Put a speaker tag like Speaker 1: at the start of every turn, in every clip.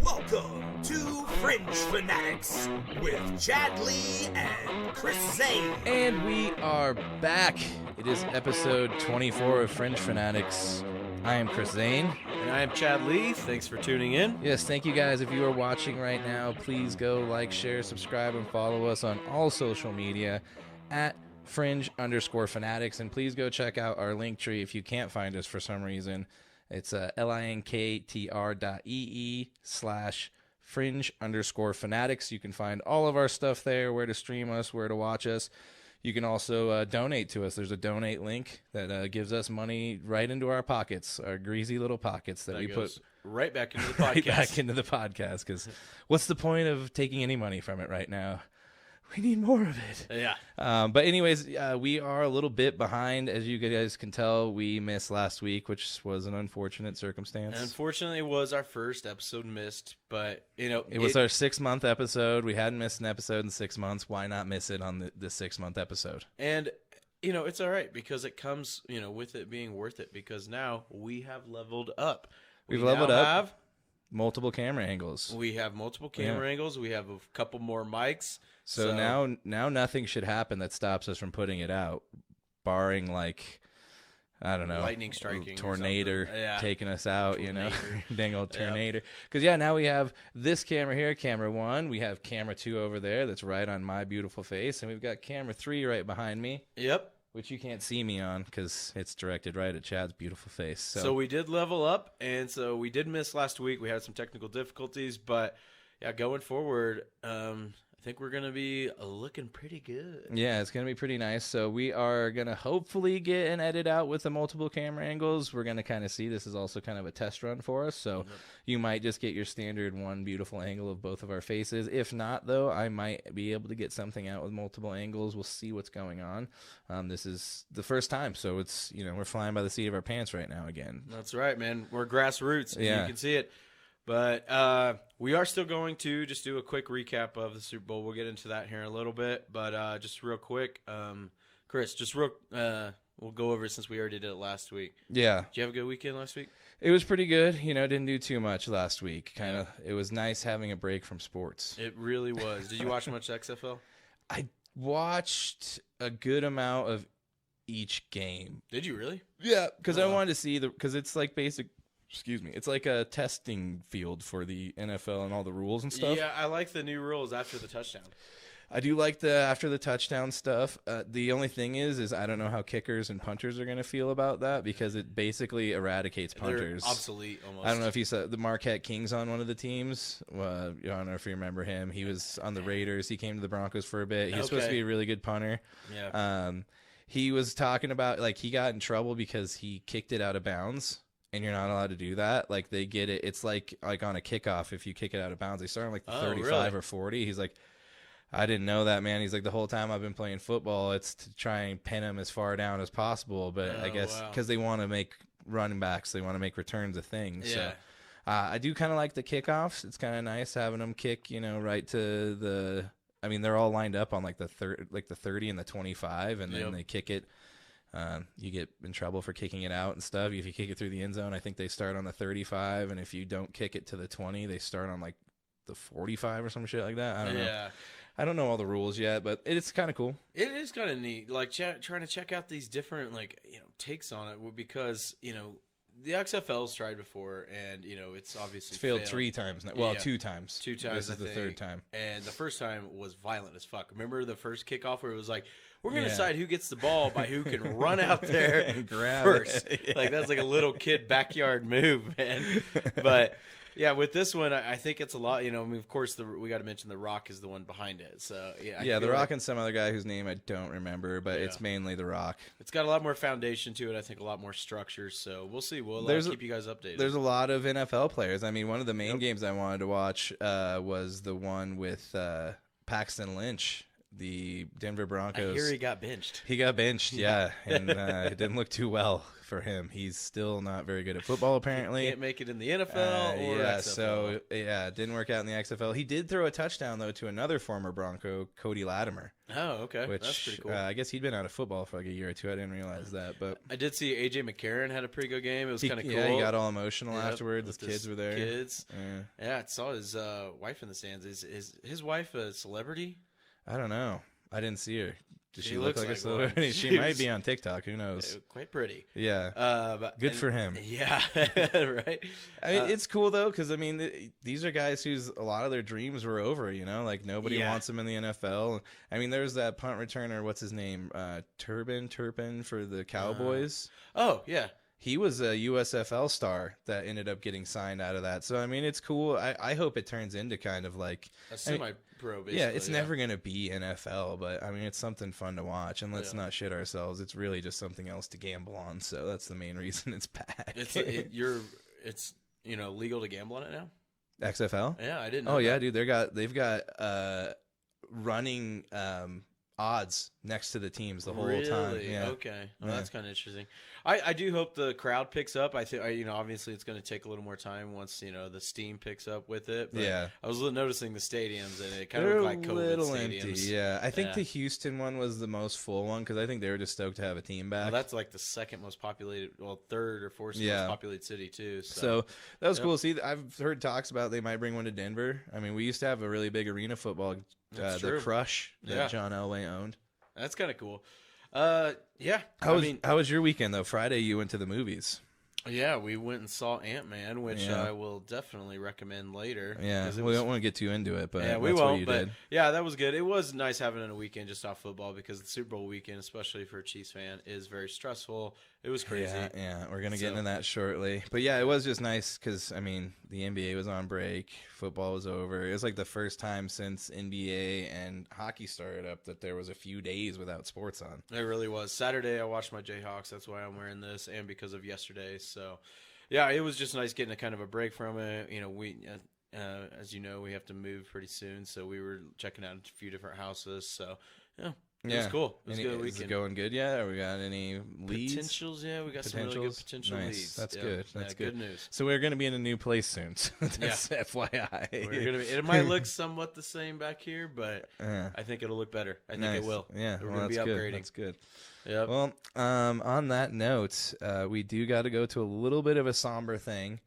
Speaker 1: Welcome to Fringe Fanatics with Chad Lee and Chris Zane.
Speaker 2: And we are back. It is episode 24 of Fringe Fanatics. I am Chris Zane.
Speaker 3: And I am Chad Lee. Thanks for tuning in.
Speaker 2: Yes, thank you guys. If you are watching right now, please go like, share, subscribe, and follow us on all social media at Fringe_Fanatics. And please go check out our link tree if you can't find us for some reason. It's linktr.ee/Fringe_Fanatics. You can find all of our stuff there, where to stream us, where to watch us. You can also donate to us. There's a donate link that gives us money right into our pockets, our greasy little pockets that we put
Speaker 3: right back into the podcast.
Speaker 2: Right back into the podcast, because what's the point of taking any money from it right now? We need more of it.
Speaker 3: Yeah.
Speaker 2: But anyways, we are a little bit behind. As you guys can tell, we missed last week, which was an unfortunate circumstance.
Speaker 3: Unfortunately, it was our first episode missed, but,
Speaker 2: it was our 6-month episode. We hadn't missed an episode in 6 months. Why not miss it on the 6-month episode?
Speaker 3: And, it's all right because it comes, with it being worth it, because now we have leveled up.
Speaker 2: We've leveled up. Multiple camera angles.
Speaker 3: We have multiple camera angles. We have a couple more mics.
Speaker 2: So now nothing should happen that stops us from putting it out, barring I don't know,
Speaker 3: lightning striking,
Speaker 2: tornado taking us out, dang old tornado.
Speaker 3: Yep.
Speaker 2: Because now we have this camera here, camera 1. We have camera 2 over there that's right on my beautiful face, and we've got camera 3 right behind me.
Speaker 3: Yep.
Speaker 2: Which you can't see me on because it's directed right at Chad's beautiful face.
Speaker 3: So we did level up, and so we did miss last week. We had some technical difficulties, but going forward, I think we're going to be looking pretty good.
Speaker 2: Yeah, it's going to be pretty nice. So we are going to hopefully get an edit out with the multiple camera angles. We're going to kind of see. This is also kind of a test run for us. So you might just get your standard one beautiful angle of both of our faces. If not, though, I might be able to get something out with multiple angles. We'll see what's going on. This is the first time. So it's, we're flying by the seat of our pants right now again.
Speaker 3: That's right, man. We're grassroots.
Speaker 2: Yeah.
Speaker 3: You can see it. But we are still going to just do a quick recap of the Super Bowl. We'll get into that here in a little bit. But just real quick, Chris, we'll go over it since we already did it last week.
Speaker 2: Yeah.
Speaker 3: Did you have a good weekend last week?
Speaker 2: It was pretty good. Didn't do too much last week. It was nice having a break from sports.
Speaker 3: It really was. Did you watch much XFL?
Speaker 2: I watched a good amount of each game.
Speaker 3: Did you really?
Speaker 2: Yeah, because I wanted to see because it's like basic. Excuse me. It's like a testing field for the NFL and all the rules and stuff.
Speaker 3: Yeah, I like the new rules after the touchdown.
Speaker 2: I do like the after the touchdown stuff. The only thing is I don't know how kickers and punters are going to feel about that because it basically eradicates punters.
Speaker 3: They're obsolete almost.
Speaker 2: I don't know if you saw the Marquette Kings on one of the teams. I don't know if you remember him. He was on the Raiders. He came to the Broncos for a bit. He was supposed to be a really good punter.
Speaker 3: Yeah.
Speaker 2: He was talking about he got in trouble because he kicked it out of bounds. And you're not allowed to do that. They get it. It's like on a kickoff. If you kick it out of bounds, they start on the 35
Speaker 3: really?
Speaker 2: or 40. He's like, I didn't know that, man. He's like, the whole time I've been playing football, it's to try and pin him as far down as possible. But I guess because they want to make running backs, they want to make returns a thing.
Speaker 3: Yeah.
Speaker 2: So I do kind of like the kickoffs. It's kind of nice having them kick, right to the. I mean, they're all lined up on the 30 and the 25, and then they kick it. You get in trouble for kicking it out and stuff. If you kick it through the end zone, I think they start on the 35, and if you don't kick it to the 20, they start on the 45 or some shit like that. I don't know. I don't know all the rules yet, but it's kind of cool.
Speaker 3: It is kind of neat, trying to check out these different takes on it because the XFL's tried before, and it's obviously
Speaker 2: failed 3 times now. Well, 2 times.
Speaker 3: 2 times.
Speaker 2: This is the 3rd time.
Speaker 3: And the first time was violent as fuck. Remember the first kickoff where it was like, we're gonna decide who gets the ball by who can run out there
Speaker 2: and grab
Speaker 3: first.
Speaker 2: it.
Speaker 3: That's like a little kid backyard move, man. But yeah, with this one, I think it's a lot. Of course, we got to mention The Rock is the one behind it. So yeah,
Speaker 2: The Rock and some other guy whose name I don't remember, but it's mainly The Rock.
Speaker 3: It's got a lot more foundation to it. I think a lot more structure. So we'll see. We'll keep you guys updated.
Speaker 2: There's a lot of NFL players. I mean, one of the main games I wanted to watch was the one with Paxton Lynch. the Denver
Speaker 3: I
Speaker 2: Broncos.
Speaker 3: hear he got benched.
Speaker 2: He got benched, yeah, and it didn't look too well for him. He's still not very good at football, apparently.
Speaker 3: Can't make it in the NFL or
Speaker 2: yeah,
Speaker 3: XFL.
Speaker 2: so it didn't work out in the XFL. He did throw a touchdown though to another former Bronco, Cody Latimer.
Speaker 3: Oh, okay,
Speaker 2: Which
Speaker 3: that's pretty cool.
Speaker 2: I guess he'd been out of football for like a year or two. I didn't realize that, but
Speaker 3: I did see AJ McCarron had a pretty good game. It was kind of cool.
Speaker 2: Yeah, he got all emotional
Speaker 3: Yep,
Speaker 2: afterwards. His
Speaker 3: with
Speaker 2: kids were there.
Speaker 3: Kids.
Speaker 2: Yeah.
Speaker 3: I saw his wife in the stands. Is his wife a celebrity?
Speaker 2: I don't know. I didn't see her. Does she look
Speaker 3: looks
Speaker 2: like a
Speaker 3: like
Speaker 2: celebrity?
Speaker 3: one.
Speaker 2: She might be on TikTok. Who knows?
Speaker 3: Quite pretty.
Speaker 2: Yeah. Good for him.
Speaker 3: Yeah, right.
Speaker 2: I mean, it's cool though, because I mean, these are guys whose a lot of their dreams were over. You know, like nobody wants them in the NFL. I mean, there's that punt returner. What's his name? Turpin for the Cowboys.
Speaker 3: Oh yeah.
Speaker 2: He was a USFL star that ended up getting signed out of that. So I mean, it's cool. I hope it turns into kind of like
Speaker 3: A semi-pro, basically.
Speaker 2: Yeah, it's never going to be NFL, but I mean, it's something fun to watch. And let's not shit ourselves. It's really just something else to gamble on. So that's the main reason it's back.
Speaker 3: It's legal to gamble on it now.
Speaker 2: XFL?
Speaker 3: Yeah, I didn't know.
Speaker 2: Oh yeah, dude. They've got running odds next to the teams the whole time. Yeah.
Speaker 3: Okay. Well, that's kind of interesting. I do hope the crowd picks up. I think obviously it's going to take a little more time once the steam picks up with it. But
Speaker 2: yeah.
Speaker 3: I was noticing the stadiums and it kind
Speaker 2: They're
Speaker 3: of looked like COVID
Speaker 2: little
Speaker 3: stadiums.
Speaker 2: empty. Yeah, I think the Houston one was the most full one because I think they were just stoked to have a team back.
Speaker 3: Well, that's like the second most populated, third or fourth most populated city too.
Speaker 2: So that was cool. See, I've heard talks about they might bring one to Denver. I mean, we used to have a really big arena football, the Crush that John Elway owned.
Speaker 3: That's kind of cool. Yeah.
Speaker 2: How was your weekend though? Friday you went to the movies.
Speaker 3: Yeah, we went and saw Ant-Man, which I will definitely recommend later.
Speaker 2: Yeah, we don't want to get too into it, but
Speaker 3: we
Speaker 2: that's
Speaker 3: won't.
Speaker 2: what you did.
Speaker 3: Yeah, that was good. It was nice having a weekend just off football because the Super Bowl weekend, especially for a Chiefs fan, is very stressful. It was crazy.
Speaker 2: Yeah, we're gonna get into that shortly. But yeah, it was just nice because I mean the NBA was on break, football was over. It was like the first time since NBA and hockey started up that there was a few days without sports on.
Speaker 3: It really was. Saturday I watched my Jayhawks. That's why I'm wearing this, and because of yesterday. So. Yeah, it was just nice getting a kind of a break from it. We, as you know, we have to move pretty soon, so we were checking out a few different houses. So, it was cool. It was a good weekend.
Speaker 2: Is it going good yet? Or we got any leads?
Speaker 3: Potentials, yeah, we got some really good potential leads.
Speaker 2: That's good. That's
Speaker 3: good news.
Speaker 2: So we're going to be in a new place soon. So that's FYI.
Speaker 3: It might look somewhat the same back here, but I think it'll look better. I think it will.
Speaker 2: Yeah,
Speaker 3: we're going to be upgrading.
Speaker 2: That's good.
Speaker 3: Yep.
Speaker 2: Well, on that note, we do got to go to a little bit of a somber thing.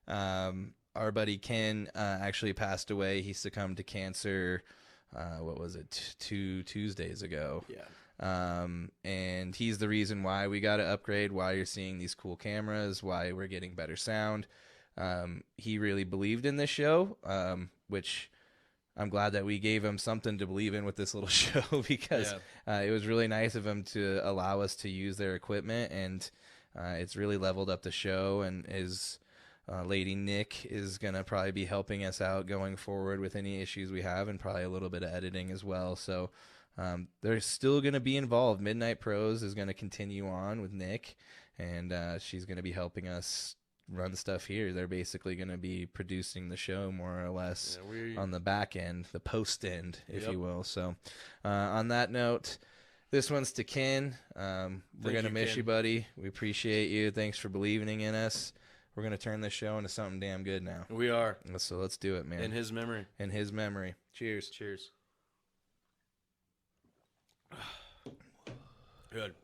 Speaker 2: Our buddy Ken actually passed away. He succumbed to cancer. What was it? 2 Tuesdays ago.
Speaker 3: Yeah.
Speaker 2: And he's the reason why we got to upgrade, why you're seeing these cool cameras, why we're getting better sound. He really believed in this show, which I'm glad that we gave him something to believe in with this little show because it was really nice of him to allow us to use their equipment, and it's really leveled up the show. And his lady Nick is going to probably be helping us out going forward with any issues we have, and probably a little bit of editing as well. So they're still going to be involved. Midnight Pros is going to continue on with Nick, and she's going to be helping us run stuff here. They're basically going to be producing the show more or less on the back end, the post end, if you will. So on that note, this one's to Ken. We're going to miss you, buddy. We appreciate you. Thanks for believing in us. We're going to turn this show into something damn good now.
Speaker 3: We are.
Speaker 2: So let's do it, man.
Speaker 3: In his memory.
Speaker 2: In his memory. Cheers.
Speaker 3: Cheers. Good.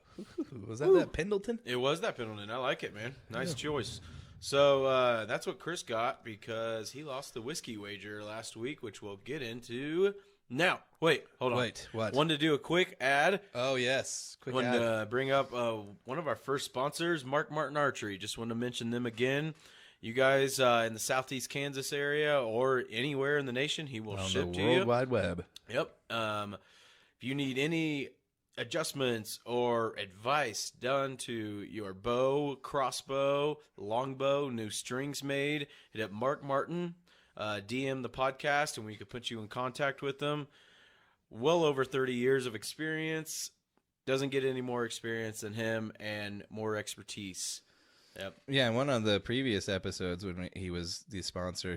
Speaker 2: Was that Pendleton?
Speaker 3: It was that Pendleton. I like it, man. Nice choice. So that's what Chris got because he lost the whiskey wager last week, which we'll get into now. Wait, hold on.
Speaker 2: Wait, what?
Speaker 3: Wanted to do a quick ad.
Speaker 2: Oh, yes. Quick
Speaker 3: Wanted
Speaker 2: ad.
Speaker 3: to bring up one of our first sponsors, Mark Martin Archery. Just wanted to mention them again. You guys in the southeast Kansas area or anywhere in the nation, he will ship to you.
Speaker 2: On the World Wide Web.
Speaker 3: Yep. If you need any adjustments or advice done to your bow, crossbow, longbow, new strings made, hit up Mark Martin, DM the podcast, and we could put you in contact with them. Well over 30 years of experience. Doesn't get any more experience than him and more expertise. Yep.
Speaker 2: Yeah, in one of the previous episodes when he was the sponsor,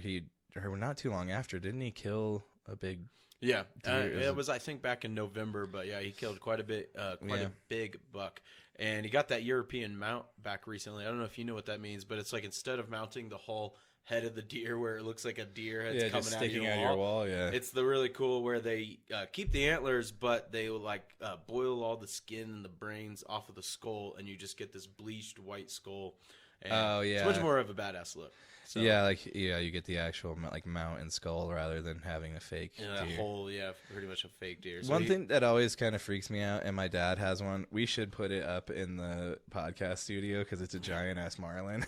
Speaker 2: or not too long after, didn't he kill a big...
Speaker 3: Yeah, it was I think back in November, but yeah, he killed quite a big buck, and he got that European mount back recently. I don't know if you know what that means, but it's like instead of mounting the whole head of the deer where it looks like a deer head's coming out of your wall,
Speaker 2: yeah,
Speaker 3: it's the really cool where they keep the antlers, but they like boil all the skin and the brains off of the skull, and you just get this bleached white skull. And it's much more of a badass look. So,
Speaker 2: you get the actual like mount and skull rather than having a fake deer.
Speaker 3: Pretty much a fake deer. So
Speaker 2: one thing that always kind of freaks me out, and my dad has one. We should put it up in the podcast studio because it's a giant ass marlin.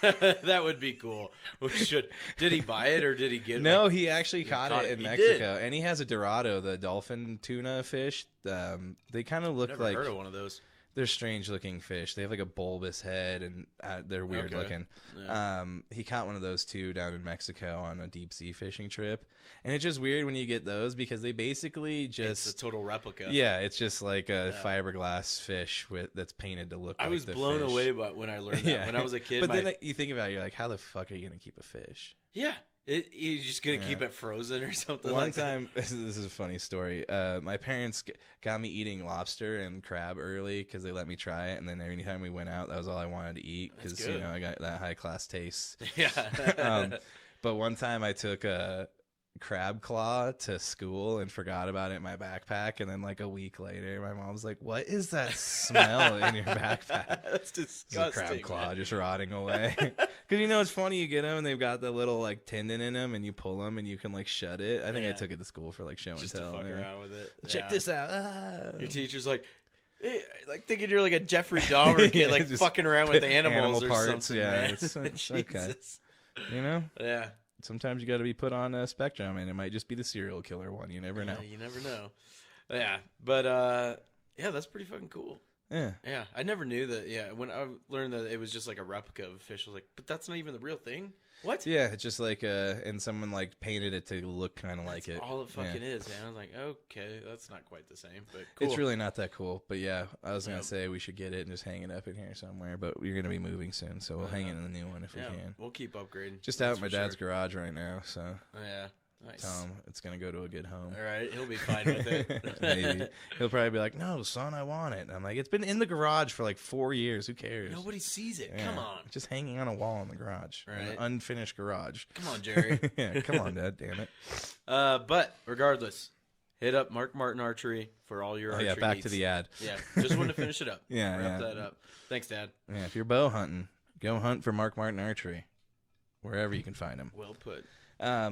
Speaker 3: That would be cool. We should. Did he buy it or did he get it?
Speaker 2: No, he actually caught it in Mexico, and he has a dorado, the dolphin tuna fish. They kind of look
Speaker 3: Never
Speaker 2: like
Speaker 3: heard of one of those.
Speaker 2: They're strange looking fish. They have like a bulbous head and they're weird looking. Yeah. He caught one of those too down in Mexico on a deep sea fishing trip. And it's just weird when you get those because they basically just...
Speaker 3: It's a total replica.
Speaker 2: Yeah, it's just like a fiberglass fish that's painted to look like the fish. I was blown
Speaker 3: away by when I learned that. When I was a kid.
Speaker 2: But then you think about it, you're like, how the fuck are you going to keep a fish?
Speaker 3: Yeah. You're just going to keep it frozen or something
Speaker 2: One time, this is a funny story. My parents got me eating lobster and crab early because they let me try it. And then every time we went out, that was all I wanted to eat because, I got that high-class taste.
Speaker 3: Yeah.
Speaker 2: But one time I took a crab claw to school and forgot about it in my backpack, and then like a week later my mom was like, what is that smell in your backpack?
Speaker 3: That's disgusting.
Speaker 2: It's a crab claw just rotting away. Because it's funny, you get them and they've got the little like tendon in them and you pull them and you can like shut it. I think I took it to school for like show and
Speaker 3: just
Speaker 2: tell
Speaker 3: to fuck around with it.
Speaker 2: Check this out.
Speaker 3: Your teacher's like, like thinking you're like a Jeffrey Dahmer kid, like fucking around with animals or
Speaker 2: parts.
Speaker 3: something.
Speaker 2: Yeah,
Speaker 3: man.
Speaker 2: it's okay.
Speaker 3: Yeah.
Speaker 2: Sometimes you got to be put on a spectrum, and it might just be the serial killer one. You never know.
Speaker 3: You never know. Yeah, but that's pretty fucking cool.
Speaker 2: Yeah.
Speaker 3: I never knew that. Yeah, when I learned that it was just like a replica of a fish, I was like, but that's not even the real thing. What?
Speaker 2: Yeah, it's just like and someone like painted it to look kind of like it.
Speaker 3: All it fucking is, man. I was like, okay, that's not quite the same, but cool.
Speaker 2: It's really not that cool. But yeah, I was gonna say we should get it and just hang it up in here somewhere. But we're gonna be moving soon, so we'll hang it in the new one if we can.
Speaker 3: We'll keep upgrading.
Speaker 2: Just out in my dad's garage right now, so
Speaker 3: yeah. Nice.
Speaker 2: Tell him it's going to go to a good home.
Speaker 3: All right. He'll be fine with it.
Speaker 2: Maybe. He'll probably be like, no, son, I want it. And I'm like, it's been in the garage for like 4 years. Who cares?
Speaker 3: Nobody sees it.
Speaker 2: Yeah.
Speaker 3: Come on.
Speaker 2: Just hanging on a wall in the garage.
Speaker 3: Right.
Speaker 2: An unfinished garage.
Speaker 3: Come on, Jerry.
Speaker 2: Yeah, come on, Dad. Damn it.
Speaker 3: But regardless, hit up Mark Martin Archery for all your archery
Speaker 2: yeah, back
Speaker 3: needs.
Speaker 2: to the ad.
Speaker 3: Yeah. Just wanted to finish it up.
Speaker 2: Wrap
Speaker 3: that up. Thanks, Dad.
Speaker 2: Yeah, if you're bow hunting, go hunt for Mark Martin Archery. Wherever you can find him.
Speaker 3: Well put.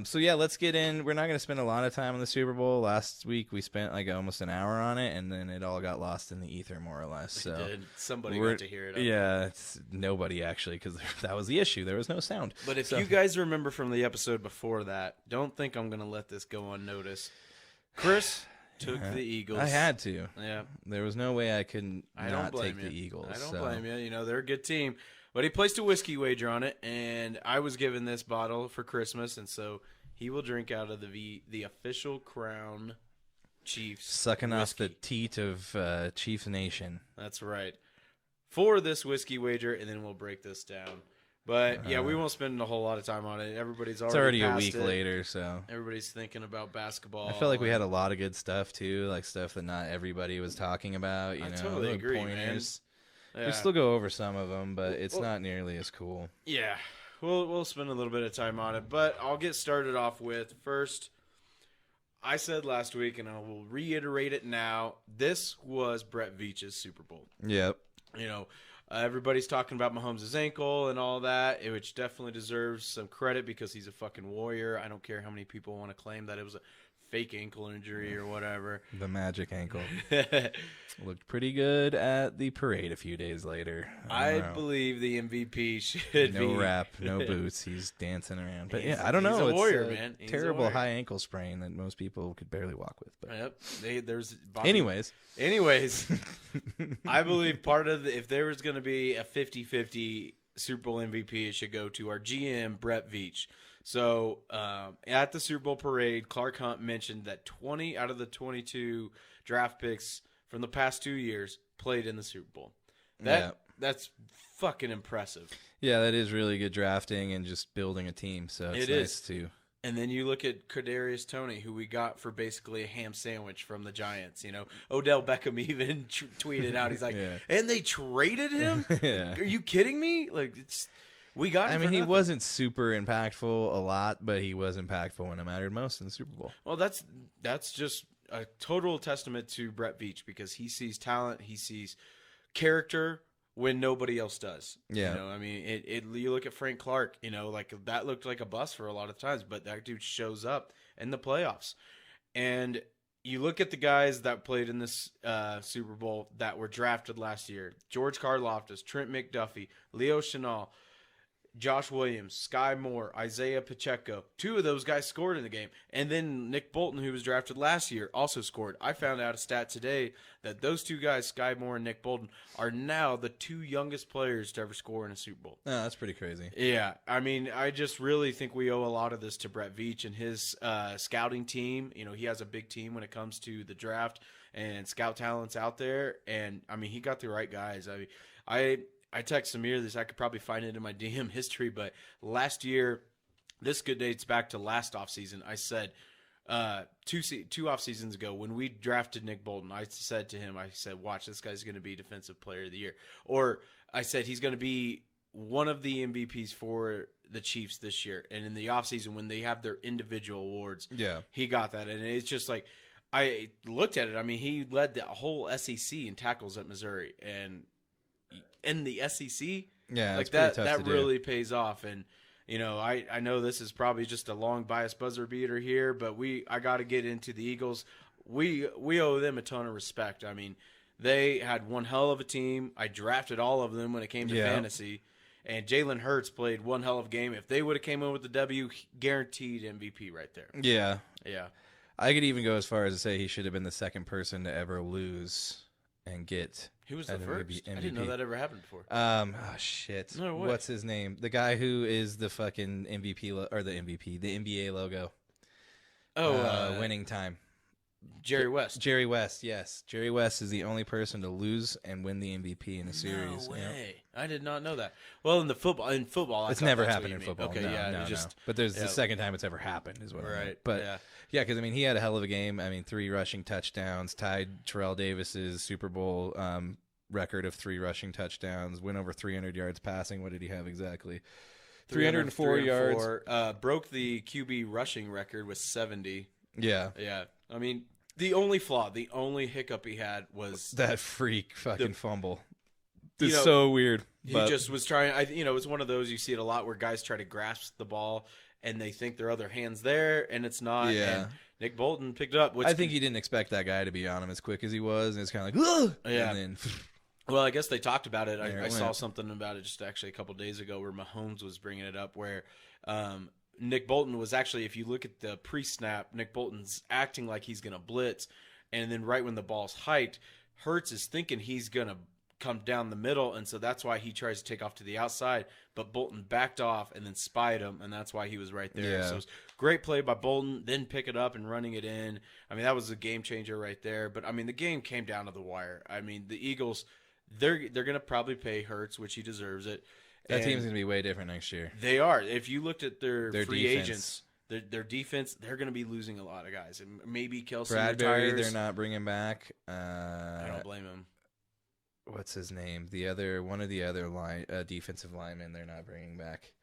Speaker 2: So yeah, let's get in. We're not going to spend a lot of time on the Super Bowl. Last week we spent like almost an hour on it, and then it all got lost in the ether, more or less. So
Speaker 3: somebody got to hear it.
Speaker 2: Yeah, it's nobody actually, because that was the issue. There was no sound.
Speaker 3: But if you guys remember from the episode before that, don't think I'm going to let this go unnoticed. Chris took the Eagles.
Speaker 2: I had to.
Speaker 3: Yeah,
Speaker 2: there was no way I couldn't not take
Speaker 3: you.
Speaker 2: the Eagles.
Speaker 3: I don't blame you. They're a good team. But he placed a whiskey wager on it, and I was given this bottle for Christmas, and so he will drink out of the official Crown Chiefs
Speaker 2: sucking
Speaker 3: whiskey.
Speaker 2: Off the teat of Chiefs Nation.
Speaker 3: That's right. For this whiskey wager, and then we'll break this down. But yeah, we won't spend a whole lot of time on it. It's already
Speaker 2: a week later, so
Speaker 3: everybody's thinking about basketball.
Speaker 2: I felt like we had a lot of good stuff too, like stuff that not everybody was talking about. I
Speaker 3: totally agree,
Speaker 2: pointers.
Speaker 3: Man. Yeah.
Speaker 2: We still go over some of them, but it's not nearly as cool.
Speaker 3: Yeah, we'll spend a little bit of time on it, but I'll get started off with first. I said last week, and I will reiterate it now. This was Brett Veach's Super Bowl.
Speaker 2: Yep.
Speaker 3: Everybody's talking about Mahomes' ankle and all that, which definitely deserves some credit because he's a fucking warrior. I don't care how many people want to claim that it was a fake ankle injury or whatever.
Speaker 2: The magic ankle. Looked pretty good at the parade a few days later.
Speaker 3: I believe the MVP should be.
Speaker 2: No wrap, no boots. He's dancing around. But yeah, I don't know.
Speaker 3: He's a warrior, man. He's
Speaker 2: terrible high ankle sprain that most people could barely walk with. But.
Speaker 3: Yep. Anyways, I believe part of if there was going to be a 50-50 Super Bowl MVP, it should go to our GM, Brett Veach. So at the Super Bowl parade, Clark Hunt mentioned that 20 out of the 22 draft picks from the past 2 years played in the Super Bowl. That's fucking impressive.
Speaker 2: Yeah, that is really good drafting and just building a team. So it's nice to
Speaker 3: And then you look at Kadarius Toney, who we got for basically a ham sandwich from the Giants. You know, Odell Beckham even tweeted out, he's like, and they traded him?
Speaker 2: Yeah.
Speaker 3: Are you kidding me? Like, we got him.
Speaker 2: I mean,
Speaker 3: for
Speaker 2: he
Speaker 3: nothing.
Speaker 2: wasn't super impactful a lot, but he was impactful when it mattered most in the Super Bowl.
Speaker 3: Well, that's just a total testament to Brett Veach, because he sees talent, he sees character when nobody else does.
Speaker 2: Yeah.
Speaker 3: You know, I mean, you look at Frank Clark, you know, like that looked like a bust for a lot of times, but that dude shows up in the playoffs. And you look at the guys that played in this Super Bowl that were drafted last year: George Karlaftis, Trent McDuffie, Leo Chenal, Josh Williams, Sky Moore, Isaiah Pacheco. 2 of those guys scored in the game. And then Nick Bolton, who was drafted last year, also scored. I found out a stat today that those 2 guys, Sky Moore and Nick Bolton, are now the 2 youngest players to ever score in a Super Bowl.
Speaker 2: Oh, that's pretty crazy.
Speaker 3: Yeah. I mean, I just really think we owe a lot of this to Brett Veach and his scouting team. You know, he has a big team when it comes to the draft and scout talents out there. And, I mean, he got the right guys. I mean, I text Samir this. I could probably find it in my DM history, but last year, this good dates back to last offseason. I said 2 off seasons ago when we drafted Nick Bolton, I said to him, watch, this guy's going to be Defensive Player of the Year. Or I said he's going to be one of the MVPs for the Chiefs this year. And in the offseason, when they have their individual awards, he got that. And it's just like, I looked at it. I mean, he led the whole SEC in tackles at Missouri. And in the SEC, like that really pays off. And you know, I know this is probably just a long biased buzzer beater here, but I got to get into the Eagles. We owe them a ton of respect. I mean, they had one hell of a team. I drafted all of them when it came to fantasy, and Jalen Hurts played one hell of a game. If they would have came in with the W, guaranteed MVP right there.
Speaker 2: Yeah.
Speaker 3: I
Speaker 2: could even go as far as to say he should have been the second person to ever lose and get.
Speaker 3: He was the first.
Speaker 2: MVP.
Speaker 3: I didn't know that ever happened before.
Speaker 2: Oh shit!
Speaker 3: No way.
Speaker 2: What's his name? The guy who is the fucking MVP or the MVP, the NBA logo. Winning time.
Speaker 3: Jerry West.
Speaker 2: Jerry West, yes. Jerry West is the only person to lose and win the MVP in a series.
Speaker 3: No way. I did not know that. Well, in football,
Speaker 2: it's never happened in football.
Speaker 3: Okay,
Speaker 2: no. But there's the second time it's ever happened, is what I mean. But yeah, because I mean, he had a hell of a game. I mean, 3 rushing touchdowns, tied Terrell Davis's Super Bowl record of 3 rushing touchdowns. Went over 300 yards passing. What did he have exactly? 304 yards.
Speaker 3: Broke the QB rushing record with 70.
Speaker 2: Yeah.
Speaker 3: I mean, the only flaw, the only hiccup he had was
Speaker 2: that freak fucking fumble. It's so weird.
Speaker 3: He just was trying. It's one of those you see it a lot where guys try to grasp the ball and they think their other hand's there and it's not.
Speaker 2: Yeah.
Speaker 3: And Nick Bolton picked it up.
Speaker 2: I think he didn't expect that guy to be on him as quick as he was, and it's kind of like, ugh!
Speaker 3: Yeah.
Speaker 2: And then,
Speaker 3: well, I guess they talked about it. I saw something about it just actually a couple days ago where Mahomes was bringing it up where Nick Bolton was actually, if you look at the pre-snap, Nick Bolton's acting like he's going to blitz, and then right when the ball's hiked, Hurts is thinking he's going to come down the middle, and so that's why he tries to take off to the outside, but Bolton backed off and then spied him, and that's why he was right there.
Speaker 2: Yeah.
Speaker 3: So it was great play by Bolton, then pick it up and running it in. I mean, that was a game changer right there, but I mean, the game came down to the wire. I mean, the Eagles, they're going to probably pay Hurts, which he deserves it.
Speaker 2: That team's going to be way different next year.
Speaker 3: They are. If you looked at their free
Speaker 2: defense.
Speaker 3: agents, their defense, they're going to be losing a lot of guys. And maybe Kelsey
Speaker 2: Bradbury,
Speaker 3: retires.
Speaker 2: they're not bringing back.
Speaker 3: I don't blame him.
Speaker 2: What's his name? One of the other defensive linemen, they're not bringing back.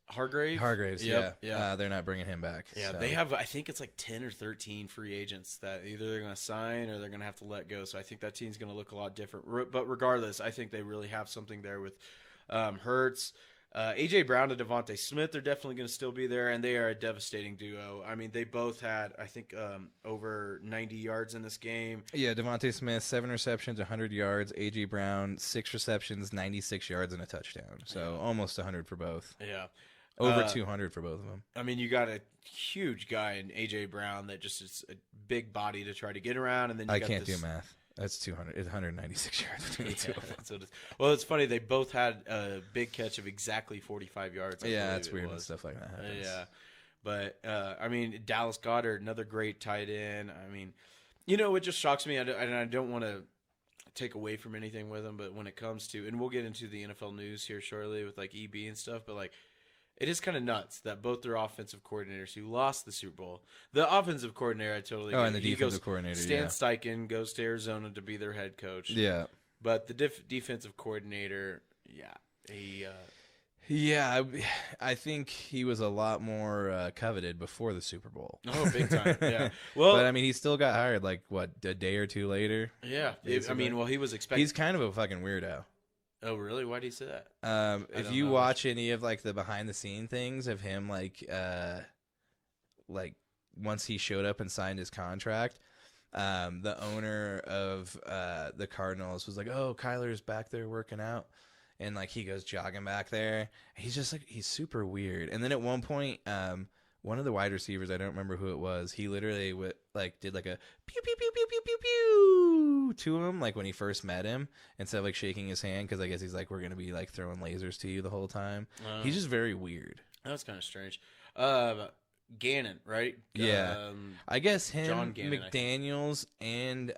Speaker 3: Hargraves,
Speaker 2: yeah. They're not bringing him back.
Speaker 3: Yeah,
Speaker 2: so.
Speaker 3: They have, I think it's like 10 or 13 free agents that either they're going to sign or they're going to have to let go. So I think that team's going to look a lot different. But regardless, I think they really have something there with Hurts. A.J. Brown and Devontae Smith, they're definitely going to still be there, and they are a devastating duo. I mean, they both had, I think, over 90 yards in this game.
Speaker 2: Yeah, Devontae Smith, 7 receptions, 100 yards. A.J. Brown, 6 receptions, 96 yards, and a touchdown. So almost 100 for both.
Speaker 3: Yeah.
Speaker 2: Over 200 for both of them.
Speaker 3: I mean, you got a huge guy in A.J. Brown that just is a big body to try to get around, and then you
Speaker 2: I can't do math. That's 200. It's 196 yards between the two of them.
Speaker 3: So well, it's funny. They both had a big catch of exactly 45 yards.
Speaker 2: Yeah, it's weird when stuff like that happens.
Speaker 3: Yeah. But, I mean, Dallas Goedert, another great tight end. I mean, it just shocks me, and I don't want to take away from anything with him, but when it comes to, and we'll get into the NFL news here shortly with, like, EB and stuff, but, like, it is kind of nuts that both their offensive coordinators who lost the Super Bowl, the offensive coordinator, I totally
Speaker 2: and the defensive coordinator,
Speaker 3: Stan Steichen goes to Arizona to be their head coach.
Speaker 2: Yeah.
Speaker 3: But the defensive coordinator, he
Speaker 2: I think he was a lot more coveted before the Super Bowl.
Speaker 3: Oh, big time. Yeah. Well,
Speaker 2: but I mean, he still got hired like what, a day or two later.
Speaker 3: Yeah. He was expecting.
Speaker 2: He's kind of a fucking weirdo.
Speaker 3: Oh, really? Why do you say that?
Speaker 2: If you watch any of like the behind the scene things of him, like once he showed up and signed his contract, the owner of the Cardinals was like, "Oh, Kyler's back there working out," and like he goes jogging back there. He's just like, he's super weird. And then at one point, one of the wide receivers, I don't remember who it was, he literally did like a pew pew pew pew pew pew pew to him, like when he first met him, instead of like shaking his hand, because I guess he's like, we're gonna be like throwing lasers to you the whole time. He's just very weird.
Speaker 3: That's kind of strange. Gannon, right?
Speaker 2: Yeah, I guess him,
Speaker 3: John Gannon,
Speaker 2: McDaniels, and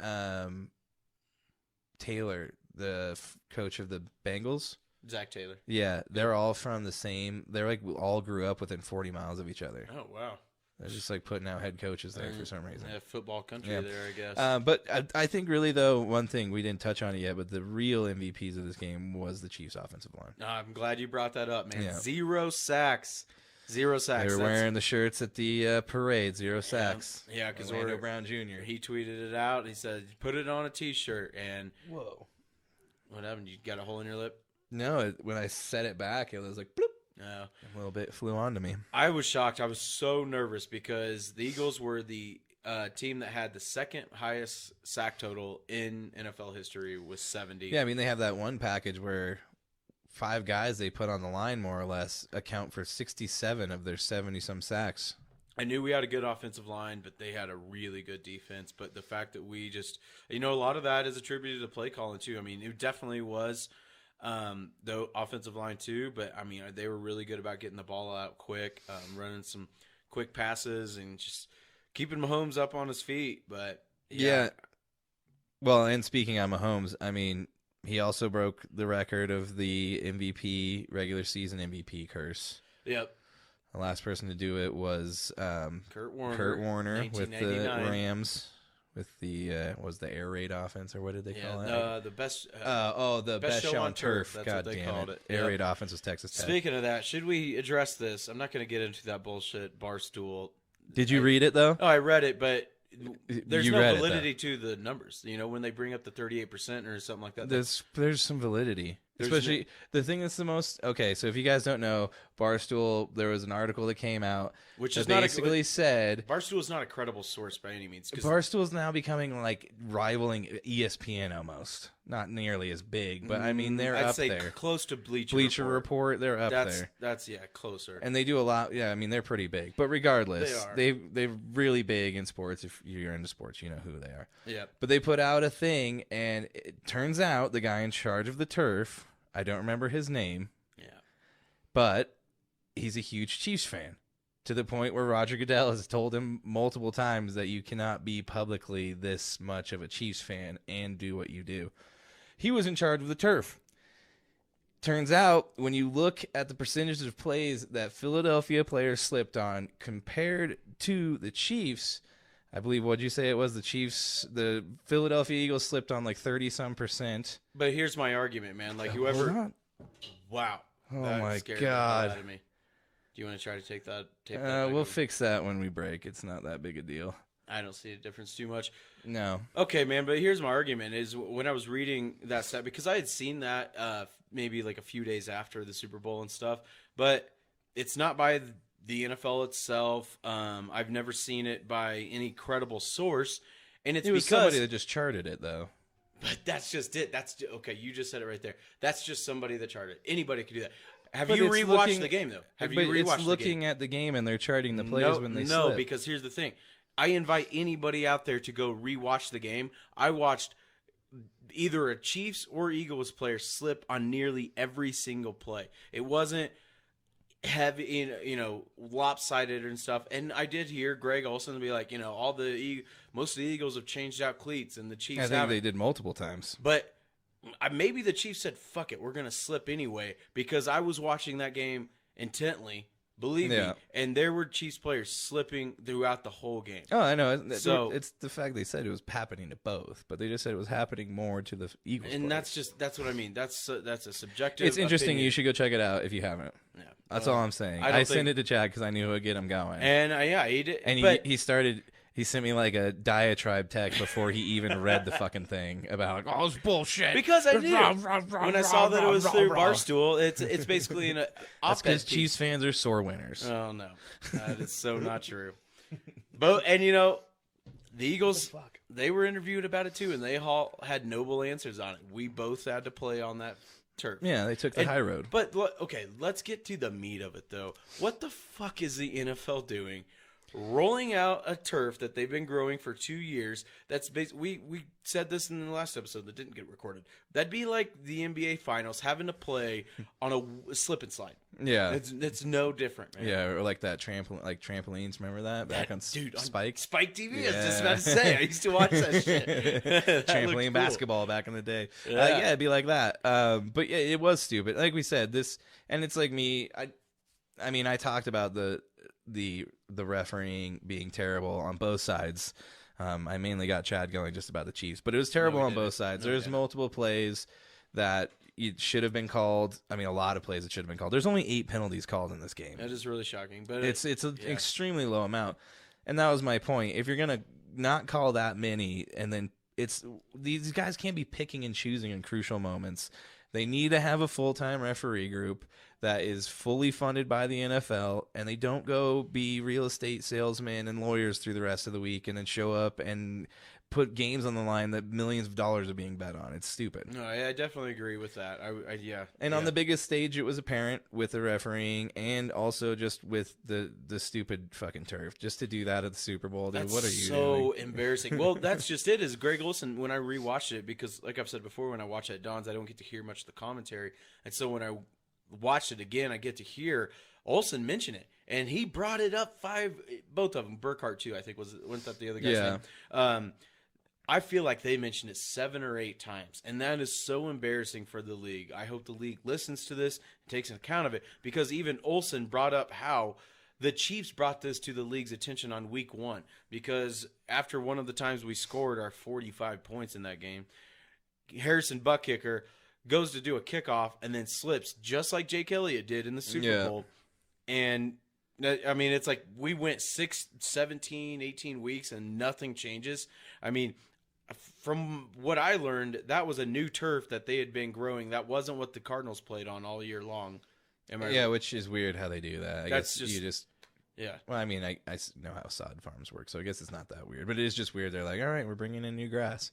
Speaker 2: Taylor, the coach of the Bengals.
Speaker 3: Zach Taylor.
Speaker 2: Yeah, they're all from the same. They're like all grew up within 40 miles of each other.
Speaker 3: Oh wow!
Speaker 2: They're just like putting out head coaches there for some reason.
Speaker 3: Yeah, football country there, I guess.
Speaker 2: But I think really though, one thing we didn't touch on it yet, but the real MVPs of this game was the Chiefs' offensive line.
Speaker 3: I'm glad you brought that up, man.
Speaker 2: Yeah.
Speaker 3: 0 sacks. 0 sacks.
Speaker 2: They were wearing the shirts at the parade. 0 sacks.
Speaker 3: Yeah, because
Speaker 2: Orlando Brown Jr.
Speaker 3: He tweeted it out. He said, "Put it on a T-shirt." And
Speaker 2: whoa,
Speaker 3: what happened? You got a hole in your lip?
Speaker 2: No, when I set it back, it was like bloop. A little bit flew onto me.
Speaker 3: I was shocked. I was so nervous because the Eagles were the team that had the second highest sack total in NFL history with 70.
Speaker 2: Yeah, I mean, they have that one package where 5 guys they put on the line more or less account for 67 of their 70-some sacks.
Speaker 3: I knew we had a good offensive line, but they had a really good defense. But the fact that we just, a lot of that is attributed to play calling too. I mean, it definitely was the offensive line too, but I mean, they were really good about getting the ball out quick, running some quick passes and just keeping Mahomes up on his feet. But
Speaker 2: yeah. Well, and speaking on Mahomes, I mean, he also broke the record of the MVP, regular season MVP curse.
Speaker 3: Yep.
Speaker 2: The last person to do it was
Speaker 3: Kurt Warner.
Speaker 2: Kurt Warner with the Rams. With the was the air raid offense, or what did they call it?
Speaker 3: The best.
Speaker 2: The best show on turf.
Speaker 3: That's
Speaker 2: God
Speaker 3: what they
Speaker 2: damn
Speaker 3: called
Speaker 2: it!
Speaker 3: it.
Speaker 2: Air raid offense was Texas Tech.
Speaker 3: Speaking of that, should we address this? I'm not going to get into that bullshit Barstool.
Speaker 2: Did you read it though?
Speaker 3: Oh, I read it, but there's no
Speaker 2: read
Speaker 3: validity to the numbers. When they bring up the 38% or something like that.
Speaker 2: There's some validity. Especially the thing that's the most so if you guys don't know, Barstool, there was an article that came out
Speaker 3: which
Speaker 2: that
Speaker 3: is
Speaker 2: basically said
Speaker 3: Barstool is not a credible source by any means.
Speaker 2: Barstool is now becoming like rivaling ESPN almost, not nearly as big, but I mean they're
Speaker 3: I'd
Speaker 2: up
Speaker 3: say
Speaker 2: there.
Speaker 3: Close to Bleacher
Speaker 2: Report, they're up there.
Speaker 3: That's closer.
Speaker 2: And they do a lot. Yeah, I mean they're pretty big, but regardless, they're really big in sports. If you're into sports, you know who they are.
Speaker 3: Yeah.
Speaker 2: But they put out a thing, and it turns out the guy in charge of the turf, I don't remember his name.
Speaker 3: Yeah.
Speaker 2: But he's a huge Chiefs fan, to the point where Roger Goodell has told him multiple times that you cannot be publicly this much of a Chiefs fan and do what you do. He was in charge of the turf. Turns out, when you look at the percentage of plays that Philadelphia players slipped on compared to the Chiefs, I believe, what'd you say it was? The Philadelphia Eagles slipped on like 30-some%.
Speaker 3: But here's my argument, man. Like
Speaker 2: Hold on.
Speaker 3: Wow.
Speaker 2: Oh
Speaker 3: that
Speaker 2: my
Speaker 3: scared
Speaker 2: God.
Speaker 3: the hell out of me. Do you want to try to take that?
Speaker 2: We'll fix that when we break. It's not that big a deal.
Speaker 3: I don't see a difference too much.
Speaker 2: No.
Speaker 3: Okay, man, but here's my argument is when I was reading that stat, because I had seen that maybe like a few days after the Super Bowl and stuff, but it's not by the NFL itself. I've never seen it by any credible source, and it was because
Speaker 2: somebody that just charted it, though.
Speaker 3: But that's just it. Okay. You just said it right there. That's just somebody that charted. Anybody could do that. Have you rewatched the game though? Have you rewatched
Speaker 2: it's looking at the game and they're charting the plays when they slip.
Speaker 3: No, because here's the thing. I invite anybody out there to go rewatch the game. I watched either a Chiefs or Eagles player slip on nearly every single play. It wasn't heavy, lopsided and stuff. And I did hear Greg Olsen be like, most of the Eagles have changed out cleats and the Chiefs haven't.
Speaker 2: I think they did multiple times.
Speaker 3: But maybe the Chiefs said, fuck it, we're going to slip anyway, because I was watching that game intently. Believe me, and there were Chiefs players slipping throughout the whole game.
Speaker 2: Oh, I know.
Speaker 3: So
Speaker 2: it's the fact they said it was happening to both, but they just said it was happening more to the Eagles.
Speaker 3: And
Speaker 2: players.
Speaker 3: that's what I mean. That's a subjective.
Speaker 2: It's interesting.
Speaker 3: Opinion.
Speaker 2: You should go check it out if you haven't.
Speaker 3: Yeah,
Speaker 2: that's all I'm saying. I sent it to Chad because I knew it would get him going.
Speaker 3: And he did.
Speaker 2: And he started. He sent me like a diatribe text before he even read the fucking thing about oh, it's bullshit.
Speaker 3: Because I knew when I saw that it was through Barstool, it's basically an op-ed.
Speaker 2: That's because Chiefs fans are sore winners.
Speaker 3: Oh no, that is so not true. And the Eagles, they were interviewed about it too, and they all had noble answers on it. We both had to play on that turf.
Speaker 2: Yeah, they took the high road.
Speaker 3: But okay, let's get to the meat of it though. What the fuck is the NFL doing? Rolling out a turf that they've been growing for 2 years. That's we said this in the last episode that didn't get recorded. That'd be like the NBA Finals having to play on a slip and slide.
Speaker 2: Yeah,
Speaker 3: it's no different, man.
Speaker 2: Yeah, or like that trampolines. Remember that back on Spike?
Speaker 3: Spike TV. Yeah. I was just about to say. I used to watch that shit.
Speaker 2: Trampoline basketball back in the day. Yeah, it'd be like that. But yeah, it was stupid. Like we said, this, and it's like me. I mean, I talked about the refereeing being terrible on both sides. I mainly got Chad going just about the Chiefs, but it was terrible on both sides. There's multiple plays that it should have been called. I mean, a lot of plays that should have been called. There's only 8 penalties called in this game.
Speaker 3: That is really shocking, but
Speaker 2: it's an extremely low amount, and that was my point. If you're gonna not call that many, and then these guys can't be picking and choosing in crucial moments. They need to have a full-time referee group that is fully funded by the NFL, and they don't go be real estate salesmen and lawyers through the rest of the week and then show up and put games on the line that millions of dollars are being bet on. It's stupid.
Speaker 3: No, I definitely agree with that.
Speaker 2: And on the biggest stage, it was apparent with the refereeing and also just with the stupid fucking turf. Just to do that at the Super Bowl, dude, what are you doing?
Speaker 3: So embarrassing. Well, that's just it. Is Greg Olsen, when I rewatched it, because like I've said before, when I watch it at Don's, I don't get to hear much of the commentary, and so when I watched it again, I get to hear Olsen mention it, and he brought it up both of them, Burkhart too, I think wasn't that the other guy's name? I feel like they mentioned it 7 or 8 times, and that is so embarrassing for the league. I hope the league listens to this and takes an account of it, because even Olsen brought up how the Chiefs brought this to the league's attention on week 1, because after one of the times we scored our 45 points in that game, Harrison Buckkicker goes to do a kickoff and then slips, just like Jake Elliott did in the Super Bowl. And I mean, it's like we went 6, 17, 18 weeks and nothing changes. I mean, from what I learned, that was a new turf that they had been growing. That wasn't what the Cardinals played on all year long.
Speaker 2: Yeah, which is weird how they do that. I guess you just
Speaker 3: yeah.
Speaker 2: Well, I mean, I know how sod farms work, so I guess it's not that weird. But it is just weird. They're like, all right, we're bringing in new grass.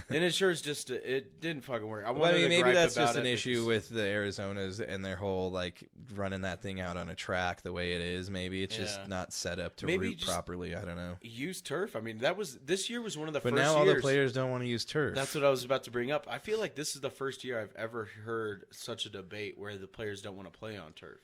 Speaker 3: And it sure is just it didn't fucking work.
Speaker 2: I mean, maybe that's just an issue with the Arizonas and their whole like running that thing out on a track the way it is. Maybe it's just not set up to root properly. I don't know.
Speaker 3: Use turf. I mean, this year was one of the first
Speaker 2: years. But now
Speaker 3: all
Speaker 2: the players don't want to use turf.
Speaker 3: That's what I was about to bring up. I feel like this is the first year I've ever heard such a debate where the players don't want to play on turf.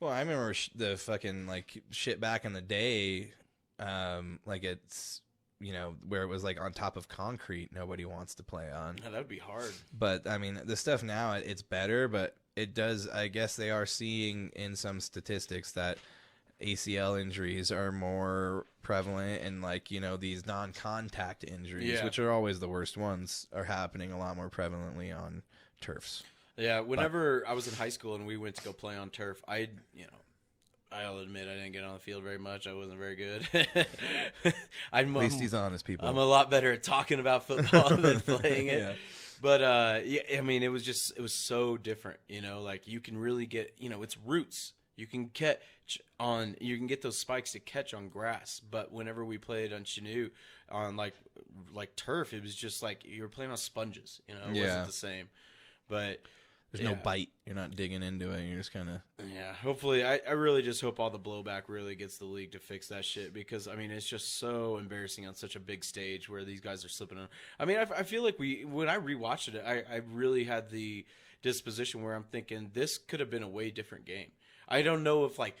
Speaker 2: Well, I remember the fucking like shit back in the day, like it's. You know, where it was like on top of concrete, nobody wants to play on.
Speaker 3: Yeah, that would be hard.
Speaker 2: But I mean, the stuff now, it's better, but it does. I guess they are seeing in some statistics that ACL injuries are more prevalent, and like, you know, these non-contact injuries, which are always the worst ones, are happening a lot more prevalently on turfs.
Speaker 3: Yeah, whenever I was in high school and we went to go play on turf, I'll admit I didn't get on the field very much. I wasn't very good.
Speaker 2: At least he's honest, people.
Speaker 3: I'm a lot better at talking about football than playing it. Yeah. But, I mean, it was so different, you know, like you can really get, you know, it's roots. You can get those spikes to catch on grass. But whenever we played on Chenoo on like turf, it was just like you were playing on sponges, you know, it wasn't the same. But
Speaker 2: there's no bite. You're not digging into it. You're just kind of...
Speaker 3: Yeah, hopefully. I really just hope all the blowback really gets the league to fix that shit, because, I mean, it's just so embarrassing on such a big stage where these guys are slipping on. I mean, I feel like when I rewatched it, I really had the disposition where I'm thinking this could have been a way different game. I don't know if, like,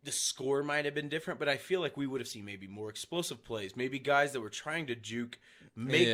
Speaker 3: the score might have been different, but I feel like we would have seen maybe more explosive plays, maybe guys that were trying to juke, make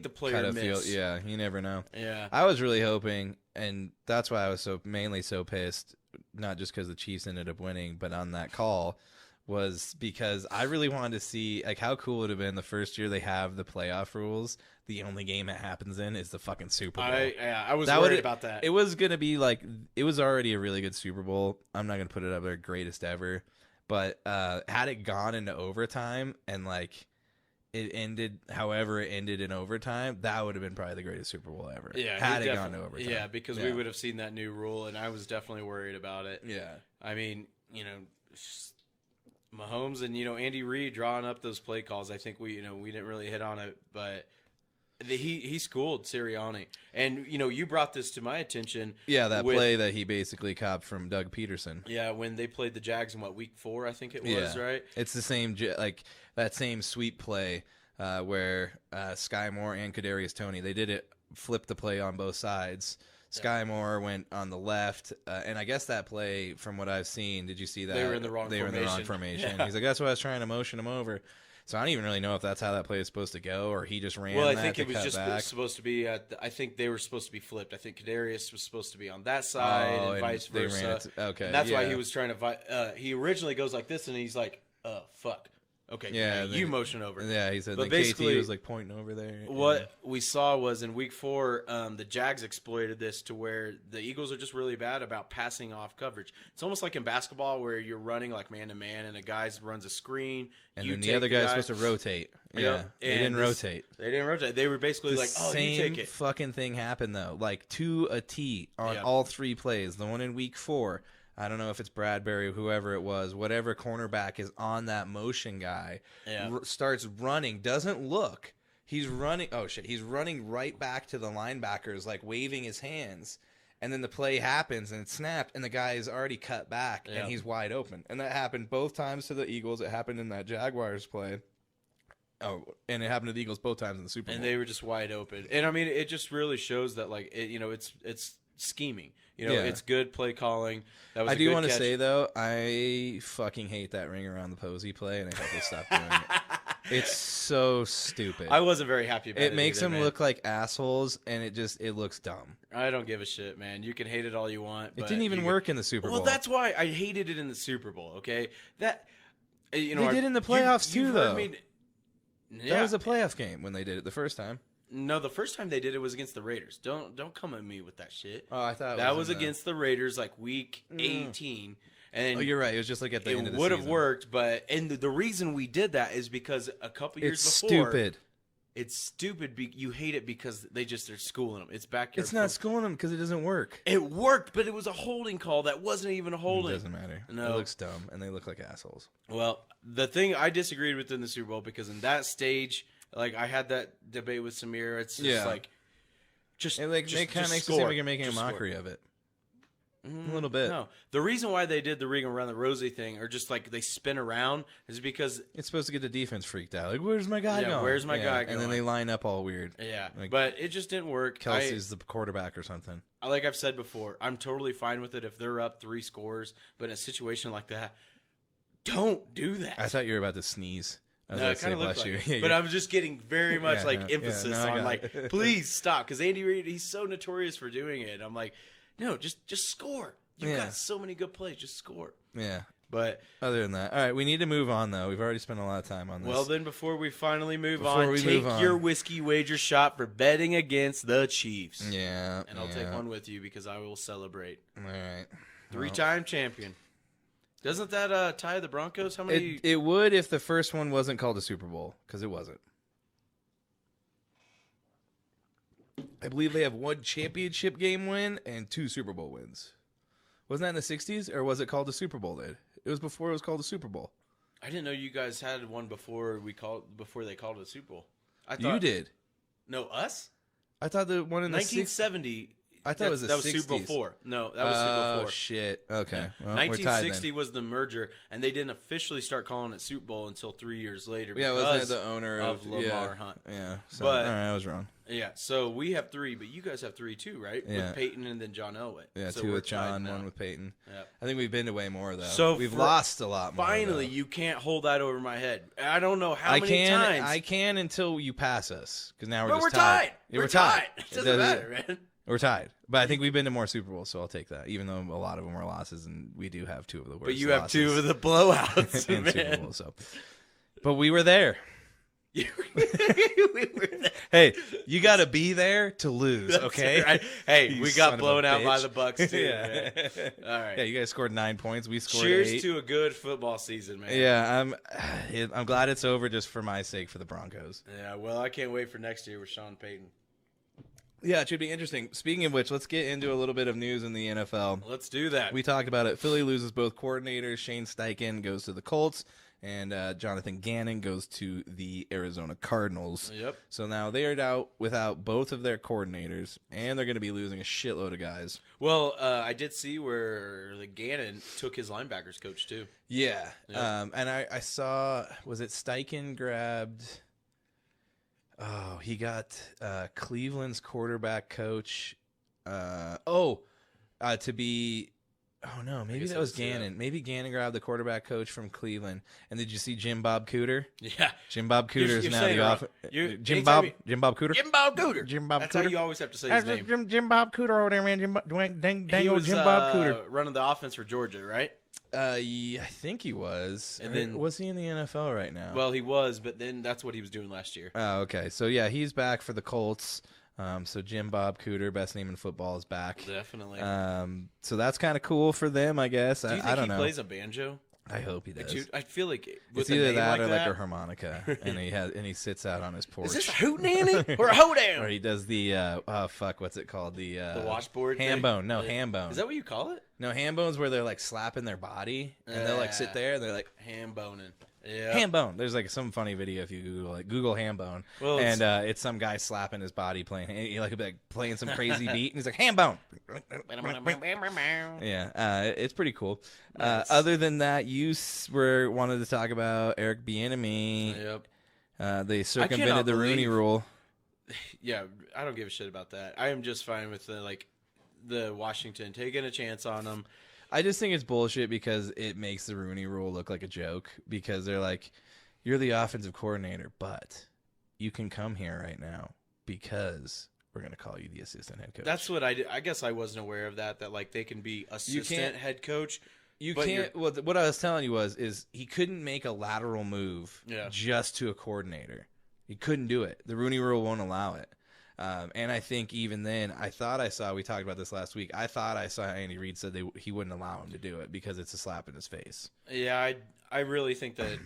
Speaker 3: the player miss.
Speaker 2: You never know.
Speaker 3: Yeah.
Speaker 2: I was really hoping, and that's why I was mainly so pissed not just because the Chiefs ended up winning, but on that call was because I really wanted to see like how cool it would have been the first year they have the playoff rules. The only game it happens in is the fucking Super Bowl.
Speaker 3: I was worried about that.
Speaker 2: It was gonna be like it was already a really good Super Bowl. I'm not gonna put it up there greatest ever, but had it gone into overtime and like it ended however it ended in overtime, that would have been probably the greatest Super Bowl ever.
Speaker 3: Yeah,
Speaker 2: had it gone to overtime.
Speaker 3: Yeah, because we would have seen that new rule, and I was definitely worried about it.
Speaker 2: Yeah,
Speaker 3: I mean, Mahomes and Andy Reid drawing up those play calls. I think we didn't really hit on it, but he schooled Sirianni, and you brought this to my attention.
Speaker 2: Yeah, that play that he basically copped from Doug Peterson.
Speaker 3: Yeah, when they played the Jags in week 4, I think it was, right?
Speaker 2: It's the same like that same sweep play where Sky Moore and Kadarius Toney, they did it, flipped the play on both sides. Sky Moore went on the left, and I guess that play, from what I've seen, did you see that?
Speaker 3: They were in the wrong formation.
Speaker 2: Yeah. He's like, that's why I was trying to motion him over. So I don't even really know if that's how that play is supposed to go, or he just ran.
Speaker 3: Well, I
Speaker 2: that
Speaker 3: think
Speaker 2: to
Speaker 3: it was
Speaker 2: cut
Speaker 3: just
Speaker 2: back.
Speaker 3: supposed to be. I think they were supposed to be flipped. I think Kadarius was supposed to be on that side, and vice versa.
Speaker 2: Okay,
Speaker 3: and that's why he was trying to. He originally goes like this, and he's like, fuck." Okay, yeah, you motion over.
Speaker 2: Yeah, he said.
Speaker 3: But
Speaker 2: basically, KT was like pointing over there.
Speaker 3: What we saw was in week 4, the Jags exploited this to where the Eagles are just really bad about passing off coverage. It's almost like in basketball where you're running like man to man, and a guy runs a screen,
Speaker 2: and then the other guy's supposed to rotate. Yeah, they didn't rotate.
Speaker 3: They didn't rotate. They were basically like, "Oh, you take it."
Speaker 2: Same fucking thing happened though, like to a T on all 3 plays. The one in week 4. I don't know if it's Bradbury, whoever it was, whatever cornerback is on that motion guy, starts running, doesn't look. He's running. Oh, shit. He's running right back to the linebackers, like waving his hands. And then the play happens and it's snapped, and the guy is already cut back, and he's wide open. And that happened both times to the Eagles. It happened in that Jaguars play. Oh, and it happened to the Eagles both times in the Super Bowl.
Speaker 3: And they were just wide open. And, I mean, it just really shows that, like, it's scheming. It's good play calling. That was I
Speaker 2: do want to say, though, I fucking hate that ring around the Posey play, and I hope they stop doing it. It's so stupid.
Speaker 3: I wasn't very happy about it.
Speaker 2: It makes them look like assholes, and it looks dumb.
Speaker 3: I don't give a shit, man. You can hate it all you want. But
Speaker 2: it didn't even work in the Super Bowl.
Speaker 3: Well, that's why I hated it in the Super Bowl, okay? They
Speaker 2: did in the playoffs, too, though.
Speaker 3: Yeah.
Speaker 2: That was a playoff game when they did it the first time.
Speaker 3: No, the first time they did it was against the Raiders. Don't come at me with that shit.
Speaker 2: Oh, I thought
Speaker 3: that was against the Raiders, like week 18. And
Speaker 2: you're right. It was just like at the end of the season.
Speaker 3: It would have worked, but the reason we did that is because a couple years before.
Speaker 2: Stupid.
Speaker 3: It's stupid. You hate it because they're schooling them. It's backyard.
Speaker 2: It's not schooling them because it doesn't work.
Speaker 3: It worked, but it was a holding call that wasn't even a holding.
Speaker 2: It doesn't matter.
Speaker 3: No.
Speaker 2: It looks dumb, and they look like assholes.
Speaker 3: Well, the thing I disagreed with in the Super Bowl, because in that stage, like I had that debate with Samir. It's just like,
Speaker 2: it kind of makes it seem like you're making a mockery of it. A little bit.
Speaker 3: No, the reason why they did the ring around the Rosie thing, or just like they spin around, is because
Speaker 2: it's supposed to get the defense freaked out. Like, where's my guy going?
Speaker 3: Where's my guy going?
Speaker 2: And then they line up all weird.
Speaker 3: Yeah,
Speaker 2: like,
Speaker 3: but it just didn't work.
Speaker 2: Kelsey's the quarterback or something.
Speaker 3: Like I've said before, I'm totally fine with it if they're up 3 scores, but in a situation like that, don't do that.
Speaker 2: I thought you were about to sneeze.
Speaker 3: No, it kind of looked like it. But I was just getting very much emphasis on like, please stop, because Andy Reid, he's so notorious for doing it. I'm like, no, just score. You've got so many good plays. Just score.
Speaker 2: Yeah.
Speaker 3: But
Speaker 2: other than that, all right, we need to move on, though. We've already spent a lot of time on this.
Speaker 3: Well, then, before we finally move on, take your whiskey wager shot for betting against the Chiefs.
Speaker 2: Yeah.
Speaker 3: And I'll take one with you because I will celebrate.
Speaker 2: All right.
Speaker 3: 3-time champion. Doesn't that tie the Broncos? How many?
Speaker 2: It would if the first one wasn't called a Super Bowl, because it wasn't. I believe they have 1 championship game win and 2 Super Bowl wins. Wasn't that in the 60s, or was it called the Super Bowl then? It was before it was called the Super Bowl.
Speaker 3: I didn't know you guys had one before they called it a Super Bowl. I
Speaker 2: thought, you did.
Speaker 3: No, us?
Speaker 2: I thought the one in the
Speaker 3: 1970.
Speaker 2: I thought it was the 60s.
Speaker 3: That was Super Bowl 4. No, that was Super Bowl 4.
Speaker 2: Oh, shit. Okay.
Speaker 3: Yeah.
Speaker 2: Well,
Speaker 3: 1960 was the merger, and they didn't officially start calling it Super Bowl until 3 years later.
Speaker 2: Yeah, wasn't it the owner
Speaker 3: of Lamar Hunt?
Speaker 2: Yeah. So, all right, I was wrong.
Speaker 3: Yeah, so we have 3, but you guys have 3 too, right?
Speaker 2: Yeah.
Speaker 3: With Peyton and then John Elway.
Speaker 2: Yeah,
Speaker 3: so
Speaker 2: 2 with John, 1 with Peyton.
Speaker 3: Yeah.
Speaker 2: I think we've been to way more, though.
Speaker 3: So
Speaker 2: we've lost a lot more.
Speaker 3: Finally, you can't hold that over my head. I don't know how many times.
Speaker 2: I can until you pass us, because now we're
Speaker 3: tied.
Speaker 2: Yeah,
Speaker 3: we're tied. It doesn't matter, man.
Speaker 2: We're tied. But I think we've been to more Super Bowls, so I'll take that. Even though a lot of them were losses, and we do have 2 of the worst
Speaker 3: But you have
Speaker 2: losses
Speaker 3: 2 of the blowouts,
Speaker 2: in
Speaker 3: man.
Speaker 2: Super Bowls. So. But we were there.
Speaker 3: We were there.
Speaker 2: Hey, you got to be there to lose,
Speaker 3: That's
Speaker 2: okay?
Speaker 3: right. Hey,
Speaker 2: You
Speaker 3: we
Speaker 2: son
Speaker 3: got
Speaker 2: of a
Speaker 3: blown out by
Speaker 2: bitch.
Speaker 3: the Bucks too.
Speaker 2: Yeah.
Speaker 3: Man. All right.
Speaker 2: Yeah, you guys scored 9 points. We scored
Speaker 3: Cheers
Speaker 2: 8.
Speaker 3: to a good football season, man.
Speaker 2: Yeah, I'm glad it's over just for my sake for the Broncos.
Speaker 3: Yeah, well, I can't wait for next year with Sean Payton.
Speaker 2: Yeah, it should be interesting. Speaking of which, let's get into a little bit of news in the NFL.
Speaker 3: Let's do that.
Speaker 2: We talked about it. Philly loses both coordinators. Shane Steichen goes to the Colts, and Jonathan Gannon goes to the Arizona Cardinals.
Speaker 3: Yep.
Speaker 2: So now they are out without both of their coordinators, and they're going to be losing a shitload of guys.
Speaker 3: Well, I did see where the Gannon took his linebackers coach too.
Speaker 2: Yeah.
Speaker 3: Yep.
Speaker 2: And I saw, was it Steichen grabbed... Oh, he got Cleveland's quarterback coach. To be. Oh no, maybe that was Gannon. Maybe Gannon grabbed the quarterback coach from Cleveland. And did you see Jim Bob Cooter?
Speaker 3: Yeah,
Speaker 2: Jim Bob Cooter is now the off. Jim
Speaker 3: Bob
Speaker 2: Bob Cooter.
Speaker 3: Jim Bob Cooter.
Speaker 2: Jim Bob
Speaker 3: That's
Speaker 2: Cooter.
Speaker 3: how you always have to say his name.
Speaker 2: Jim Bob Cooter over there, man. Jim
Speaker 3: Was,
Speaker 2: Jim Bob Cooter.
Speaker 3: running the offense for Georgia, right?
Speaker 2: Yeah, I think he was.
Speaker 3: And then
Speaker 2: was he in the NFL right now?
Speaker 3: Well, he was, but then that's what he was doing last year.
Speaker 2: Oh, okay. So yeah, he's back for the Colts. So Jim Bob Cooter, best name in football, is back.
Speaker 3: Definitely.
Speaker 2: So that's kind of cool for them, I guess.
Speaker 3: Do you think
Speaker 2: I don't
Speaker 3: he
Speaker 2: know.
Speaker 3: plays a banjo?
Speaker 2: I hope he does.
Speaker 3: I feel like
Speaker 2: It's
Speaker 3: with a
Speaker 2: either
Speaker 3: name
Speaker 2: that
Speaker 3: like
Speaker 2: or like
Speaker 3: that,
Speaker 2: a harmonica, and he sits out on his porch.
Speaker 3: Is this a hootenanny or a hoedown?
Speaker 2: Or he does the what's it called? The
Speaker 3: washboard
Speaker 2: ham
Speaker 3: thing?
Speaker 2: bone. No, ham bone.
Speaker 3: Is that what you call it?
Speaker 2: No, ham bone's where they're like slapping their body, and they'll like sit there and they're like
Speaker 3: ham boning. Yeah.
Speaker 2: ham bone. There's like some funny video if you Google ham bone,
Speaker 3: Well,
Speaker 2: and it's some guy slapping his body playing playing some crazy beat, and he's like ham bone. Yeah, it's pretty cool.
Speaker 3: Nice.
Speaker 2: Other than that, you wanted to talk about Eric Bieniemy.
Speaker 3: Yep.
Speaker 2: They circumvented the Rooney Rule.
Speaker 3: Yeah, I don't give a shit about that. I am just fine with the Washington taking a chance on them.
Speaker 2: I just think it's bullshit because it makes the Rooney Rule look like a joke because they're like, you're the offensive coordinator, but you can come here right now because we're going to call you the assistant head coach.
Speaker 3: That's what I guess I wasn't aware of that like they can be assistant head coach.
Speaker 2: You
Speaker 3: but
Speaker 2: can't. Well, what I was telling you is he couldn't make a lateral move just to a coordinator. He couldn't do it. The Rooney Rule won't allow it. And I think even then, we talked about this last week, I thought I saw Andy Reid said he wouldn't allow him to do it because it's a slap in his face.
Speaker 3: Yeah, I really think that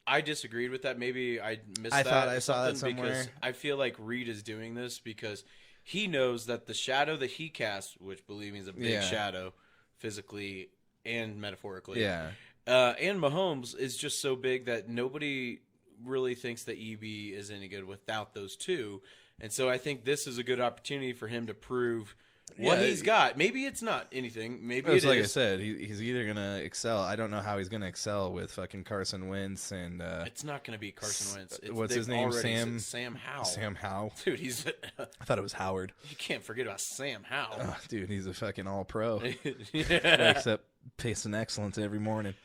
Speaker 3: I disagreed with that. Maybe I missed
Speaker 2: I
Speaker 3: that.
Speaker 2: thought I saw that
Speaker 3: something
Speaker 2: somewhere.
Speaker 3: Because I feel like Reid is doing this because he knows that the shadow that he casts, which believe me is a big shadow, physically and metaphorically.
Speaker 2: Yeah.
Speaker 3: And Mahomes is just so big that nobody really thinks that EB is any good without those two. And so I think this is a good opportunity for him to prove what he's got. Maybe it's not anything. Maybe
Speaker 2: it's
Speaker 3: it
Speaker 2: like
Speaker 3: is.
Speaker 2: I said, he's either going to excel. I don't know how he's going to excel with fucking Carson Wentz and
Speaker 3: it's not going to be Carson Wentz.
Speaker 2: What's his name?
Speaker 3: Sam Howell.
Speaker 2: Sam Howell.
Speaker 3: Dude, he's
Speaker 2: I thought it was Howard.
Speaker 3: you can't forget about Sam Howell.
Speaker 2: Oh, dude, he's a fucking all-pro.
Speaker 3: Yeah.
Speaker 2: Wakes up pacing excellence every morning.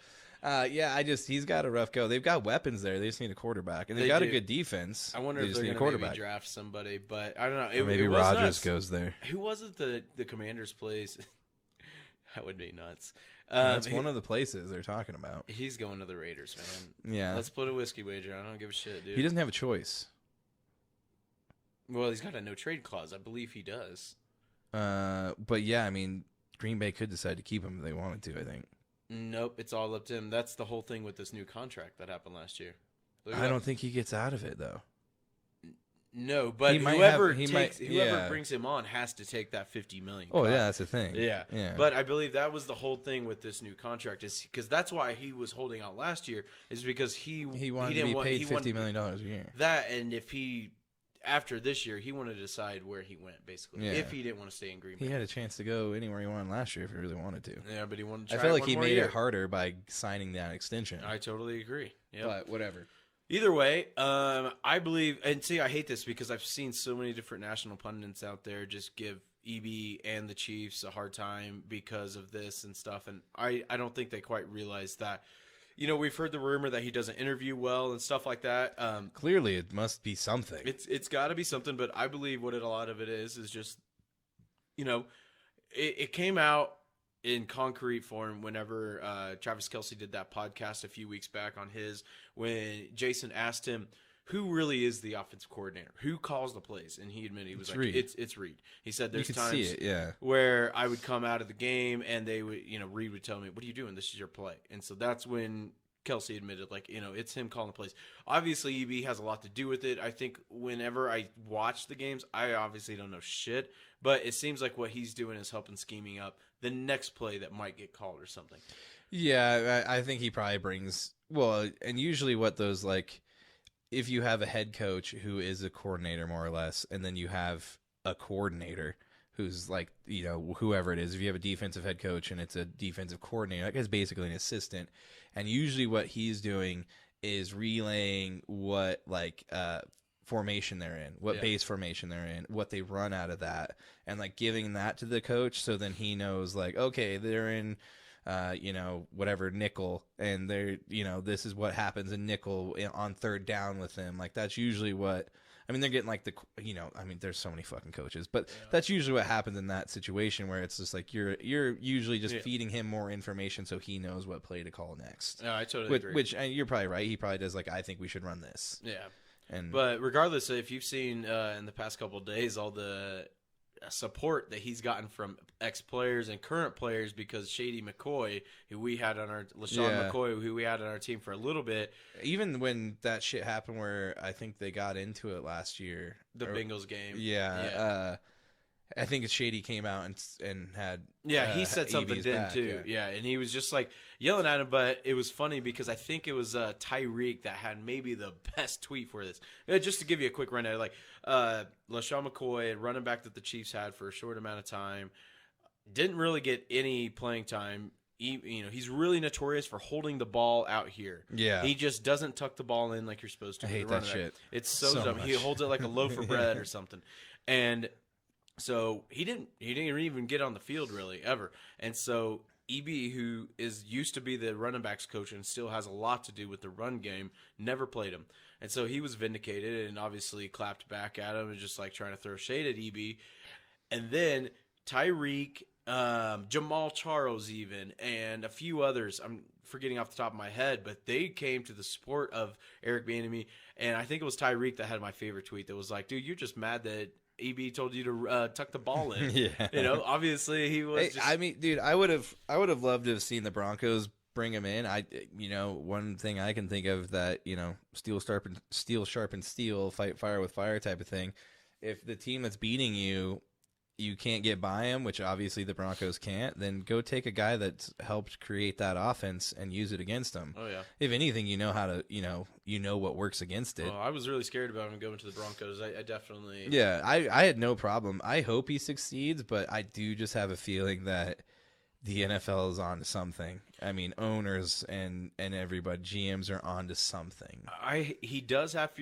Speaker 2: He's got a rough go. They've got weapons there. They just need a quarterback, and they've got a good defense.
Speaker 3: I wonder
Speaker 2: they
Speaker 3: if
Speaker 2: just
Speaker 3: they're
Speaker 2: need a
Speaker 3: going to
Speaker 2: quarterback.
Speaker 3: maybe draft somebody, but I don't know.
Speaker 2: Maybe Rodgers goes there.
Speaker 3: Who was it? The Commanders plays. That would be nuts.
Speaker 2: That's one of the places they're talking about.
Speaker 3: He's going to the Raiders, man.
Speaker 2: Yeah.
Speaker 3: Let's put a whiskey wager. I don't give a shit, dude.
Speaker 2: He doesn't have a choice.
Speaker 3: Well, he's got a no trade clause. I believe he does.
Speaker 2: But yeah, I mean, Green Bay could decide to keep him if they wanted to. I think.
Speaker 3: Nope, it's all up to him. That's the whole thing with this new contract that happened last year.
Speaker 2: I don't think he gets out of it though.
Speaker 3: No, but whoever brings him on has to take that $50 million.
Speaker 2: Oh yeah, that's the thing.
Speaker 3: Yeah.
Speaker 2: Yeah.
Speaker 3: But I believe that was the whole thing with this new contract is because that's why he was holding out last year is because he
Speaker 2: wanted to be paid $50 million a year.
Speaker 3: That and if he after this year he wanted to decide where he went basically if he didn't want to stay in Green Bay.
Speaker 2: He had a chance to go anywhere he wanted last year if he really wanted to.
Speaker 3: Yeah, but he wanted to try
Speaker 2: I feel like
Speaker 3: one
Speaker 2: he
Speaker 3: more
Speaker 2: made
Speaker 3: year.
Speaker 2: it harder by signing that extension.
Speaker 3: I totally agree. Yep.
Speaker 2: But whatever.
Speaker 3: Either way, I believe, and see, I hate this because I've seen so many different national pundits out there just give EB and the Chiefs a hard time because of this and stuff, and I don't think they quite realize that. You know, we've heard the rumor that he doesn't interview well and stuff like that.
Speaker 2: Clearly, it must be something.
Speaker 3: It's got to be something, but I believe what a lot of it is just you know, it came out in concrete form whenever Travis Kelce did that podcast a few weeks back on his, when Jason asked him, who really is the offensive coordinator? Who calls the plays? And he admitted, he was like, it's Reed. He said there's times where I would come out of the game and they would, Reed would tell me, what are you doing? This is your play. And so that's when Kelce admitted, like, it's him calling the plays. Obviously, EB has a lot to do with it. I think whenever I watch the games, I obviously don't know shit, but it seems like what he's doing is helping scheming up the next play that might get called or something.
Speaker 2: Yeah, I think he probably brings, and usually what those, like, if you have a head coach who is a coordinator more or less, and then you have a coordinator who's like, whoever it is, if you have a defensive head coach and it's a defensive coordinator, that guy's basically an assistant. And usually what he's doing is relaying what formation they're in, what base formation they're in, what they run out of that, and like giving that to the coach. So then he knows, like, okay, they're in, whatever nickel, and they're, this is what happens in nickel on third down with them. Like, that's usually what, they're getting like there's so many fucking coaches, but that's usually what happens in that situation where it's just like, you're usually just feeding him more information so he knows what play to call next.
Speaker 3: Yeah, I totally agree.
Speaker 2: Which you're probably right. He probably does, like, I think we should run this.
Speaker 3: Yeah. But regardless, if you've seen in the past couple of days all the support that he's gotten from ex-players and current players, because Shady McCoy, who we had on our McCoy, who we had on our team for a little bit, even
Speaker 2: when that shit happened where I think they got into it last year,
Speaker 3: the Bengals game,
Speaker 2: I think Shady came out and had
Speaker 3: he said something then too, and he was just like yelling at him. But it was funny because I think it was Tyreek that had maybe the best tweet for this. Just to give you a quick rundown, like LaShawn McCoy, running back that the Chiefs had for a short amount of time, didn't really get any playing time. He's really notorious for holding the ball out here. Yeah, he just doesn't tuck the ball in like you're supposed to.
Speaker 2: I hate that shit.
Speaker 3: It's so dumb. He holds it like a loaf of bread or something, and so he didn't even get on the field really ever. And so EB, who is used to be the running backs coach and still has a lot to do with the run game, never played him. And so he was vindicated and obviously clapped back at him and just like trying to throw shade at EB. And then Tyreek, Jamal Charles even, and a few others, I'm forgetting off the top of my head, but they came to the support of Eric Bieniemy. And I think it was Tyreek that had my favorite tweet that was like, dude, you're just mad that EB told you to tuck the ball in. Obviously he was.
Speaker 2: Dude, I would have loved to have seen the Broncos bring him in. One thing I can think of that, steel sharpen steel, fight fire with fire type of thing. If the team that's beating you can't get by him, which obviously the Broncos can't, then go take a guy that's helped create that offense and use it against them.
Speaker 3: Oh yeah.
Speaker 2: If anything, how to, what works against it.
Speaker 3: Well, I was really scared about him going to the Broncos. I definitely.
Speaker 2: Yeah, I had no problem. I hope he succeeds, but I do just have a feeling that the NFL is on to something. Owners and everybody, GMs are on to something.
Speaker 3: He does have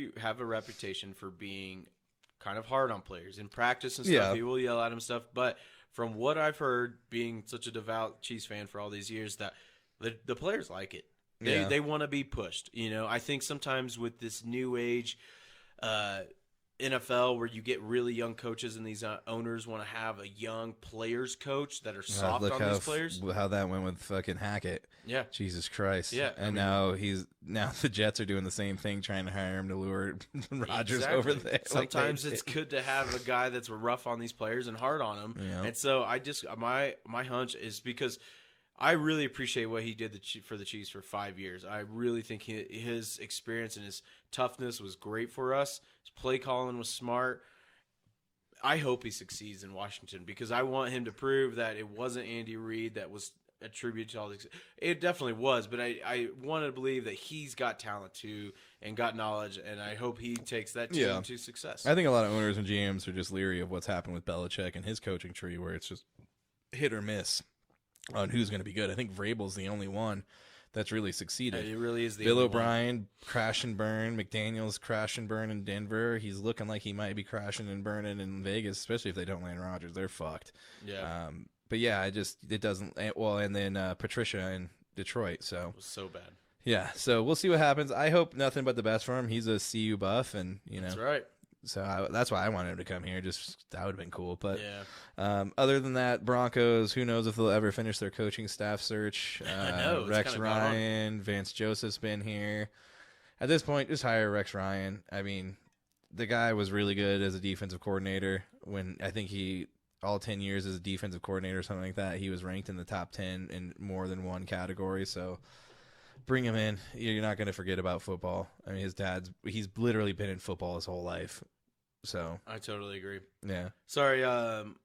Speaker 3: a reputation for being kind of hard on players in practice and stuff. Yeah. He will yell at him stuff, but from what I've heard, being such a devout Chiefs fan for all these years, that the players like it. They want to be pushed. I think sometimes with this new age NFL where you get really young coaches and these owners want to have a young players coach that are soft on these players.
Speaker 2: How that went with fucking Hackett.
Speaker 3: Yeah.
Speaker 2: Jesus Christ.
Speaker 3: Yeah.
Speaker 2: And now the Jets are doing the same thing, trying to hire him to lure Rodgers over there.
Speaker 3: Sometimes it's good to have a guy that's rough on these players and hard on them. Yeah. And so my hunch is because I really appreciate what he did for the Chiefs for 5 years. I really think his experience and his toughness was great for us. His play calling was smart. I hope he succeeds in Washington because I want him to prove that it wasn't Andy Reid that was attributed to all this. It definitely was, but I want to believe that he's got talent too and got knowledge, and I hope he takes that team to success.
Speaker 2: I think a lot of owners and GMs are just leery of what's happened with Belichick and his coaching tree where it's just hit or miss on who's going to be good. I think Vrabel's the only one that's really succeeded.
Speaker 3: It really is the
Speaker 2: Bill O'Brien, crash and burn. McDaniels, crash and burn in Denver. He's looking like he might be crashing and burning in Vegas, especially if they don't land Rodgers. They're fucked.
Speaker 3: Yeah.
Speaker 2: But yeah, it doesn't. Well, and then Patricia in Detroit. So
Speaker 3: it was so bad.
Speaker 2: Yeah. So we'll see what happens. I hope nothing but the best for him. He's a CU buff, and
Speaker 3: That's right.
Speaker 2: So that's why I wanted him to come here. Just that would have been cool. But
Speaker 3: Yeah.
Speaker 2: Other than that, Broncos, who knows if they'll ever finish their coaching staff search.
Speaker 3: I know. It's
Speaker 2: Rex
Speaker 3: kinda gone on.
Speaker 2: Ryan, Vance Joseph's been here. At this point, just hire Rex Ryan. I mean, the guy was really good as a defensive coordinator. When I think all 10 years as a defensive coordinator or something like that, he was ranked in the top 10 in more than one category. So bring him in. You're not going to forget about football. I mean, he's literally been in football his whole life. So
Speaker 3: I totally agree.
Speaker 2: yeah.
Speaker 3: Sorry,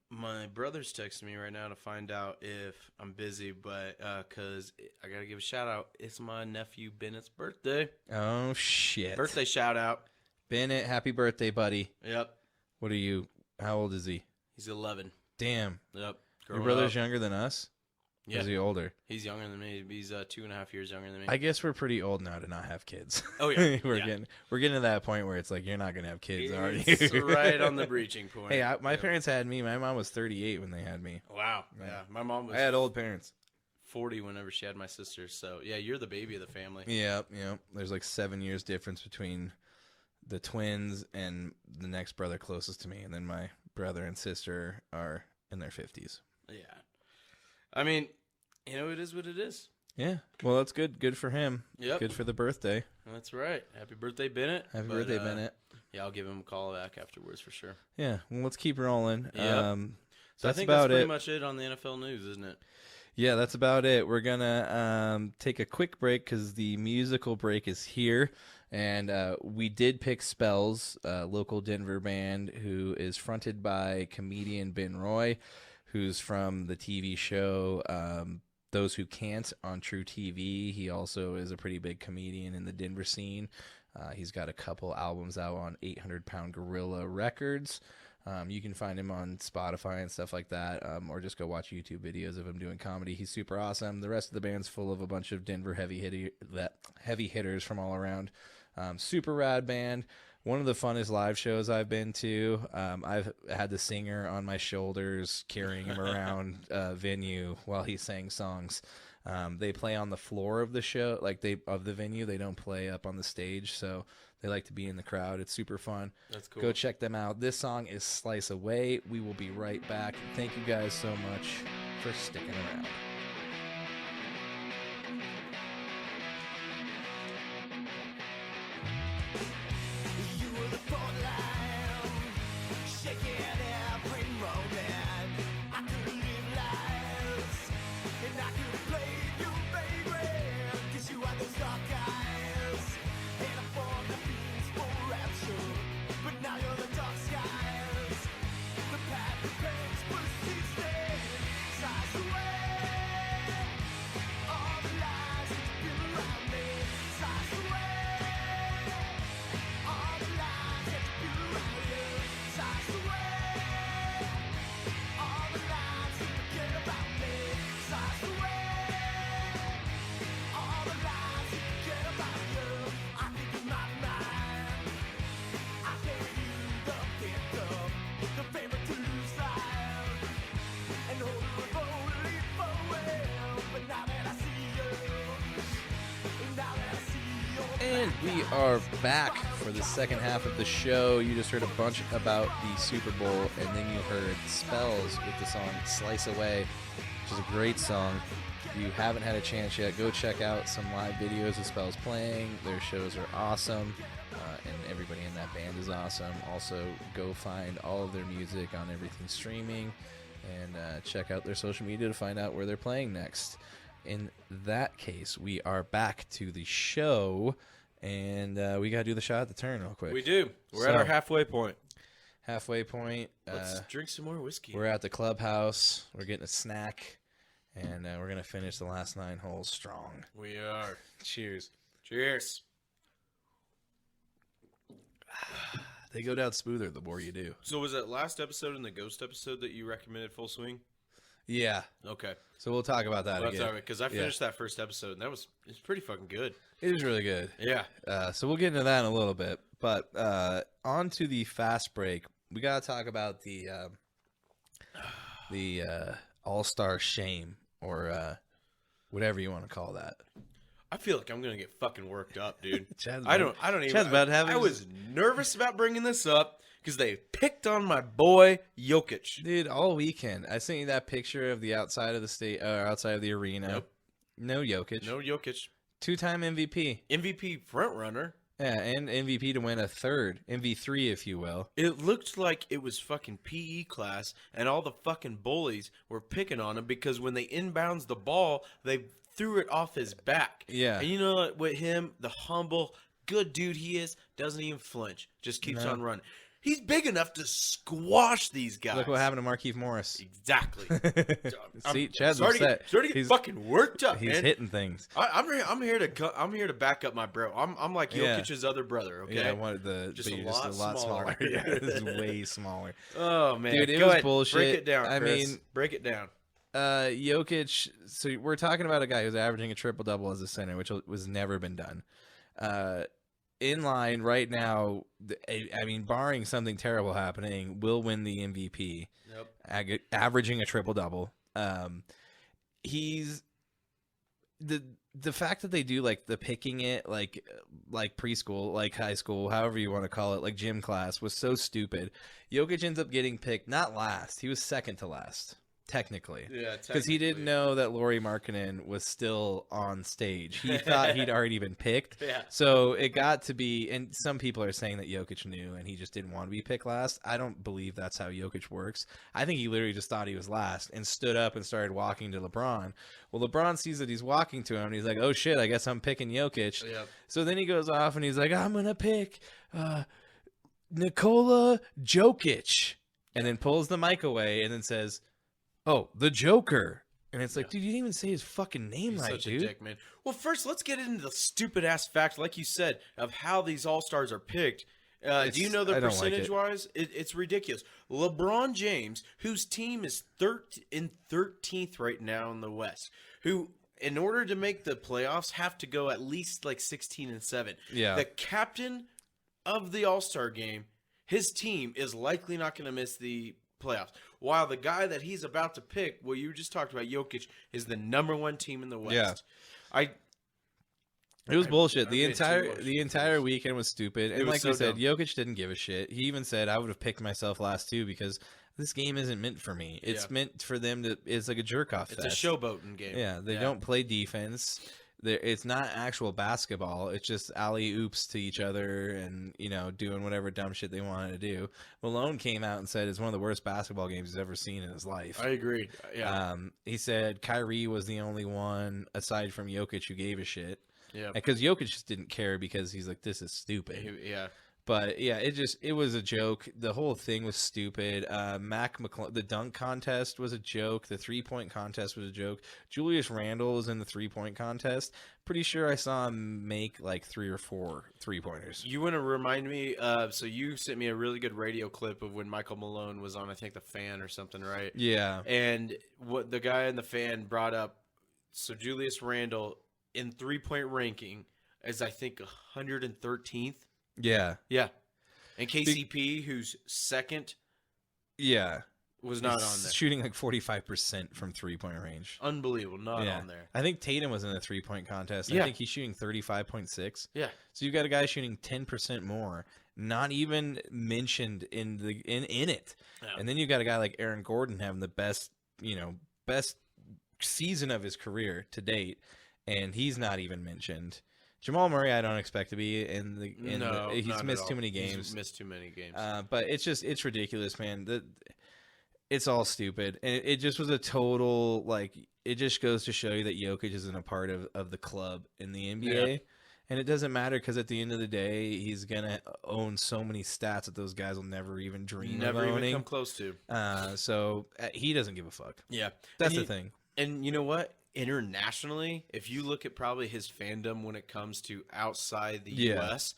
Speaker 3: my brother's texting me right now to find out if I'm busy, but because I got to give a shout out. It's my nephew Bennett's birthday.
Speaker 2: Oh, shit.
Speaker 3: Birthday shout out.
Speaker 2: Bennett, happy birthday, buddy.
Speaker 3: Yep.
Speaker 2: What are you? How old is he?
Speaker 3: He's 11.
Speaker 2: Damn.
Speaker 3: Yep.
Speaker 2: Your brother's younger than us? Or
Speaker 3: Yeah.
Speaker 2: is he older?
Speaker 3: He's younger than me. He's 2.5 years younger than me.
Speaker 2: I guess we're pretty old now to not have kids.
Speaker 3: Oh, yeah.
Speaker 2: we're
Speaker 3: Yeah.
Speaker 2: getting to that point where it's like you're not gonna have kids, are you?
Speaker 3: It's right on the breaching point.
Speaker 2: Hey, my
Speaker 3: Yep.
Speaker 2: parents had me. My mom was 38 when they had me.
Speaker 3: Wow. Yeah. My mom was
Speaker 2: I had old parents.
Speaker 3: 40 whenever she had my sister. So, yeah, you're the baby of the family.
Speaker 2: Yeah. There's like 7 years difference between the twins and the next brother closest to me, and then my brother and sister are in their 50s.
Speaker 3: Yeah. I mean, it is what it is.
Speaker 2: Yeah. Well, that's good. Good for him.
Speaker 3: Yep.
Speaker 2: Good for the birthday.
Speaker 3: That's right. Happy birthday, Bennett.
Speaker 2: Happy
Speaker 3: But,
Speaker 2: birthday, Bennett.
Speaker 3: Yeah, I'll give him a call back afterwards for sure.
Speaker 2: Yeah. Well, let's keep rolling.
Speaker 3: Yep.
Speaker 2: So
Speaker 3: I
Speaker 2: that's
Speaker 3: think
Speaker 2: about
Speaker 3: that's pretty
Speaker 2: it.
Speaker 3: much it on the NFL news, isn't it?
Speaker 2: Yeah, that's about it. We're going to take a quick break because the musical break is here. And we did pick Spells, a local Denver band who is fronted by comedian Ben Roy, who's from the TV show Those Who Can't on True TV. He also is a pretty big comedian in the Denver scene. He's got a couple albums out on 800 Pound Gorilla Records. You can find him on Spotify and stuff like that, or just go watch YouTube videos of him doing comedy. He's super awesome. The rest of the band's full of a bunch of Denver heavy hitters from all around. Super rad band. One of the funnest live shows I've been to. I've had the singer on my shoulders carrying him around venue while he sang songs. They play on the floor of the show, of the venue. They don't play up on the stage, so they like to be in the crowd. It's super fun.
Speaker 3: That's cool.
Speaker 2: Go check them out. This song is Slice Away. We will be right back. Thank you guys so much for sticking around. And we are back for the second half of the show. You just heard a bunch about the Super Bowl, and then you heard Spells with the song Slice Away, which is a great song. If you haven't had a chance yet, go check out some live videos of Spells playing. Their shows are awesome, and everybody in that band is awesome. Also, go find all of their music on everything streaming, and check out their social media to find out where they're playing next. In that case, we are back to the show, and we got to do the shot at the turn real quick.
Speaker 3: We do. We're at our halfway point.
Speaker 2: Halfway point.
Speaker 3: Let's drink some more whiskey.
Speaker 2: We're at the clubhouse. We're getting a snack, and we're going to finish the last 9 holes strong.
Speaker 3: We are.
Speaker 2: Cheers.
Speaker 3: Cheers.
Speaker 2: They go down smoother the more you do.
Speaker 3: So was that last episode and the ghost episode that you recommended Full Swing?
Speaker 2: Yeah.
Speaker 3: Okay.
Speaker 2: So we'll talk about that
Speaker 3: Well, that's
Speaker 2: again.
Speaker 3: all right, because I finished that first episode, and it's pretty fucking good.
Speaker 2: It is really good.
Speaker 3: Yeah.
Speaker 2: So we'll get into that in a little bit. But on to the fast break. We got to talk about the All-Star Shame, or whatever you want to call that.
Speaker 3: I feel like I'm gonna get fucking worked up, dude.
Speaker 2: Chad's
Speaker 3: I don't even.
Speaker 2: Chad's about to have
Speaker 3: I was nervous about bringing this up because they picked on my boy Jokic.
Speaker 2: Dude, all weekend I sent you that picture of the outside of the state, outside of the arena.
Speaker 3: Nope.
Speaker 2: No Jokic.
Speaker 3: No Jokic.
Speaker 2: 2-time MVP.
Speaker 3: MVP front runner.
Speaker 2: Yeah, and MVP to win a third. MV3, if you will.
Speaker 3: It looked like it was fucking PE class, and all the fucking bullies were picking on him because when they inbounds the ball, they threw it off his back.
Speaker 2: Yeah.
Speaker 3: And you know what? With him, the humble, good dude he is, doesn't even flinch. Just keeps on running. He's big enough to squash these guys.
Speaker 2: Look what happened to Markieff Morris.
Speaker 3: Exactly.
Speaker 2: See, Chad's
Speaker 3: starting
Speaker 2: upset.
Speaker 3: to get fucking worked up.
Speaker 2: He's
Speaker 3: man.
Speaker 2: hitting things.
Speaker 3: I'm here to back up my bro. I'm like Jokic's other brother. Okay.
Speaker 2: Yeah, one of the
Speaker 3: just
Speaker 2: but
Speaker 3: a
Speaker 2: you're
Speaker 3: lot smaller.
Speaker 2: Yeah, it's way smaller.
Speaker 3: Oh man,
Speaker 2: dude, it
Speaker 3: Go
Speaker 2: was
Speaker 3: ahead.
Speaker 2: bullshit.
Speaker 3: Break it down.
Speaker 2: I
Speaker 3: Chris.
Speaker 2: mean,
Speaker 3: break it down.
Speaker 2: Jokic. So we're talking about a guy who's averaging a triple double as a center, which was never been done. In line right now, I mean, barring something terrible happening, will win the MVP.
Speaker 3: Yep.
Speaker 2: Averaging a triple double. He's the fact that they do like the picking it like preschool, like high school, however you want to call it, like gym class, was so stupid. Jokic ends up getting picked not last. He was second to last. Technically.
Speaker 3: Yeah,
Speaker 2: because he didn't know that Lauri Markkanen was still on stage. He thought he'd already been picked.
Speaker 3: Yeah.
Speaker 2: So it got to be, and some people are saying that Jokic knew and he just didn't want to be picked last. I don't believe that's how Jokic works. I think he literally just thought he was last and stood up and started walking to LeBron. Well, LeBron sees that he's walking to him and he's like, oh shit, I guess I'm picking Jokic.
Speaker 3: Yep.
Speaker 2: So then he goes off and he's like, I'm going to pick Nikola Jokic. And then pulls the mic away and then says, oh, the Joker. And it's like, dude, you didn't even say his fucking name
Speaker 3: He's
Speaker 2: right,
Speaker 3: such
Speaker 2: dude.
Speaker 3: a dick, man. Well, first, let's get into the stupid-ass fact, like you said, of how these All-Stars are picked. Do you know the percentage-wise? It's ridiculous. LeBron James, whose team is 13th right now in the West, who, in order to make the playoffs, have to go at least like 16-7.
Speaker 2: Yeah.
Speaker 3: The captain of the All-Star game, his team is likely not going to miss the playoffs. While the guy that he's about to pick, well, you just talked about Jokic, is the #1 team in the West.
Speaker 2: Yeah. It was bullshit.
Speaker 3: I
Speaker 2: The entire weekend was stupid. And like
Speaker 3: so
Speaker 2: we said,
Speaker 3: dumb.
Speaker 2: Jokic didn't give a shit. He even said, I would have picked myself last too because this game isn't meant for me. It's meant for them to. It's like a jerk off fest.
Speaker 3: It's a showboating game.
Speaker 2: Yeah, they don't play defense. It's not actual basketball. It's just alley oops to each other and, doing whatever dumb shit they wanted to do. Malone came out and said it's one of the worst basketball games he's ever seen in his life.
Speaker 3: I agree. Yeah.
Speaker 2: He said Kyrie was the only one aside from Jokic who gave a shit.
Speaker 3: Yeah.
Speaker 2: Because Jokic just didn't care because he's like, this is stupid.
Speaker 3: Yeah.
Speaker 2: But yeah, it was a joke. The whole thing was stupid. The dunk contest was a joke. The 3-point contest was a joke. Julius Randle was in the 3-point contest. Pretty sure I saw him make like 3 or 4 3-pointers.
Speaker 3: You want to remind me? So you sent me a really good radio clip of when Michael Malone was on, I think, the Fan or something, right?
Speaker 2: Yeah.
Speaker 3: And what the guy in the Fan brought up. So Julius Randle in 3-point ranking is, I think, 113th.
Speaker 2: Yeah.
Speaker 3: Yeah. And KCP, who's second, was not on there.
Speaker 2: Shooting like 45% from 3-point range.
Speaker 3: Unbelievable. Not on there.
Speaker 2: I think Tatum was in the 3-point contest.
Speaker 3: Yeah.
Speaker 2: I think he's shooting 35.6.
Speaker 3: Yeah.
Speaker 2: So you've got a guy shooting 10% more, not even mentioned in it.
Speaker 3: Yeah.
Speaker 2: And then you've got a guy like Aaron Gordon having the best season of his career to date, and he's not even mentioned. Jamal Murray, I don't expect to be he's missed too many games.
Speaker 3: He's missed too many games.
Speaker 2: But it's ridiculous, man. It's all stupid, and it just was a total it just goes to show you that Jokic isn't a part of the club in the NBA, and it doesn't matter because at the end of the day, he's gonna own so many stats that those guys will never even dream of owning.
Speaker 3: Never even come close to.
Speaker 2: So he doesn't give a fuck.
Speaker 3: Yeah,
Speaker 2: that's the thing.
Speaker 3: And you know what? Internationally, if you look at probably his fandom when it comes to outside the U.S.,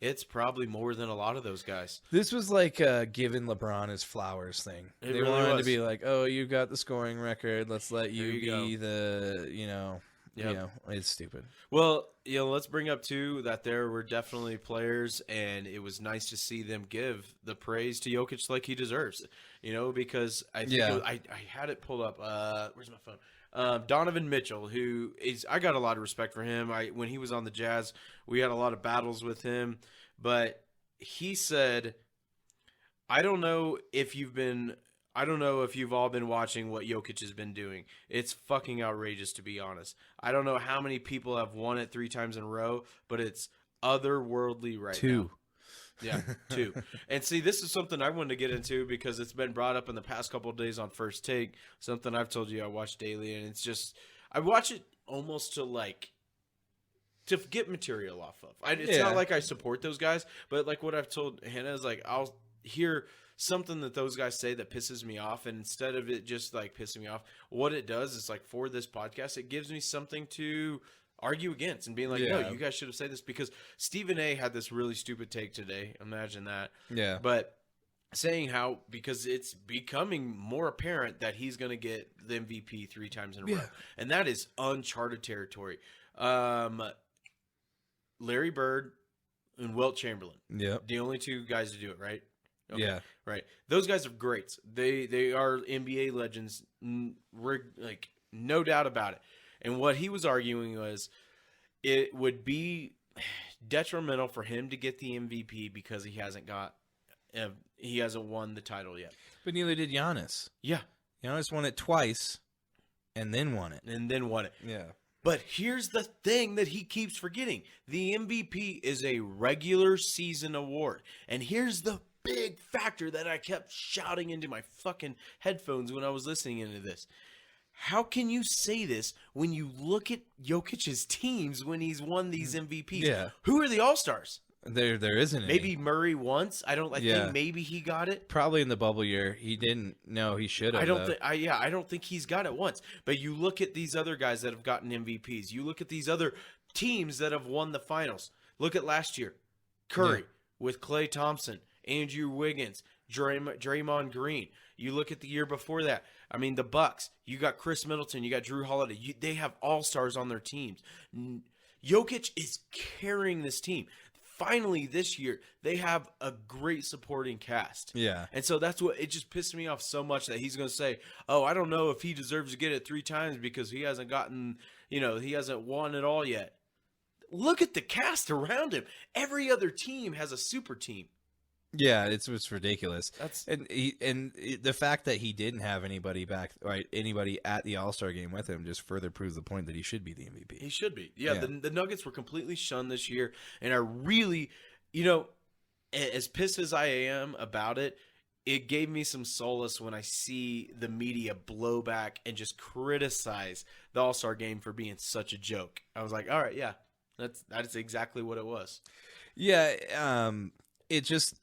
Speaker 3: it's probably more than a lot of those guys.
Speaker 2: This was like giving LeBron his flowers thing. They
Speaker 3: really
Speaker 2: wanted
Speaker 3: was.
Speaker 2: to be like, oh, you got the scoring record. Let's let you be the, it's stupid.
Speaker 3: Well, let's bring up, too, that there were definitely players, and it was nice to see them give the praise to Jokic like he deserves. Because I think I had it pulled up. Where's my phone? Donovan Mitchell, I got a lot of respect for him. When he was on the Jazz, we had a lot of battles with him, but he said, I don't know if you've all been watching what Jokic has been doing. It's fucking outrageous, to be honest. I don't know how many people have won it 3 times in a row, but it's otherworldly right now.
Speaker 2: 2.
Speaker 3: Yeah, 2. And see, this is something I wanted to get into because it's been brought up in the past couple of days on First Take. Something I've told you I watch daily, and it's just I watch it almost to get material off of. It's not like I support those guys, but like what I've told Hannah is like I'll hear something that those guys say that pisses me off, and instead of it just like pissing me off, what it does is like for this podcast, it gives me something to argue against and being like, no, you guys should have said this because Stephen A had this really stupid take today. Imagine that. Yeah. But saying how because it's becoming more apparent that he's going to get the MVP 3 times in a row, and that is uncharted territory. Larry Bird and Wilt Chamberlain. Yeah. The only 2 guys to do it, right? Okay. Yeah. Right. Those guys are greats. They are NBA legends, like no doubt about it. And what he was arguing was it would be detrimental for him to get the MVP because he hasn't won the title yet.
Speaker 2: But neither did Giannis. Yeah. Giannis won it twice and then won it.
Speaker 3: Yeah. But here's the thing that he keeps forgetting. The MVP is a regular season award. And here's the big factor that I kept shouting into my fucking headphones when I was listening into this. How can you say this when you look at Jokic's teams when he's won these MVPs? Yeah. Who are the All-Stars?
Speaker 2: There isn't any.
Speaker 3: Maybe Murray once. I think maybe he got it.
Speaker 2: Probably in the bubble year. He didn't. No, he should have.
Speaker 3: I don't think he's got it once. But you look at these other guys that have gotten MVPs. You look at these other teams that have won the finals. Look at last year. Curry with Klay Thompson, Andrew Wiggins, Draymond Green. You look at the year before that. I mean, the Bucks. You got Chris Middleton. You got Drew Holiday. They have all-stars on their teams. Jokic is carrying this team. Finally, this year, they have a great supporting cast. Yeah. And so that's what – it just pissed me off so much that he's going to say, oh, I don't know if he deserves to get it 3 times because he hasn't gotten – he hasn't won it all yet. Look at the cast around him. Every other team has a super team.
Speaker 2: Yeah, it's ridiculous. And the fact that he didn't have anybody at the All-Star game with him just further proves the point that he should be the MVP.
Speaker 3: He should be. Yeah. The Nuggets were completely shunned this year, and I really, as pissed as I am about it, it gave me some solace when I see the media blow back and just criticize the All-Star game for being such a joke. I was like, all right, yeah, that's exactly what it was.
Speaker 2: Yeah, it just.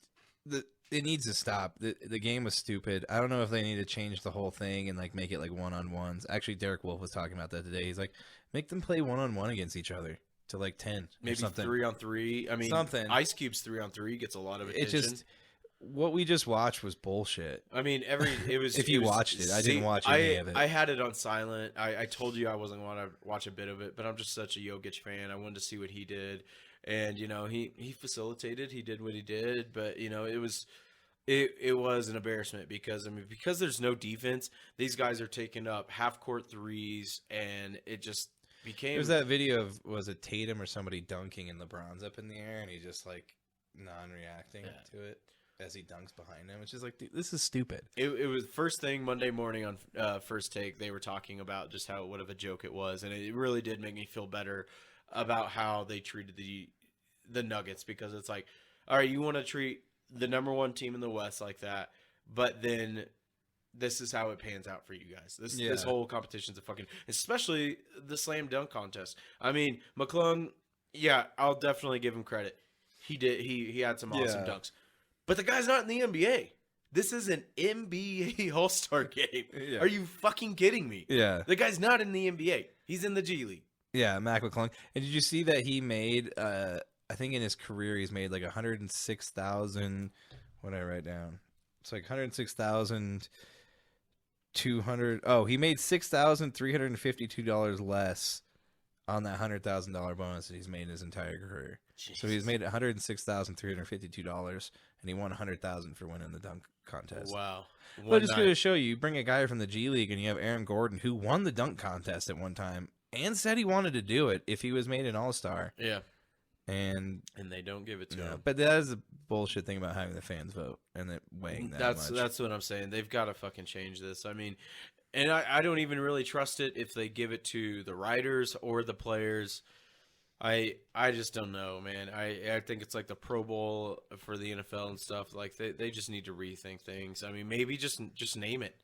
Speaker 2: It needs to stop. The game was stupid. I don't know if they need to change the whole thing and make it like one-on-ones. Actually, Derek Wolf was talking about that today. He's like, make them play one-on-one against each other to 10
Speaker 3: maybe
Speaker 2: or something.
Speaker 3: 3-on-3. I mean, something. Ice Cube's 3-on-3 gets a lot of attention.
Speaker 2: What we just watched was bullshit.
Speaker 3: I mean,
Speaker 2: if you watched it, I didn't watch any of it.
Speaker 3: I had it on silent. I told you I wasn't going to watch a bit of it, but I'm just such a Jokic fan. I wanted to see what he did. And, he facilitated. He did what he did. But, it was an embarrassment because there's no defense. These guys are taking up half-court threes, and it just became –
Speaker 2: There was that video of, was it Tatum or somebody dunking and LeBron's up in the air, and he just, non-reacting to it as he dunks behind him. It's just dude, this is stupid.
Speaker 3: It was first thing Monday morning on First Take. They were talking about just what of a joke it was, and it really did make me feel better about how they treated the Nuggets, because it's like, all right, you want to treat the number 1 team in the West like that, but then this is how it pans out for you guys. This whole competition's a fucking, especially the slam dunk contest. I mean, McClung, I'll definitely give him credit. He did. He had some awesome dunks, but the guy's not in the NBA. This is an NBA All-Star game. Yeah. Are you fucking kidding me? Yeah, the guy's not in the NBA. He's in the G League.
Speaker 2: Yeah, Mac McClung. And did you see that he made, I think in his career, he's made 106,000, what did I write down? It's 106,200. Oh, he made $6,352 less on that $100,000 bonus that he's made in his entire career. Jesus. So he's made $106,352, and he won $100,000 for winning the dunk contest. Wow. But it's going to show you bring a guy from the G League, and you have Aaron Gordon, who won the dunk contest at one time, and said he wanted to do it if he was made an all-star. Yeah. and
Speaker 3: they don't give it to him.
Speaker 2: But that is a bullshit thing about having the fans vote and it weighing that much.
Speaker 3: That's what I'm saying. They've got to fucking change this. I mean, and I don't even really trust it if they give it to the writers or the players. I just don't know, man. I think it's like the Pro Bowl for the NFL and stuff. Like they just need to rethink things. I mean, maybe just name it.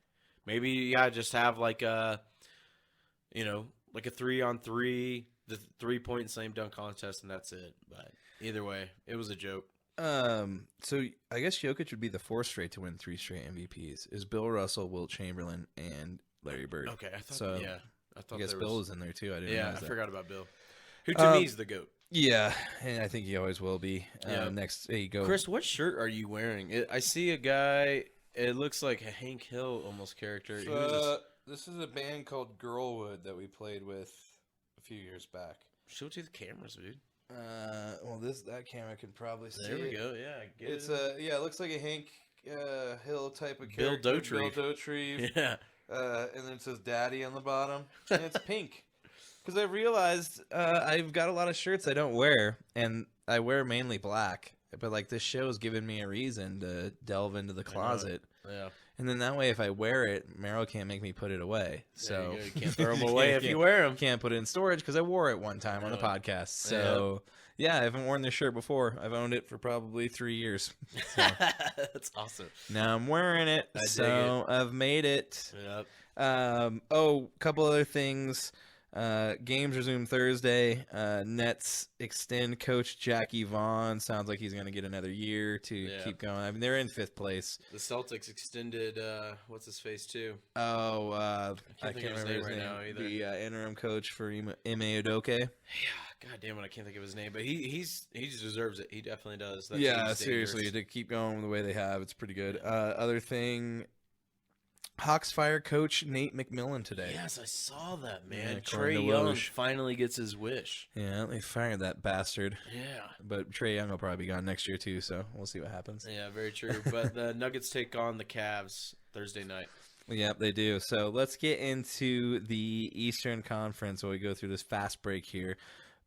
Speaker 3: Maybe just have like a, like a 3-on-3, the 3-point slam dunk contest, and that's it. But either way, it was a joke.
Speaker 2: So I guess Jokic would be the fourth straight to win 3 straight MVPs. Is Bill Russell, Wilt Chamberlain, and Larry Bird.
Speaker 3: Okay, I thought
Speaker 2: I guess Bill was in there too. I didn't.
Speaker 3: Yeah,
Speaker 2: I
Speaker 3: forgot about Bill. Who to me is the GOAT.
Speaker 2: Yeah, and I think he always will be.
Speaker 3: Yeah.
Speaker 2: Next, there you go.
Speaker 3: Chris, what shirt are you wearing? I see a guy. It looks like a Hank Hill almost character.
Speaker 2: This is a band called Girlwood that we played with a few years back.
Speaker 3: Show it to the cameras, dude.
Speaker 2: Well, that camera can probably see.
Speaker 3: There we go. Yeah,
Speaker 2: it looks like a Hank Hill type of
Speaker 3: Bill
Speaker 2: character.
Speaker 3: Dotrieve.
Speaker 2: Bill Dotrieve.
Speaker 3: Yeah.
Speaker 2: And then it says Daddy on the bottom, and it's pink. Because I realized I've got a lot of shirts I don't wear, and I wear mainly black. But like this show's given me a reason to delve into the closet.
Speaker 3: Yeah.
Speaker 2: And then that way, if I wear it, Meryl can't make me put it away. So
Speaker 3: you can't throw them away if you wear them.
Speaker 2: Can't put it in storage because I wore it one time on the podcast. So yeah, I haven't worn this shirt before. I've owned it for probably 3 years. So.
Speaker 3: That's awesome.
Speaker 2: Now I'm wearing it. I've made it.
Speaker 3: Yep.
Speaker 2: A couple other things. Games resume Thursday. Nets extend coach Jackie Vaughn. Sounds like he's going to get another year to keep going. I mean, they're in 5th place.
Speaker 3: The Celtics extended, what's his face, too?
Speaker 2: Oh, I can't remember his name.
Speaker 3: Right now either.
Speaker 2: The interim coach for Ime Udoka.
Speaker 3: Yeah, god damn it, I can't think of his name. But he deserves it. He definitely does.
Speaker 2: Seriously, to keep going the way they have, it's pretty good. Other thing... Hawks fire coach Nate McMillan today.
Speaker 3: Yes, I saw that, man.
Speaker 2: Yeah,
Speaker 3: Trae Young finally gets his wish.
Speaker 2: Yeah, they fired that bastard.
Speaker 3: Yeah.
Speaker 2: But Trae Young will probably be gone next year, too, so we'll see what happens.
Speaker 3: Yeah, very true. But the Nuggets take on the Cavs Thursday night.
Speaker 2: Yep, they do. So let's get into the Eastern Conference while we go through this fast break here.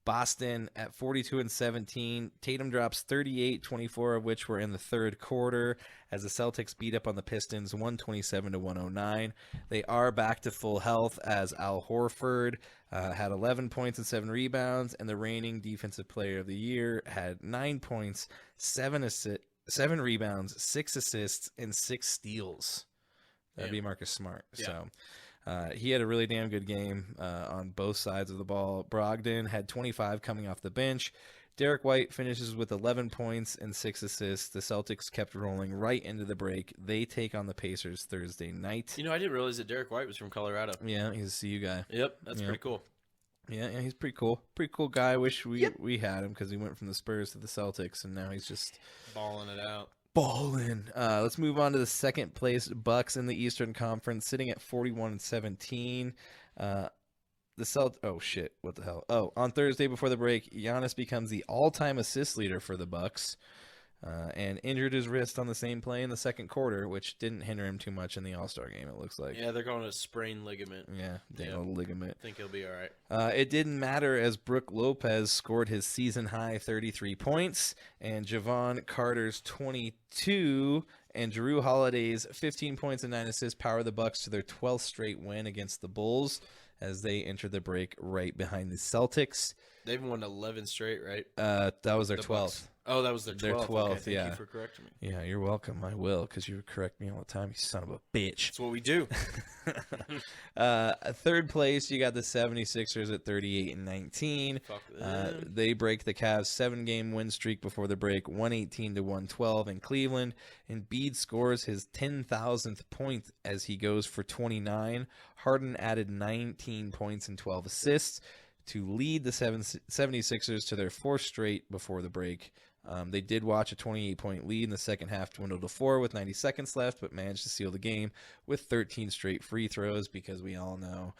Speaker 2: Boston at 42-17. Tatum drops 38, 24 of which were in the third quarter as the Celtics beat up on the Pistons 127-109. They are back to full health as Al Horford had 11 points and 7 rebounds, and the reigning Defensive Player of the Year had 9 points, 7 rebounds, 6 assists, and 6 steals. That'd be Marcus Smart. Yeah. So. He had a really damn good game on both sides of the ball. Brogdon had 25 coming off the bench. Derek White finishes with 11 points and 6 assists. The Celtics kept rolling right into the break. They take on the Pacers Thursday night.
Speaker 3: I didn't realize that Derek White was from Colorado.
Speaker 2: Yeah, he's a CU guy.
Speaker 3: Yep, that's pretty cool.
Speaker 2: Yeah, he's pretty cool. Pretty cool guy. I wish we had him because he went from the Spurs to the Celtics, and now he's just
Speaker 3: balling it out.
Speaker 2: Let's move on to the second place Bucks in the Eastern Conference, sitting at 41-17. Oh shit! What the hell? Oh, on Thursday before the break, Giannis becomes the all-time assist leader for the Bucks, and injured his wrist on the same play in the second quarter, which didn't hinder him too much in the All-Star game. It looks like.
Speaker 3: Yeah, they're going to sprain ligament.
Speaker 2: Yeah, ligament.
Speaker 3: I think he'll be all right.
Speaker 2: It didn't matter as Brook Lopez scored his season-high 33 points, and Javon Carter's 22 and Jrue Holiday's 15 points and 9 assists power the Bucks to their 12th straight win against the Bulls as they enter the break right behind the Celtics.
Speaker 3: They've won 11 straight, right?
Speaker 2: That was their 12th.
Speaker 3: Bucks. Oh, that was their 12th.
Speaker 2: Their 12th,
Speaker 3: okay, thank you for correcting me.
Speaker 2: Yeah, you're welcome. I will, because you correct me all the time, you son of a bitch.
Speaker 3: That's what we do.
Speaker 2: Third place, you got the 76ers at 38-19. They break the Cavs' 7-game win streak before the break, 118-112 in Cleveland. Embiid scores his 10,000th point as he goes for 29. Harden added 19 points and 12 assists to lead the 76ers to their 4th straight before the break. They did watch a 28-point lead in the second half dwindle to 4 with 90 seconds left, but managed to seal the game with 13 straight free throws because we all know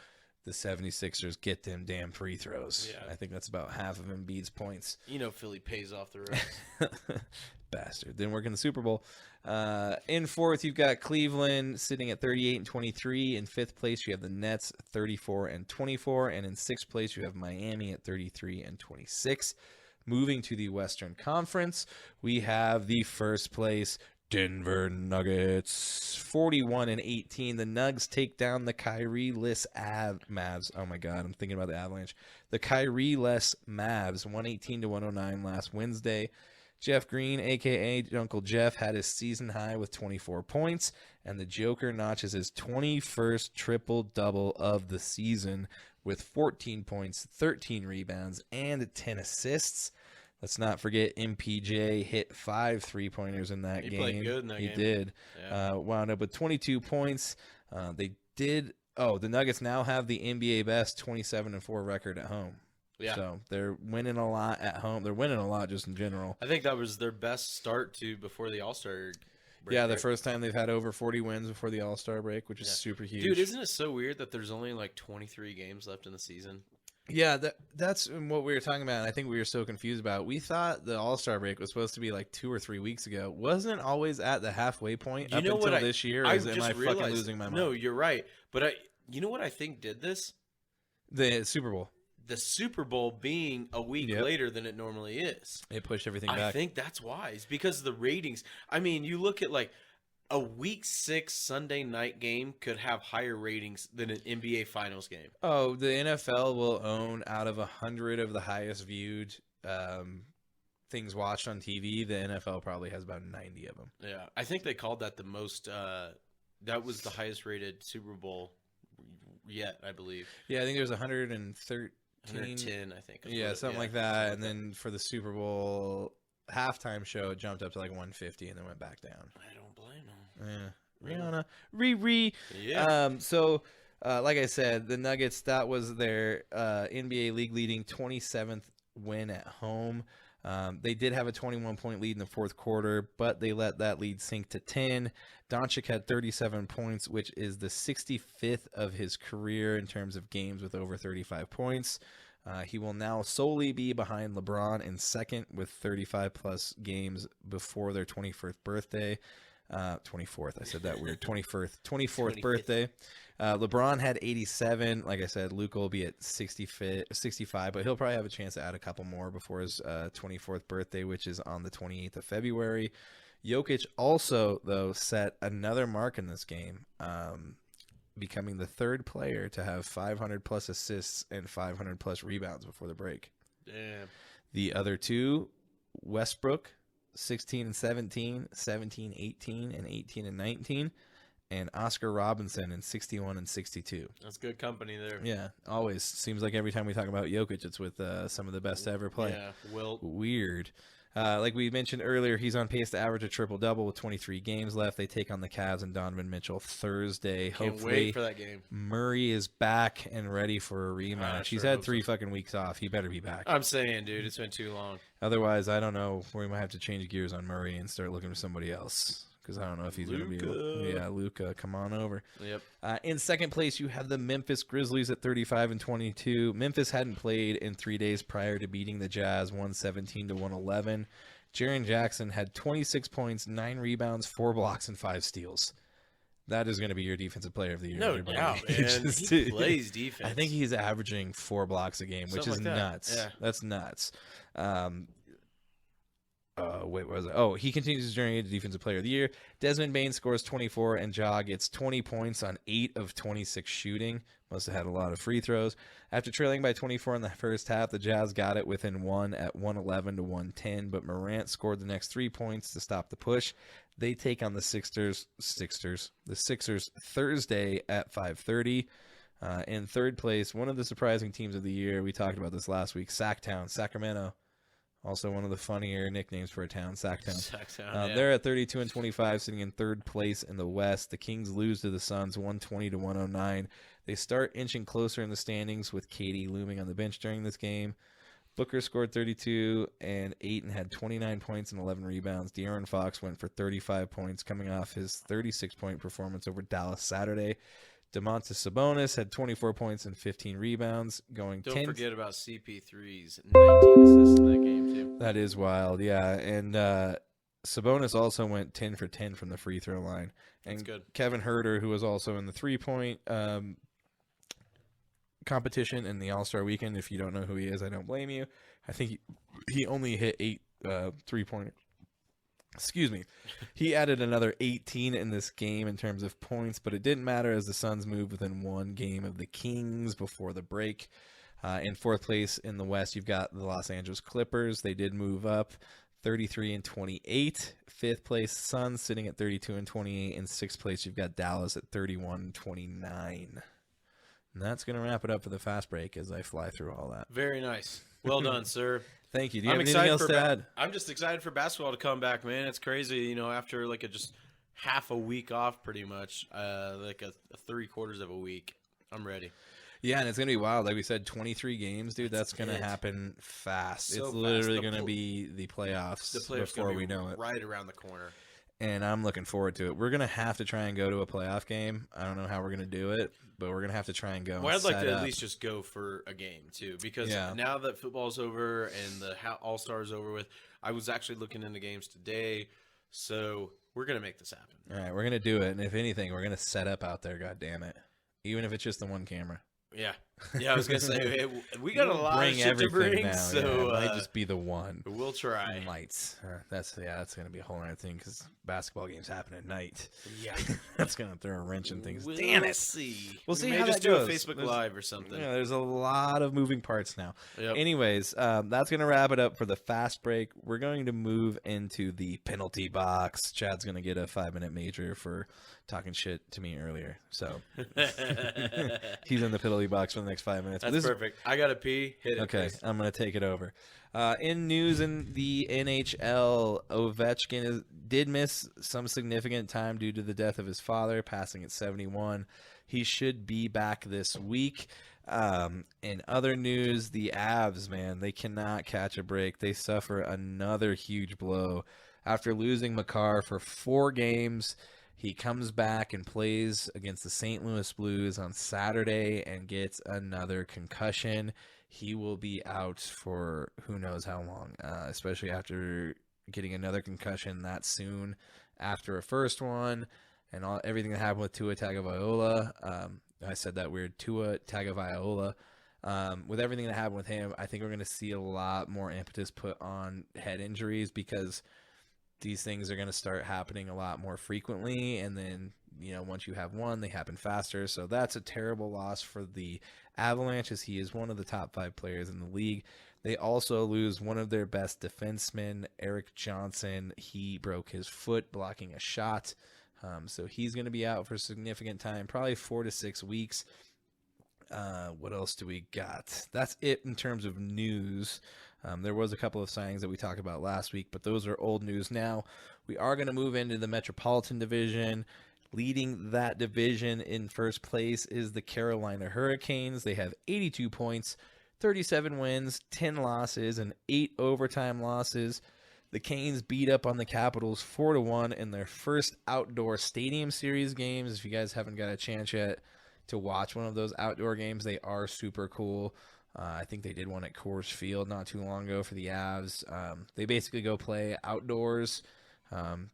Speaker 2: the 76ers get them damn free throws. Yeah. I think that's about half of Embiid's points.
Speaker 3: Philly pays off the rest.
Speaker 2: Bastard. Didn't work in the Super Bowl. In 4th, you've got Cleveland sitting at 38-23. In 5th place, you have the Nets 34-24. And in 6th place, you have Miami at 33-26. Moving to the Western Conference, we have the first place Denver Nuggets, 41-18. The Nugs take down the Kyrie-less Mavs. Oh my God, I'm thinking about the Avalanche. The Kyrie-less Mavs, 118-109 last Wednesday. Jeff Green, a.k.a. Uncle Jeff, had his season high with 24 points, and the Joker notches his 21st triple-double of the season with 14 points, 13 rebounds, and 10 assists. Let's not forget MPJ hit 5 3-pointers in that game. He played good in that game. He did. Yeah. Wound up with 22 points. The Nuggets now have the NBA best 27-4 record at home. Yeah. So they're winning a lot at home. They're winning a lot just in general.
Speaker 3: I think that was their best start before the All-Star break.
Speaker 2: Yeah, the first time they've had over 40 wins before the All-Star break, which is super huge.
Speaker 3: Dude, isn't it so weird that there's only like 23 games left in the season?
Speaker 2: Yeah, that's what we were talking about, and I think we were so confused about. We thought the All-Star break was supposed to be like 2 or 3 weeks ago. Wasn't it always at the halfway point up until this year? Or am I fucking losing my mind?
Speaker 3: No, you're right. But you know what I think did this?
Speaker 2: The Super Bowl.
Speaker 3: The Super Bowl being a week later than it normally is.
Speaker 2: It pushed everything back.
Speaker 3: I think that's why. It's because of the ratings. I mean, you look at like a Week 6 Sunday night game could have higher ratings than an NBA Finals game.
Speaker 2: Oh, the NFL will own out of 100 of the highest viewed things watched on TV. The NFL probably has about 90 of them.
Speaker 3: Yeah, I think they called that the most. That was the highest rated Super Bowl yet, I believe.
Speaker 2: Yeah, I think there's 113.
Speaker 3: 110, I think.
Speaker 2: Yeah, something like that. And then for the Super Bowl halftime show, it jumped up to like 150 and then went back down.
Speaker 3: I don't blame them.
Speaker 2: Yeah. Rihanna. Riri. Yeah. Like I said, the Nuggets, that was their NBA league leading 27th win at home. They did have a 21-point lead in the fourth quarter, but they let that lead sink to 10. Doncic had 37 points, which is the 65th of his career in terms of games with over 35 points. He will now solely be behind LeBron in second with 35-plus games before their 21st birthday. 24th, I said that weird. 24th birthday. LeBron had 87. Like I said, Luka will be at 65, but he'll probably have a chance to add a couple more before his 24th birthday, which is on the 28th of February. Jokic also, though, set another mark in this game, becoming the third player to have 500-plus assists and 500-plus rebounds before the break.
Speaker 3: Damn.
Speaker 2: The other two, Westbrook, 16 and 17, 17, 18, and 18 and 19, and Oscar Robinson in 61 and 62.
Speaker 3: That's good company there.
Speaker 2: Yeah, always. Seems like every time we talk about Jokic, it's with some of the best to ever play.
Speaker 3: Yeah,
Speaker 2: weird. Like we mentioned earlier, he's on pace to average a triple-double with 23 games left. They take on the Cavs and Donovan Mitchell Thursday.
Speaker 3: Can't wait for that game.
Speaker 2: Murray is back and ready for a rematch. He's had 3 fucking weeks off. He better be back.
Speaker 3: I'm saying, dude, it's been too long.
Speaker 2: Otherwise, I don't know. We might have to change gears on Murray and start looking for somebody else. Because I don't know if he's going to be able. Yeah, Luka, come on over.
Speaker 3: Yep.
Speaker 2: In second place, you have the Memphis Grizzlies at 35 and 22. Memphis hadn't played in 3 days prior to beating the Jazz 117 to 111. Jaren Jackson had 26 points, 9 rebounds, 4 blocks, and 5 steals. That is going to be your defensive player of the year.
Speaker 3: No doubt, man. He plays defense.
Speaker 2: I think he's averaging 4 blocks a game, which is nuts.
Speaker 3: Yeah.
Speaker 2: That's nuts. Wait, what was it? Oh, he continues his journey to Defensive Player of the Year. Desmond Bain scores 24, and Ja gets 20 points on 8 of 26 shooting. Must have had a lot of free throws. After trailing by 24 in the first half, the Jazz got it within 1 at 111 to 110, but Morant scored the next 3 points to stop the push. They take on the Sixers Thursday at 5:30. In third place, one of the surprising teams of the year. We talked about this last week. Sacktown, Sacramento. Also one of the funnier nicknames for a town, Sacktown.
Speaker 3: Yeah.
Speaker 2: They're at 32 and 25, sitting in third place in the West. The Kings lose to the Suns 120 to 109. They start inching closer in the standings with Katie looming on the bench during this game. Booker scored 32 and 8 and had 29 points and 11 rebounds. De'Aaron Fox went for 35 points coming off his 36-point performance over Dallas Saturday. Domantas Sabonis had 24 points and 15 rebounds. Don't
Speaker 3: forget about CP3's 19 assists in that game, too.
Speaker 2: That is wild, yeah. And Sabonis also went 10 for 10 from the free throw line. And
Speaker 3: that's good.
Speaker 2: Kevin Huerter, who was also in the three-point competition in the All-Star weekend. If you don't know who he is, I don't blame you. I think he only hit 8 3-pointers. Excuse me. He added another 18 in this game in terms of points, but it didn't matter as the Suns moved within 1 game of the Kings before the break. In 4th place in the West, you've got the Los Angeles Clippers. They did move up 33-28. 5th place, Suns sitting at 32-28. In 6th place, you've got Dallas at 31-29. And that's going to wrap it up for the fast break as I fly through all that.
Speaker 3: Very nice. Well done, sir.
Speaker 2: Thank you. Do you have anything else to add?
Speaker 3: I'm just excited for basketball to come back, man. It's crazy, you know, after like just half a week off pretty much, like a 3/4 of a week. I'm ready.
Speaker 2: Yeah, and it's going to be wild. Like we said, 23 games, dude. That's going to happen fast.
Speaker 3: So
Speaker 2: it's literally going to be the playoffs, before we know it.
Speaker 3: Right around the corner.
Speaker 2: And I'm looking forward to it. We're going to have to try and go to a playoff game. I don't know how we're going to do it, but we're going to have to try and go.
Speaker 3: Well, I'd like to at least just go for a game, too, because now that football's over and the All-Star is over with, I was actually looking into games today, so we're going to make this happen.
Speaker 2: All right, we're going to do it, and if anything, we're going to set up out there, God damn it, even if it's just the one camera.
Speaker 3: Yeah, I was gonna say we got a lot of shit to bring,
Speaker 2: now.
Speaker 3: So
Speaker 2: it might just be the one.
Speaker 3: We'll try.
Speaker 2: Lights. That's gonna be a whole other thing because basketball games happen at night.
Speaker 3: Yeah,
Speaker 2: that's gonna throw a wrench in things.
Speaker 3: We'll
Speaker 2: Damn it.
Speaker 3: See.
Speaker 2: We'll see
Speaker 3: we
Speaker 2: how
Speaker 3: just
Speaker 2: that
Speaker 3: do
Speaker 2: goes.
Speaker 3: A Facebook Live or something.
Speaker 2: Yeah, there's a lot of moving parts now.
Speaker 3: Yep.
Speaker 2: Anyways, that's gonna wrap it up for the fast break. We're going to move into the penalty box. Chad's gonna get a 5-minute major for talking shit to me earlier. So he's in the penalty box for the next 5 minutes.
Speaker 3: That's perfect. I gotta pee. Hit it.
Speaker 2: Okay,
Speaker 3: please.
Speaker 2: I'm gonna take it over. In news in the NHL, Ovechkin did miss some significant time due to the death of his father, passing at 71. He should be back this week. In other news, the Avs, man, they cannot catch a break. They suffer another huge blow after losing Makar for 4 games. He comes back and plays against the St. Louis Blues on Saturday and gets another concussion. He will be out for who knows how long, especially after getting another concussion that soon after a first one and everything that happened with Tua Tagovailoa. I said that weird, Tua Tagovailoa. With everything that happened with him, I think we're going to see a lot more impetus put on head injuries because these things are going to start happening a lot more frequently. And then, you know, once you have one, they happen faster. So that's a terrible loss for the Avalanche as he is one of the top 5 players in the league. They also lose one of their best defensemen, Eric Johnson. He broke his foot blocking a shot. So he's going to be out for a significant time, probably 4 to 6 weeks. What else do we got? That's it in terms of news. There was a couple of signings that we talked about last week, but those are old news now. We are going to move into the Metropolitan Division. Leading that division in first place is the Carolina Hurricanes. They have 82 points, 37 wins, 10 losses, and 8 overtime losses. The Canes beat up on the Capitals 4-1 in their first outdoor Stadium Series games. If you guys haven't got a chance yet to watch one of those outdoor games, they are super cool. I think they did one at Coors Field not too long ago for the Avs. They basically go play outdoors,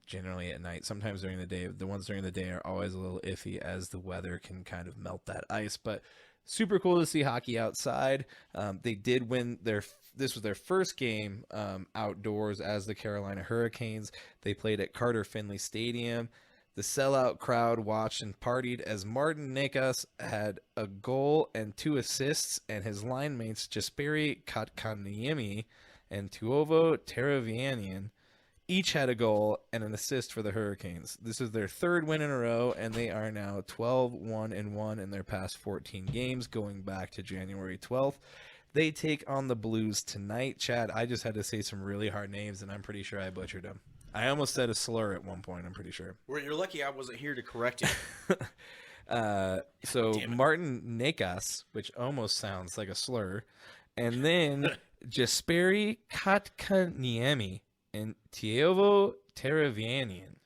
Speaker 2: generally at night, sometimes during the day. The ones during the day are always a little iffy as the weather can kind of melt that ice, but super cool to see hockey outside. They did win this was their first game outdoors as the Carolina Hurricanes. They played at Carter Finley Stadium. The sellout crowd watched and partied as Martin Necas had a goal and 2 assists, and his line mates Jesperi Kotkaniemi and Tuovo Teravianian each had a goal and an assist for the Hurricanes. This is their 3rd win in a row, and they are now 12-1-1 in their past 14 games, going back to January 12th. They take on the Blues tonight. Chad, I just had to say some really hard names, and I'm pretty sure I butchered them. I almost said a slur at one point, I'm pretty sure.
Speaker 3: Well, you're lucky I wasn't here to correct you.
Speaker 2: So Martin Necas, which almost sounds like a slur, and then Jesperi Kotkaniemi and Teuvo Teravianian.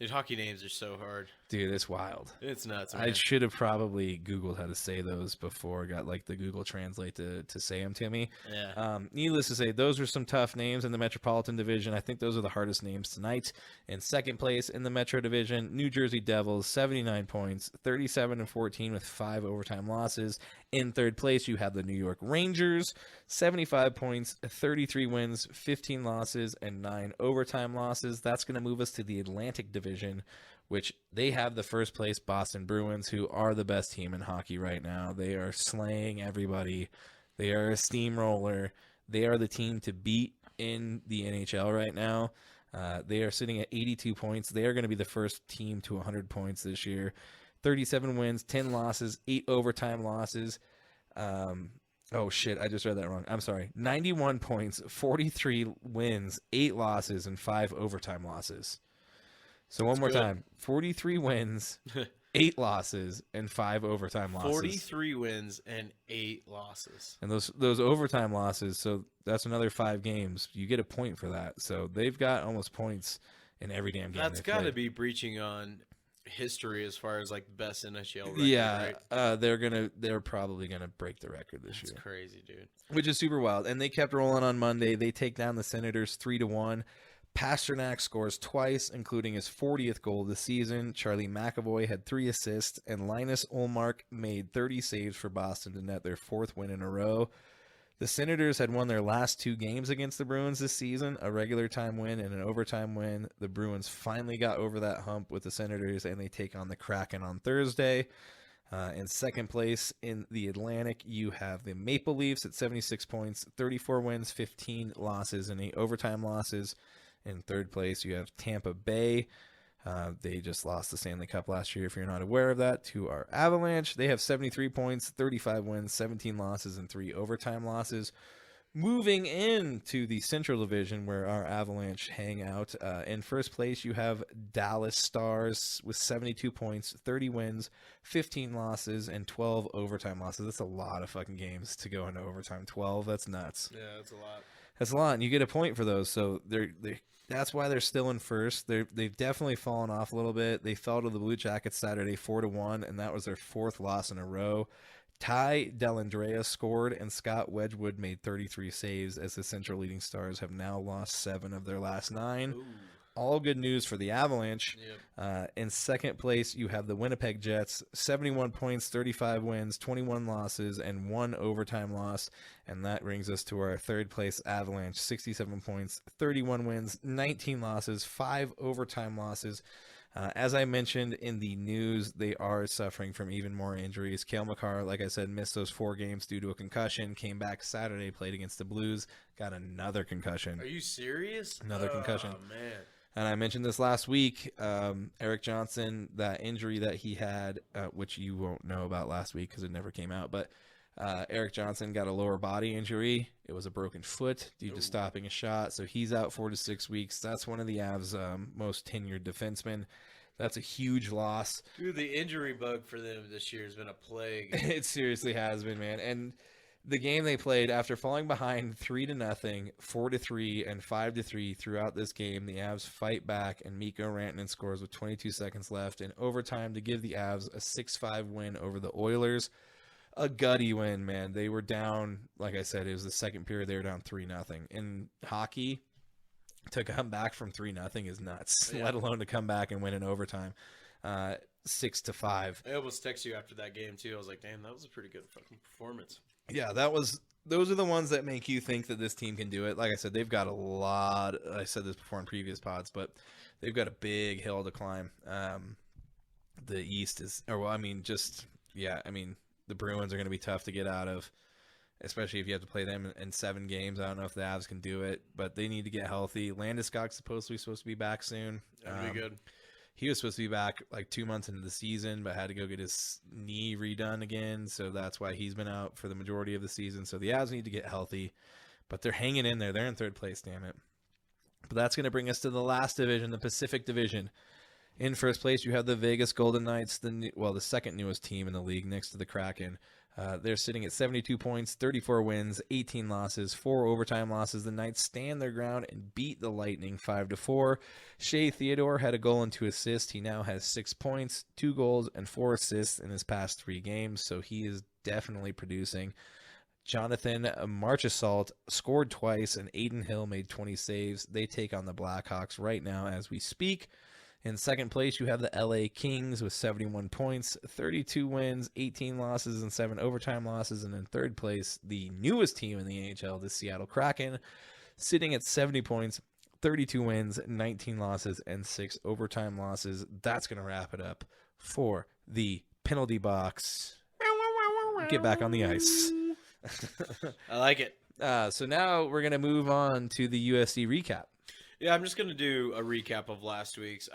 Speaker 3: Dude, hockey names are so hard.
Speaker 2: Dude, it's wild.
Speaker 3: It's nuts, man.
Speaker 2: I should have probably Googled how to say those before. Got like the Google Translate to say them to me.
Speaker 3: Yeah.
Speaker 2: Needless to say, those are some tough names in the Metropolitan Division. I think those are the hardest names tonight. In second place in the Metro Division, New Jersey Devils, 79 points, 37-14 with 5 overtime losses. In third place, you have the New York Rangers, 75 points, 33 wins, 15 losses, and 9 overtime losses. That's going to move us to the Atlantic Division, which they have the first place Boston Bruins, who are the best team in hockey right now. They are slaying everybody. They are a steamroller. They are the team to beat in the NHL right now. They are sitting at 82 points. They are going to be the first team to 100 points this year. 37 wins, 10 losses, 8 overtime losses. Oh, shit, I just read that wrong. I'm sorry. 91 points, 43 wins, 8 losses, and 5 overtime losses. So one more time. 43 wins, 8 losses, and 5 overtime losses.
Speaker 3: 43 wins and 8 losses.
Speaker 2: And those overtime losses, so that's another 5 games. You get a point for that. So they've got almost points in every damn game.
Speaker 3: That's got to be breaching on history as far as like best NHL record.
Speaker 2: Yeah,
Speaker 3: right?
Speaker 2: they're probably gonna break the record this year.
Speaker 3: That's crazy, dude.
Speaker 2: Which is super wild. And they kept rolling on Monday. They take down the Senators 3-1. Pasternak scores twice, including his 40th goal of the season. Charlie McAvoy had 3 assists, and Linus Ullmark made 30 saves for Boston to net their 4th win in a row. The Senators had won their last 2 games against the Bruins this season, a regular time win and an overtime win. The Bruins finally got over that hump with the Senators, and they take on the Kraken on Thursday. In second place in the Atlantic, you have the Maple Leafs at 76 points, 34 wins, 15 losses, and 8 overtime losses. In third place, you have Tampa Bay. They just lost the Stanley Cup last year, if you're not aware of that, to our Avalanche. They have 73 points, 35 wins, 17 losses, and 3 overtime losses. Moving into the Central Division, where our Avalanche hang out, in first place, you have Dallas Stars with 72 points, 30 wins, 15 losses, and 12 overtime losses. That's a lot of fucking games to go into overtime. 12, that's nuts.
Speaker 3: Yeah, that's a lot.
Speaker 2: That's a lot, and you get a point for those. So that's why they're still in first. They've definitely fallen off a little bit. They fell to the Blue Jackets Saturday 4-1, and that was their 4th loss in a row. Ty Dellandrea scored, and Scott Wedgwood made 33 saves as the Central leading Stars have now lost 7 of their last 9.
Speaker 3: Ooh.
Speaker 2: All good news for the Avalanche.
Speaker 3: Yep.
Speaker 2: In second place, you have the Winnipeg Jets, 71 points, 35 wins, 21 losses, and 1 overtime loss. And that brings us to our third place Avalanche, 67 points, 31 wins, 19 losses, 5 overtime losses. As I mentioned in the news, they are suffering from even more injuries. Cale Makar, like I said, missed those 4 games due to a concussion, came back Saturday, played against the Blues, got another concussion.
Speaker 3: Are you serious?
Speaker 2: Another concussion.
Speaker 3: Oh, man.
Speaker 2: And I mentioned this last week, Eric Johnson, that injury that he had, which you won't know about last week because it never came out, but Eric Johnson got a lower body injury. It was a broken foot due to stopping a shot, so he's out 4 to 6 weeks. That's one of the Avs' most tenured defensemen. That's a huge loss.
Speaker 3: Dude, the injury bug for them this year has been a plague.
Speaker 2: It seriously has been, man. And the game they played, after falling behind 3-0, 4-3, and 5-3 throughout this game, the Avs fight back, and Mikko Rantanen scores with 22 seconds left in overtime to give the Avs a 6-5 win over the Oilers. A gutty win, man. They were down, like I said, it was the second period. They were down 3-0. In hockey, to come back from 3-0 is nuts, let alone to come back and win in overtime. 6-5.
Speaker 3: I almost texted you after that game, too. I was like, damn, that was a pretty good fucking performance.
Speaker 2: Yeah, those are the ones that make you think that this team can do it. Like I said, they've got a lot. I said this before in previous pods, but they've got a big hill to climb. The East is, the Bruins are going to be tough to get out of, especially if you have to play them in 7 games. I don't know if the Avs can do it, but they need to get healthy. Landeskog's supposed to be back soon.
Speaker 3: That'd be good.
Speaker 2: He was supposed to be back like 2 months into the season, but had to go get his knee redone again. So that's why he's been out for the majority of the season. So the Avs need to get healthy, but they're hanging in there. They're in third place, damn it. But that's going to bring us to the last division, the Pacific Division. In first place, you have the Vegas Golden Knights, the second newest team in the league next to the Kraken. They're sitting at 72 points, 34 wins, 18 losses, 4 overtime losses. The Knights stand their ground and beat the Lightning 5-4. Shea Theodore had a goal and 2 assists. He now has 6 points, 2 goals, and 4 assists in his past 3 games, so he is definitely producing. Jonathan Marchessault scored twice, and Aiden Hill made 20 saves. They take on the Blackhawks right now as we speak. In second place, you have the LA Kings with 71 points, 32 wins, 18 losses, and 7 overtime losses. And in third place, the newest team in the NHL, the Seattle Kraken, sitting at 70 points, 32 wins, 19 losses, and 6 overtime losses. That's going to wrap it up for the penalty box. Get back on the ice.
Speaker 3: I like it.
Speaker 2: So now we're going to move on to the UFC recap.
Speaker 3: Yeah, I'm just going to do a recap of last week's.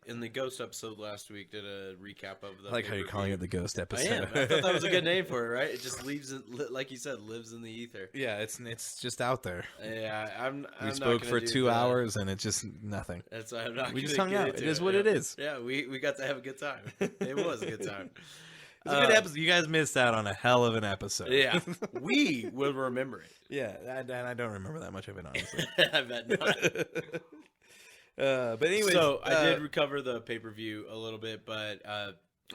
Speaker 3: In the Ghost episode last week, did a recap of the.
Speaker 2: I like how you're calling it the Ghost episode.
Speaker 3: I am. I thought that was a good name for it, right? It just leaves, like you said, lives in the ether.
Speaker 2: Yeah, it's just out there.
Speaker 3: Yeah, I'm
Speaker 2: We
Speaker 3: not
Speaker 2: spoke
Speaker 3: gonna
Speaker 2: for
Speaker 3: do
Speaker 2: 2
Speaker 3: that.
Speaker 2: hours, and it's just nothing.
Speaker 3: That's why I'm not.
Speaker 2: We just
Speaker 3: gonna
Speaker 2: hung
Speaker 3: get
Speaker 2: out.
Speaker 3: into
Speaker 2: It is what it is.
Speaker 3: Yeah, we got to have a good time. It was a good time.
Speaker 2: It's a good episode. You guys missed out on a hell of an episode.
Speaker 3: Yeah, we will remember it.
Speaker 2: Yeah, and I don't remember that much of it, honestly.
Speaker 3: I bet not.
Speaker 2: But anyway,
Speaker 3: So I did recover the pay-per-view a little bit, but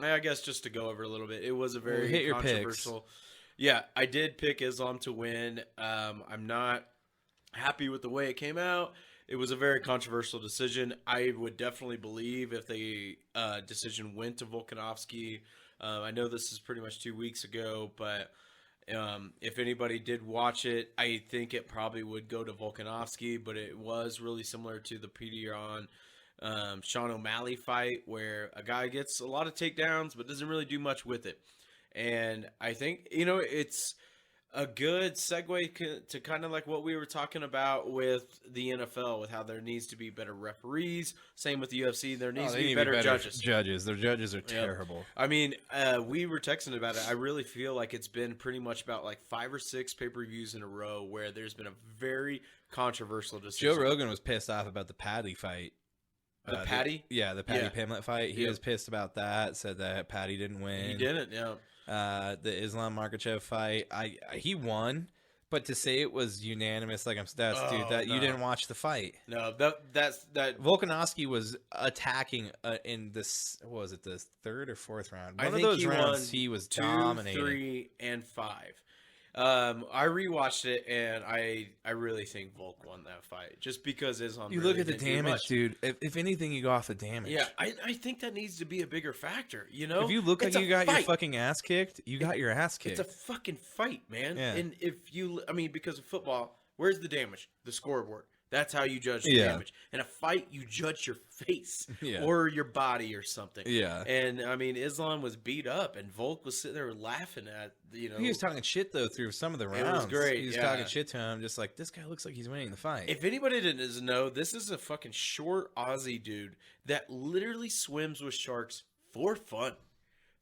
Speaker 3: I guess just to go over a little bit, it was a very
Speaker 2: hit your
Speaker 3: controversial. Yeah, I did pick Islam to win. I'm not happy with the way it came out. It was a very controversial decision. I would definitely believe if the decision went to Volkanovski. I know this is pretty much 2 weeks ago, but if anybody did watch it, I think it probably would go to Volkanovski, but it was really similar to the Petron Sean O'Malley fight where a guy gets a lot of takedowns but doesn't really do much with it. And I think, it's a good segue to kind of like what we were talking about with the NFL, with how there needs to be better referees. Same with the UFC. There needs to be better judges.
Speaker 2: Their judges are terrible.
Speaker 3: I mean, we were texting about it. I really feel like it's been pretty much about like 5 or 6 pay-per-views in a row where there's been a very controversial decision.
Speaker 2: Joe Rogan was pissed off about the Patty fight.
Speaker 3: The Patty?
Speaker 2: The Patty Pimlet fight. He was pissed about that, said that Patty didn't win.
Speaker 3: He didn't, yeah.
Speaker 2: The Islam Makhachev fight, he won, but to say it was unanimous, like you didn't watch the fight.
Speaker 3: No, that's
Speaker 2: Volkanovski was attacking in this. What was it, the 3rd or 4th round?
Speaker 3: One
Speaker 2: of those rounds, he was
Speaker 3: 2,
Speaker 2: dominating.
Speaker 3: 3, and 5. I rewatched it and I really think Volk won that fight just because Islam.
Speaker 2: You
Speaker 3: really
Speaker 2: look at the
Speaker 3: didn't do
Speaker 2: damage,
Speaker 3: much.
Speaker 2: dude. If anything, you go off the damage.
Speaker 3: Yeah, I think that needs to be a bigger factor. If
Speaker 2: you look like you got your fucking ass kicked, you got your ass kicked.
Speaker 3: It's a fucking fight, man.
Speaker 2: Yeah.
Speaker 3: And because of football, where's the damage? The scoreboard. That's how you judge the damage. In a fight, you judge your face or your body or something.
Speaker 2: Yeah.
Speaker 3: And, Islam was beat up, and Volk was sitting there laughing at,
Speaker 2: He was talking shit, though, through some of the rounds.
Speaker 3: It was great,
Speaker 2: He was talking shit to him, just like, this guy looks like he's winning the fight.
Speaker 3: If anybody didn't know, this is a fucking short Aussie dude that literally swims with sharks for fun.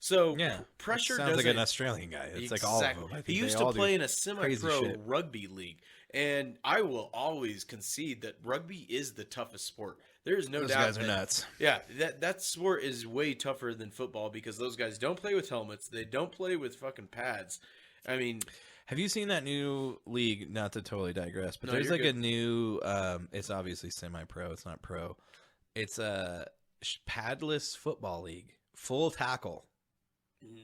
Speaker 3: So pressure
Speaker 2: sounds like an Australian guy. It's like all of them. I think
Speaker 3: he used to play in a semi-pro rugby league, and I will always concede that rugby is the toughest sport. There is no doubt.
Speaker 2: Those guys are nuts.
Speaker 3: Yeah, that sport is way tougher than football because those guys don't play with helmets. They don't play with fucking pads. I mean,
Speaker 2: have you seen that new league? Not to totally digress, but there's like a new. It's obviously semi-pro. It's not pro. It's a padless football league, full tackle.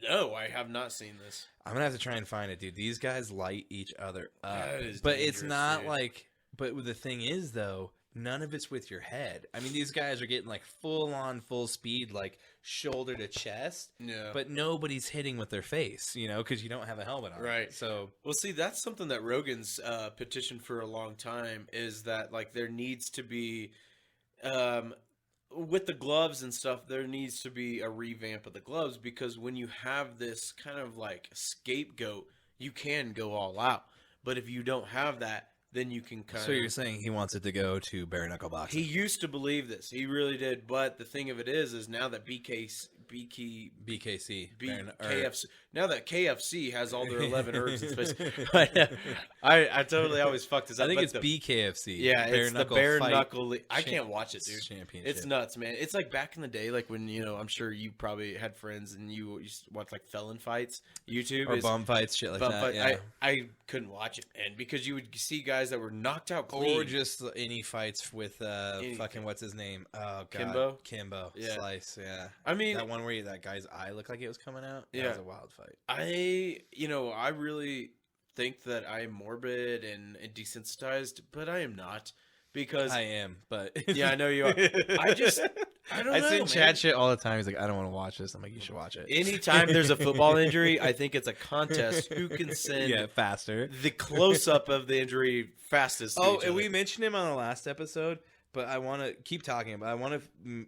Speaker 3: No, I have not seen this.
Speaker 2: I'm gonna have to try and find it, dude. These guys light each other up,
Speaker 3: but
Speaker 2: it's not like. But the thing is, though, none of it's with your head. I mean, these guys are getting like full on, full speed, like shoulder to chest.
Speaker 3: Yeah.
Speaker 2: But nobody's hitting with their face, because you don't have a helmet on.
Speaker 3: Right.
Speaker 2: So,
Speaker 3: well, see, that's something that Rogan's petitioned for a long time. Is that like there needs to be. With the gloves and stuff, there needs to be a revamp of the gloves because when you have this kind of like scapegoat, you can go all out. But if you don't have that, then you can kind of...
Speaker 2: So you're saying he wants it to go to bare knuckle boxing?
Speaker 3: He used to believe this. He really did. But the thing of it is now that BK's
Speaker 2: BKC.
Speaker 3: KFC. Now that KFC has all their 11 herbs in space, I totally always fuck this up.
Speaker 2: I think it's BKFC.
Speaker 3: Yeah, it's the bare knuckle. I can't watch it, dude.
Speaker 2: Championship.
Speaker 3: It's nuts, man. It's like back in the day, like when I'm sure you probably had friends and you used to watch like felon fights, YouTube
Speaker 2: or bum fights, shit like that. Yeah.
Speaker 3: I couldn't watch it, man, because you would see guys that were knocked out clean,
Speaker 2: or just any fights with fucking what's his name? Oh god, Kimbo.
Speaker 3: Yeah.
Speaker 2: Slice. Yeah.
Speaker 3: I mean,
Speaker 2: that one where that guy's eye looked like it was coming out. That was a wild fight.
Speaker 3: I really think that I am morbid and desensitized, but I am not, because
Speaker 2: I am. But
Speaker 3: yeah, I know you are. I don't know.
Speaker 2: I send Chad shit all the time. He's like, I don't want to watch this. I'm like, you should watch it.
Speaker 3: Anytime there's a football injury, I think it's a contest who can send
Speaker 2: faster
Speaker 3: the close up of the injury fastest.
Speaker 2: Oh, and we mentioned him on the last episode, but I want to keep talking about. I want to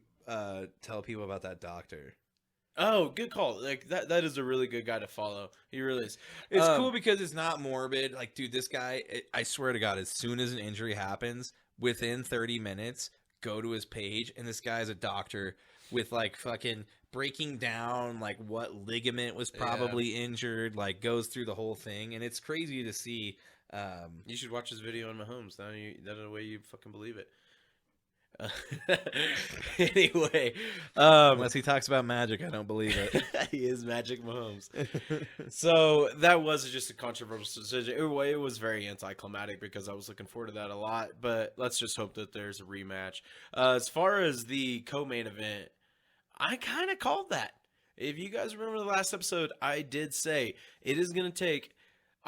Speaker 2: tell people about that doctor.
Speaker 3: Oh, good call. Like that is a really good guy to follow. He really is.
Speaker 2: It's cool because it's not morbid. Like, dude, this guy, I swear to God, as soon as an injury happens, within 30 minutes, go to his page, and this guy's a doctor with like fucking breaking down like what ligament was probably injured, like goes through the whole thing, and it's crazy to see.
Speaker 3: You should watch his video on Mahomes. That's the way you fucking believe it. Anyway,
Speaker 2: unless he talks about magic, I don't believe it.
Speaker 3: He is Magic Mahomes. So that was just a controversial decision. It was very anticlimactic because I was looking forward to that a lot. But let's just hope that there's a rematch. As far as the co-main event, I kind of called that. If you guys remember the last episode, I did say it is going to take.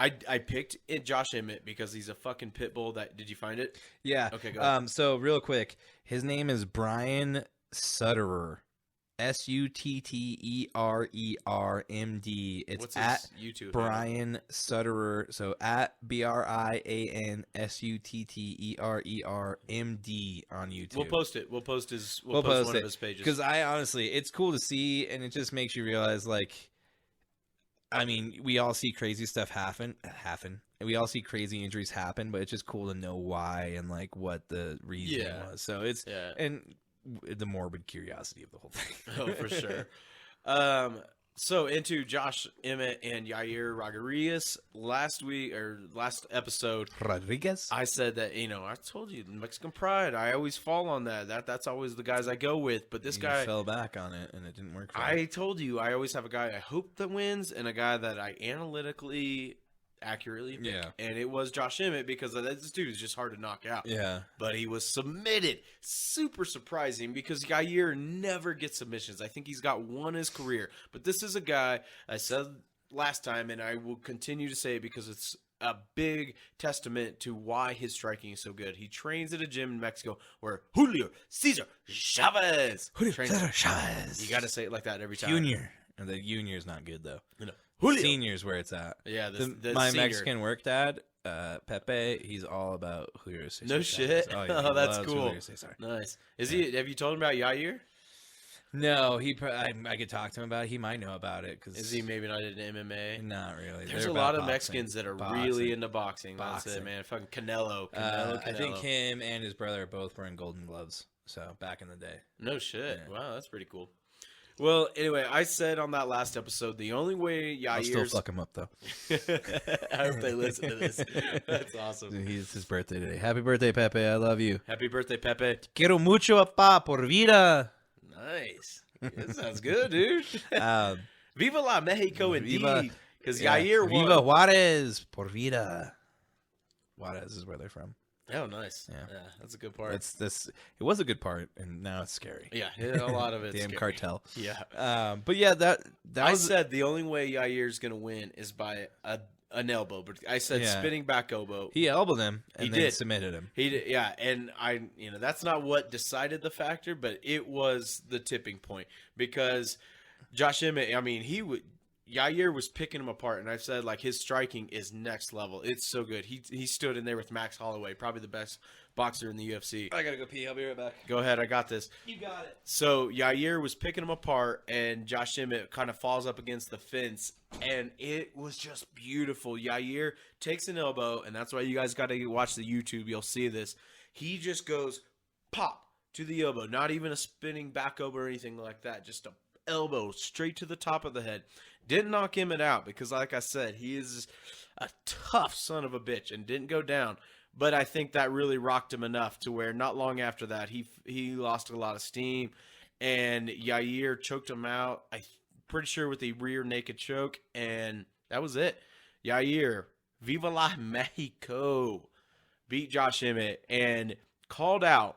Speaker 3: I picked it Josh Emmett because he's a fucking pit bull. Did you find it?
Speaker 2: Yeah.
Speaker 3: Okay, go ahead.
Speaker 2: So real quick, his name is Brian Sutterer. SUTTERERMD. It's
Speaker 3: What's
Speaker 2: at
Speaker 3: his YouTube
Speaker 2: Brian Sutterer. So at BRIAN SUTTERERMD on YouTube.
Speaker 3: We'll post it. We'll post one of his pages.
Speaker 2: Because I honestly, it's cool to see, and it just makes you realize, like, I mean, we all see crazy stuff happen. We all see crazy injuries happen, but it's just cool to know why and like what the reason was. So it's and the morbid curiosity of the whole thing.
Speaker 3: Oh, for sure. So into Josh Emmett and Yair Rodriguez last episode.
Speaker 2: Rodriguez.
Speaker 3: I said that I told you Mexican pride. I always fall on that. That's always the guys I go with. But this guy
Speaker 2: fell back on it and it didn't work.
Speaker 3: I told you I always have a guy I hope that wins and a guy that I analytically accurately pick.
Speaker 2: Yeah.
Speaker 3: And it was Josh Emmett because this dude is just hard to knock out.
Speaker 2: Yeah.
Speaker 3: But he was submitted. Super surprising because Yair never gets submissions. I think he's got one in his career. But this is a guy I said last time, and I will continue to say it because it's a big testament to why his striking is so good. He trains at a gym in Mexico where Julio Cesar Chavez trains. You got to say it like that every time.
Speaker 2: Junior. And the junior is not good though.
Speaker 3: No. Julio.
Speaker 2: Senior's where it's at.
Speaker 3: Yeah,
Speaker 2: my
Speaker 3: senior.
Speaker 2: Mexican work dad, Pepe, he's all about Julio Cesar.
Speaker 3: No shit.
Speaker 2: Oh,
Speaker 3: that's cool. Nice. Is he? Have you told him about Yair?
Speaker 2: No, I could talk to him about it. He might know about it.
Speaker 3: Is he maybe not into MMA?
Speaker 2: Not really.
Speaker 3: There's a lot of Mexicans that are really into boxing. That's it, man. Fucking Canelo.
Speaker 2: I think him and his brother both were in Golden Gloves. So back in the day.
Speaker 3: No shit.
Speaker 2: Yeah.
Speaker 3: Wow, that's pretty cool. Well, anyway, I said on that last episode, the only way Yair's...
Speaker 2: I'll still fuck him up, though.
Speaker 3: I hope they listen to this. That's awesome.
Speaker 2: It's his birthday today. Happy birthday, Pepe. I love you.
Speaker 3: Happy birthday, Pepe.
Speaker 2: Quiero mucho, papá, por vida.
Speaker 3: Nice. That sounds good, dude. Viva la Mexico, indeed. Because Yair won.
Speaker 2: Viva Juarez, por vida. Juarez is where they're from.
Speaker 3: Oh, nice. Yeah, that's a good part.
Speaker 2: It was a good part, and now it's scary.
Speaker 3: Yeah, a lot of it.
Speaker 2: Damn
Speaker 3: scary.
Speaker 2: Cartel.
Speaker 3: Yeah.
Speaker 2: But yeah, that
Speaker 3: I said the only way Yair's gonna win is by an elbow, but I said spinning back elbow.
Speaker 2: He elbowed him and then
Speaker 3: did.
Speaker 2: submitted him.
Speaker 3: He did, yeah, and that's not what decided the factor, but it was the tipping point because Josh Emmett. I mean, Yair was picking him apart, and I've said like his striking is next level. It's so good. He stood in there with Max Holloway, probably the best boxer in the UFC.
Speaker 2: I gotta go pee. I'll be right back.
Speaker 3: Go ahead, I got this.
Speaker 2: You got it.
Speaker 3: So Yair was picking him apart, and Josh Emmett kind of falls up against the fence, and it was just beautiful. Yair takes an elbow, and that's why you guys got to watch the YouTube. You'll see this. He just goes pop to the elbow, not even a spinning back elbow or anything like that. Just a elbow straight to the top of the head. Didn't knock him out because, like I said, he is a tough son of a bitch and didn't go down. But I think that really rocked him enough to where not long after that, he lost a lot of steam. And Yair choked him out, I'm pretty sure with a rear naked choke. And that was it. Yair, Viva la Mexico, beat Josh Emmett and called out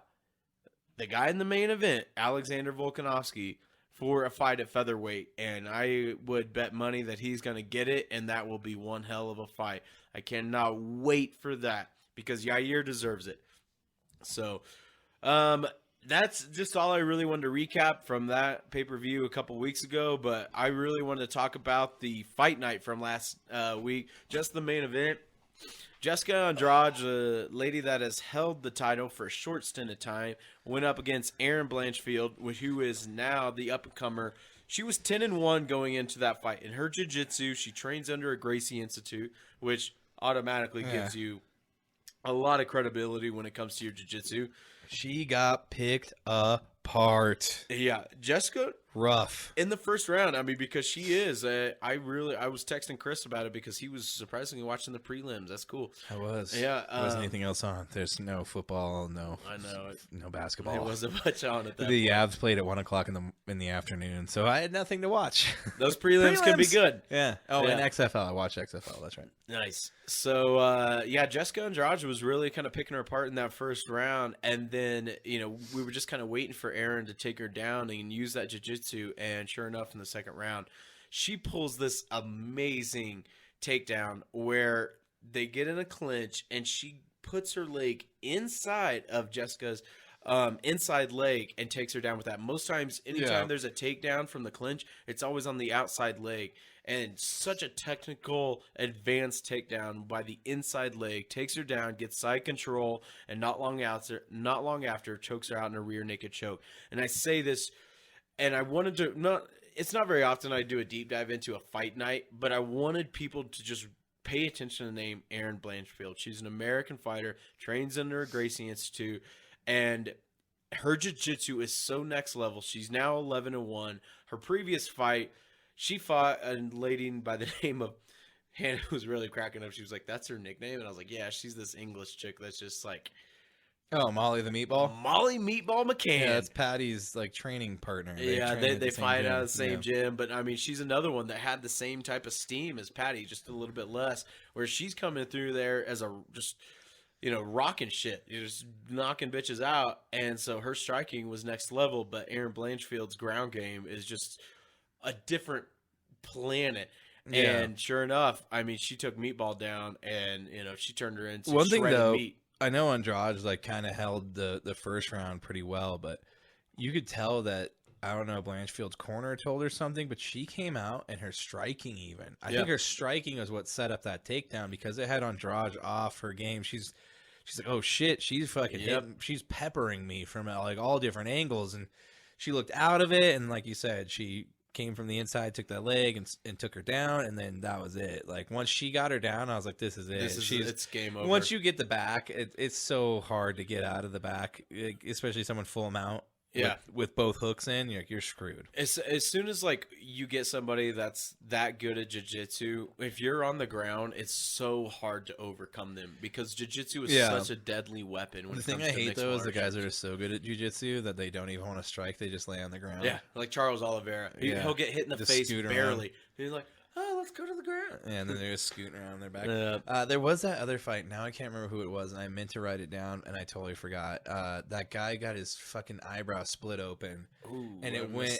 Speaker 3: the guy in the main event, Alexander Volkanovski, for a fight at featherweight. And I would bet money that he's going to get it, and that will be one hell of a fight. I cannot wait for that because Yair deserves it. So, that's just all I really wanted to recap from that pay-per-view a couple weeks ago, but I really wanted to talk about the fight night from last week, just the main event. Jessica Andrade, a lady that has held the title for a short stint of time, went up against Erin Blanchfield, who is now the up-and-comer. She was 10-1 going into that fight. In her jiu-jitsu, she trains under a Gracie Institute, which automatically gives you a lot of credibility when it comes to your jiu-jitsu.
Speaker 2: She got picked apart.
Speaker 3: Yeah, Jessica,
Speaker 2: rough
Speaker 3: in the first round. I mean, because she is. I was texting Chris about it because he was surprisingly watching the prelims. That's cool.
Speaker 2: I was.
Speaker 3: Yeah.
Speaker 2: There wasn't anything else on. There's no football, no.
Speaker 3: I know.
Speaker 2: No basketball.
Speaker 3: There wasn't much on at that.
Speaker 2: The Avs played at 1:00 in the afternoon, so I had nothing to watch.
Speaker 3: Those prelims can be good.
Speaker 2: Yeah. Oh,
Speaker 3: yeah.
Speaker 2: and XFL. I watched XFL. That's right.
Speaker 3: Nice. So, Jessica Andrade was really kind of picking her apart in that first round, and then we were just kind of waiting for Erin to take her down and use that jiu-jitsu, and sure enough, in the second round, she pulls this amazing takedown where they get in a clinch, and she puts her leg inside of Jessica's inside leg and takes her down with that. Most times, anytime there's a takedown from the clinch, it's always on the outside leg. And such a technical, advanced takedown by the inside leg, takes her down, gets side control, and not long after chokes her out in a rear naked choke. And I say this, and I wanted to it's not very often I do a deep dive into a fight night, but I wanted people to just pay attention to the name Erin Blanchfield. She's an American fighter, trains under a Gracie Institute, and her jiu-jitsu is so next level. She's now 11-1. Her previous fight, she fought a lady by the name of Hannah, who was really cracking up. She was like, "That's her nickname?" And I was like, "Yeah, she's this English chick that's just like..."
Speaker 2: Oh, Molly the Meatball?
Speaker 3: Molly Meatball McCann.
Speaker 2: Yeah, that's Patty's training partner.
Speaker 3: They fight out of the same gym. But, I mean, she's another one that had the same type of steam as Patty, just a little bit less, where she's coming through there as rocking shit. You're just knocking bitches out. And so her striking was next level, but Erin Blanchfield's ground game is just a different planet. Yeah. And sure enough, I mean, she took Meatball down, and, she turned her into
Speaker 2: one thing, though,
Speaker 3: meat.
Speaker 2: I know Andrade kind of held the first round pretty well, but you could tell that, I don't know, Blanchfield's corner told her something, but she came out and her striking even. I think her striking was what set up that takedown because it had Andrade off her game. She's like, oh shit, she's fucking hitting, she's peppering me from like all different angles, and she looked out of it, and like you said, she came from the inside, took that leg, and took her down, and then that was it. Like, once she got her down, I was like, this is it.
Speaker 3: It's game over.
Speaker 2: Once you get the back, it's so hard to get out of the back, especially someone full mount.
Speaker 3: Yeah,
Speaker 2: with both hooks in, you're screwed.
Speaker 3: As soon as you get somebody that's that good at jiu-jitsu, if you're on the ground, it's so hard to overcome them because jiu-jitsu is such a deadly weapon.
Speaker 2: The thing I hate though is the guys that are so good at jiu-jitsu that they don't even want to strike; they just lay on the ground.
Speaker 3: Yeah, like Charles Oliveira, he'll get hit in the face barely. He's like, "Oh, let's go to the ground."
Speaker 2: And then they're just scooting around their back. There was that other fight. Now I can't remember who it was, and I meant to write it down, and I totally forgot. That guy got his fucking eyebrow split open, and it went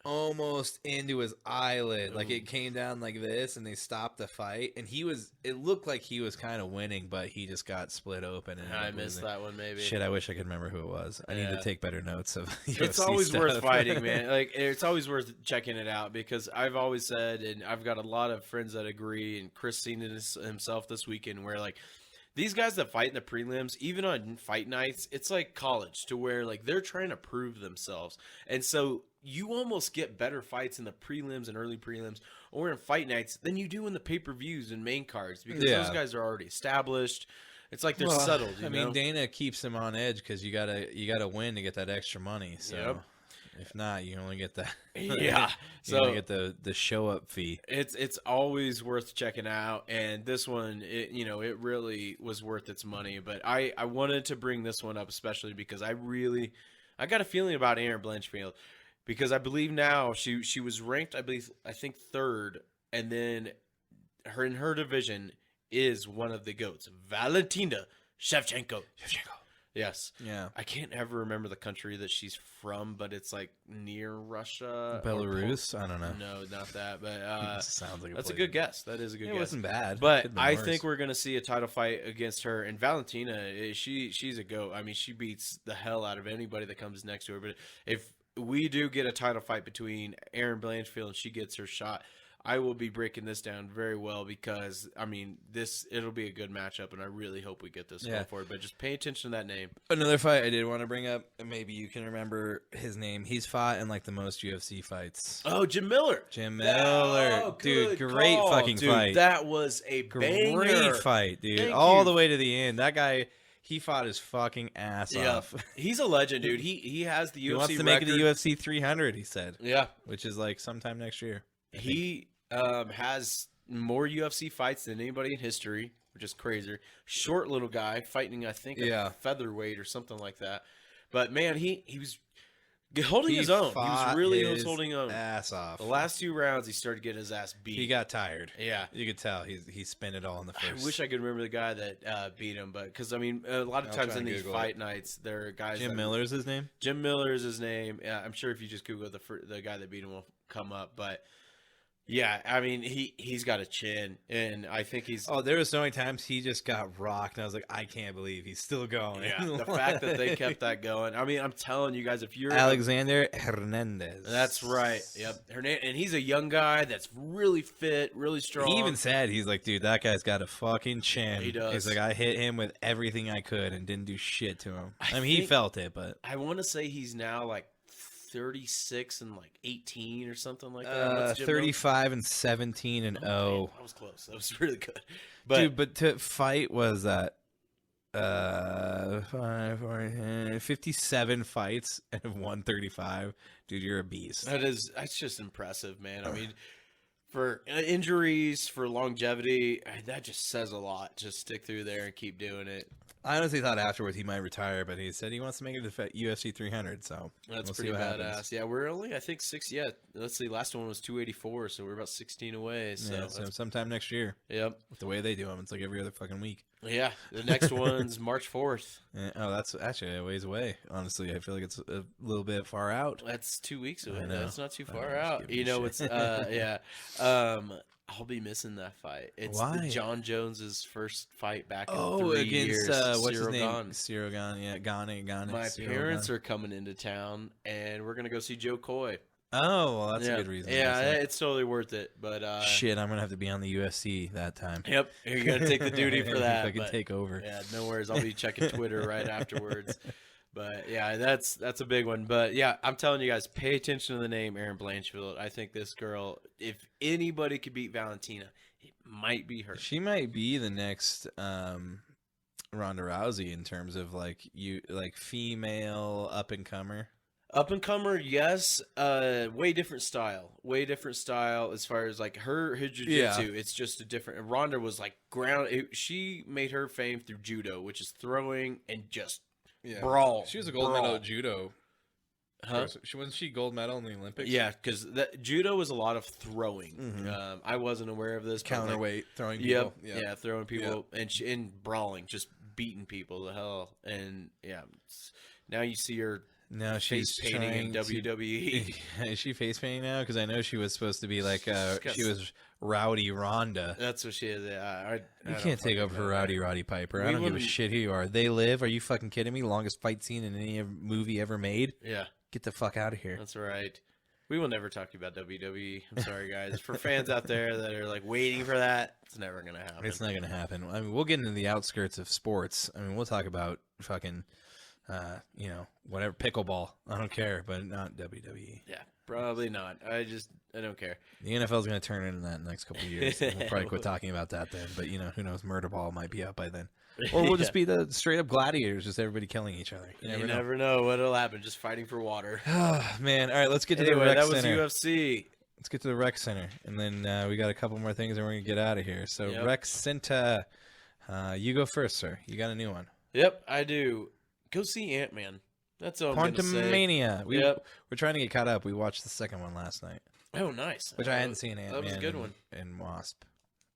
Speaker 2: almost into his eyelid. Like, it came down like this, and they stopped the fight, and it looked like he was kind of winning, but he just got split open. And
Speaker 3: I missed that one, maybe.
Speaker 2: Shit, I wish I could remember who it was. I need to take better notes of UFC
Speaker 3: It's always
Speaker 2: stuff.
Speaker 3: worth fighting, man. Like, it's always worth checking it out because I've always said, and I've got a lot of friends that agree, and Chris seen it himself this weekend, where, like, these guys that fight in the prelims, even on fight nights, it's like college to where, like, they're trying to prove themselves. And so you almost get better fights in the prelims and early prelims or in fight nights than you do in the pay-per-views and main cards because those guys are already established. It's like they're settled.
Speaker 2: I mean, Dana keeps them on edge because you gotta win to get that extra money. So If not, you only get that.
Speaker 3: Yeah.
Speaker 2: You only get the show up fee.
Speaker 3: It's always worth checking out, and this one, it really was worth its money. But I wanted to bring this one up especially because I got a feeling about Erin Blanchfield, because I believe now she was ranked, I think third, and then in her division is one of the GOATs, Valentina Shevchenko. Yes.
Speaker 2: Yeah.
Speaker 3: I can't ever remember the country that she's from, but it's like near Russia.
Speaker 2: Belarus? I don't know.
Speaker 3: No, not that. But
Speaker 2: sounds like
Speaker 3: that's a good guess. That is a good guess.
Speaker 2: It wasn't bad.
Speaker 3: But I think we're going to see a title fight against her. And Valentina, she's a GOAT. I mean, she beats the hell out of anybody that comes next to her. But if we do get a title fight between Erin Blanchfield and she gets her shot, I will be breaking this down very well because, I mean, it'll be a good matchup, and I really hope we get this going forward. But just pay attention to that name.
Speaker 2: Another fight I did want to bring up, and maybe you can remember his name. He's fought in like the most UFC fights.
Speaker 3: Oh, Jim Miller.
Speaker 2: Jim Miller. Dude, great fucking fight.
Speaker 3: That was a banger.
Speaker 2: Great fight, dude. All the way to the end. That guy, he fought his fucking ass off.
Speaker 3: He's a legend, dude. He has the UFC
Speaker 2: He wants to
Speaker 3: record.
Speaker 2: make it to UFC 300, he said.
Speaker 3: Yeah.
Speaker 2: Which is like sometime next year.
Speaker 3: He has more UFC fights than anybody in history, which is crazy. Short little guy fighting, I think, a featherweight or something like that. But man, he was holding his own. He was really holding on.
Speaker 2: Ass off.
Speaker 3: The last 2 rounds, he started getting his ass beat.
Speaker 2: He got tired.
Speaker 3: Yeah,
Speaker 2: you could tell he spent it all in the first.
Speaker 3: I wish I could remember the guy that beat him, but because I mean, a lot of times in these fight nights, there are guys.
Speaker 2: Jim Miller's his name.
Speaker 3: Jim Miller is his name. Yeah, I'm sure if you just Google the guy that beat him will come up, but. Yeah, I mean, he's got a chin, and I think he's...
Speaker 2: Oh, there were so many times he just got rocked, and I was like, I can't believe he's still going.
Speaker 3: Yeah, the fact that they kept that going. I mean, I'm telling you guys, if you're...
Speaker 2: Alexander Hernandez.
Speaker 3: That's right. Yep. And he's a young guy that's really fit, really strong.
Speaker 2: He even said, he's like, dude, that guy's got a fucking chin.
Speaker 3: He does.
Speaker 2: He's like, I hit him with everything I could and didn't do shit to him. I mean, he felt it, but...
Speaker 3: I want to say he's now, like, 36 and like 18 or something like that.
Speaker 2: 35 and 17 and 0.
Speaker 3: Man, that was close. That was really good. But,
Speaker 2: dude, but to fight was that 57 fights and 135. Dude, you're a beast.
Speaker 3: That's just impressive, man. I mean, for injuries, for longevity, that just says a lot. Just stick through there and keep doing it.
Speaker 2: I honestly thought afterwards he might retire, but he said he wants to make it to UFC 300, so
Speaker 3: that's pretty badass. Yeah, we're only, I think, 6 yet. Let's see, last one was 284, so we're about 16 away. So,
Speaker 2: so sometime next year.
Speaker 3: Yep.
Speaker 2: With the way they do them, it's like every other fucking week.
Speaker 3: Yeah, the next one's March 4th.
Speaker 2: Oh, that's actually a ways away. Honestly, I feel like it's a little bit far out.
Speaker 3: That's 2 weeks away. That's not too far out. You know, it's yeah. I'll be missing that fight. It's John Jones's first fight back in 3 years.
Speaker 2: What's his name? Cyril Gane. Yeah, Gane.
Speaker 3: My parents are coming into town, and we're gonna go see Joe Coy.
Speaker 2: Oh, well, that's a good reason.
Speaker 3: Yeah, it's totally worth it. But
Speaker 2: shit, I'm gonna have to be on the UFC that time.
Speaker 3: Yep, you're gonna take the duty for that.
Speaker 2: If I can take over.
Speaker 3: Yeah, no worries. I'll be checking Twitter right afterwards. But yeah, that's a big one. But yeah, I'm telling you guys, pay attention to the name Erin Blanchfield. I think this girl, if anybody could beat Valentina, it might be her.
Speaker 2: She might be the next Ronda Rousey in terms of like female up and comer.
Speaker 3: Up and comer, yes. Way different style. Way different style as far as like her jiu-jitsu. Yeah. It's just a different. Ronda was like she made her fame through judo, which is throwing and just. Yeah. Brawl.
Speaker 2: She was a gold medal at judo. Huh? Wasn't she gold medal in the Olympics?
Speaker 3: Yeah, because judo was a lot of throwing. Mm-hmm. I wasn't aware of this.
Speaker 2: Counterweight throwing people.
Speaker 3: Yep. Yeah, throwing people and brawling, just beating people to hell. And yeah, now you see her.
Speaker 2: Now she's
Speaker 3: face painting in WWE.
Speaker 2: Is she face painting now? Because I know she was supposed to be like she was Rowdy Ronda.
Speaker 3: That's what she is.
Speaker 2: You can't take over for Rowdy Piper. I don't give a shit who you are. They live. Are you fucking kidding me? Longest fight scene in any movie ever made.
Speaker 3: Yeah.
Speaker 2: Get the fuck out of here.
Speaker 3: That's right. We will never talk about WWE. I'm sorry, guys. For fans out there that are like waiting for that, it's never gonna happen.
Speaker 2: It's not gonna happen. I mean, we'll get into the outskirts of sports. I mean, we'll talk about fucking. Whatever, pickleball. I don't care, but not WWE.
Speaker 3: Yeah, Probably not. I don't care.
Speaker 2: The NFL's going to turn into that in the next couple of years. We'll probably quit talking about that then. But, who knows? Murderball might be out by then. Or we'll just be the straight-up gladiators, just everybody killing each other.
Speaker 3: You never know what'll happen. Just fighting for water.
Speaker 2: Oh, man. All right, let's get to the rec center.
Speaker 3: That was UFC.
Speaker 2: Let's get to the rec center. And then we got a couple more things and we're going to get out of here. So, rec center. You go first, sir. You got a new one.
Speaker 3: Yep, I do. Go see Ant-Man. That's all I'm going to say.
Speaker 2: Quantumania. We're trying to get caught up. We watched the second one last night.
Speaker 3: Oh, nice.
Speaker 2: Which I hadn't seen Ant-Man.
Speaker 3: That was a good one.
Speaker 2: And Wasp.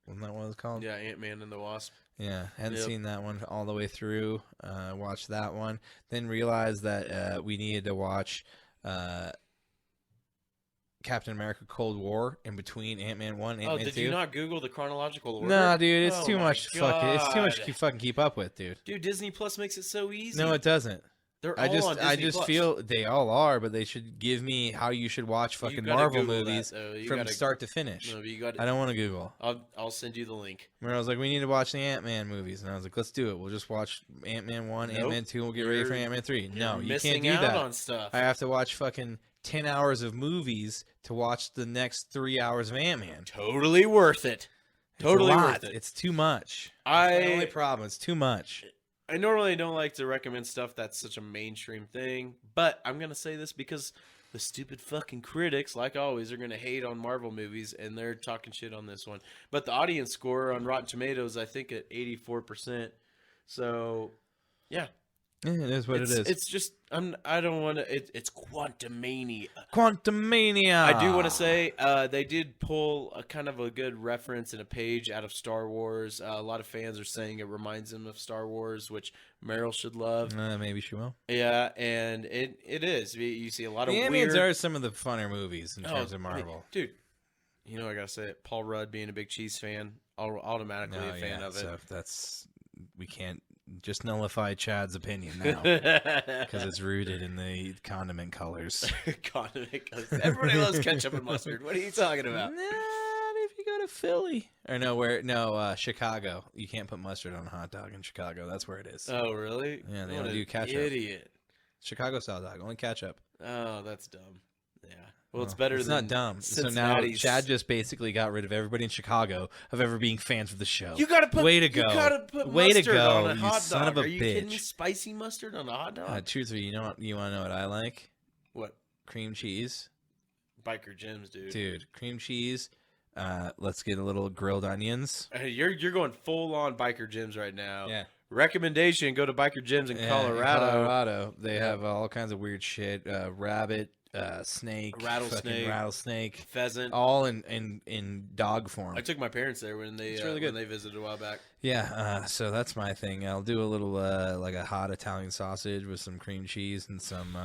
Speaker 2: Wasn't that what it was called?
Speaker 3: Yeah, Ant-Man and the Wasp.
Speaker 2: Yeah, hadn't seen that one all the way through. Watched that one. Then realized that we needed to watch Captain America Cold War in between Ant-Man 1 and Ant-Man 2.
Speaker 3: Oh, did you not Google the chronological order?
Speaker 2: Nah, dude, it's too much to fucking keep up with, dude.
Speaker 3: Dude, Disney Plus makes it so easy.
Speaker 2: No, it doesn't.
Speaker 3: They're all on Disney
Speaker 2: I just
Speaker 3: Plus.
Speaker 2: feel they all are, but they should give me how you should watch fucking Marvel movies from start to finish.
Speaker 3: No,
Speaker 2: I don't want to Google.
Speaker 3: I'll send you the link.
Speaker 2: Where I was like, we need to watch the Ant-Man movies, and I was like, let's do it. We'll just watch Ant-Man 1, Ant-Man 2, and we'll get ready for Ant-Man 3. No, you can't do that.
Speaker 3: On stuff.
Speaker 2: I have to watch fucking 10 hours of movies to watch the next 3 hours of Ant-Man.
Speaker 3: Totally worth it. Totally worth it.
Speaker 2: It's too much. That's the only problem. It's too much.
Speaker 3: I normally don't like to recommend stuff that's such a mainstream thing, but I'm going to say this because the stupid fucking critics, like always, are going to hate on Marvel movies, and they're talking shit on this one. But the audience score on Rotten Tomatoes, I think, at 84%. So, yeah.
Speaker 2: Yeah, it is what it is.
Speaker 3: It's just I don't want to. It's Quantumania.
Speaker 2: Quantumania.
Speaker 3: I do want to say they did pull a kind of a good reference in a page out of Star Wars. A lot of fans are saying it reminds them of Star Wars, which Meryl should love.
Speaker 2: Maybe she will.
Speaker 3: Yeah, and it is. You see a lot of
Speaker 2: the
Speaker 3: weird.
Speaker 2: Ant-Mans are some of the funner movies in terms of Marvel.
Speaker 3: I mean, dude, I gotta say it. Paul Rudd being a big cheese fan, automatically a fan of it.
Speaker 2: So we can't just nullify Chad's opinion now because it's rooted in the condiment colors.
Speaker 3: Condiment colors. Everybody loves ketchup and mustard. What are you talking about?
Speaker 2: Nah, if you go to Philly or Chicago, you can't put mustard on a hot dog in Chicago. That's where it is.
Speaker 3: Oh, really?
Speaker 2: Yeah, they don't do ketchup.
Speaker 3: Idiot.
Speaker 2: Chicago style dog, only ketchup.
Speaker 3: Oh, that's dumb. Yeah. Well, it's better
Speaker 2: it's
Speaker 3: than
Speaker 2: not dumb. So now Chad just basically got rid of everybody in Chicago of ever being fans of the show.
Speaker 3: You gotta put
Speaker 2: way to go.
Speaker 3: You gotta put
Speaker 2: way to
Speaker 3: mustard
Speaker 2: go,
Speaker 3: on a hot dog.
Speaker 2: son of a
Speaker 3: Are you
Speaker 2: bitch.
Speaker 3: kidding me? Spicy mustard on a hot dog?
Speaker 2: Truthfully, you want to know what I like?
Speaker 3: What?
Speaker 2: Cream cheese.
Speaker 3: Biker Jim's, dude.
Speaker 2: Dude, cream cheese. Let's get a little grilled onions.
Speaker 3: You're going full on Biker Jim's right now.
Speaker 2: Yeah.
Speaker 3: Recommendation: go to Biker Jim's in Colorado.
Speaker 2: In Colorado, they have all kinds of weird shit. Rabbit. Snake, rattlesnake,
Speaker 3: pheasant,
Speaker 2: all in dog form.
Speaker 3: I took my parents there when they when they visited a while back.
Speaker 2: Yeah, so that's my thing. I'll do a little like a hot Italian sausage with some cream cheese and some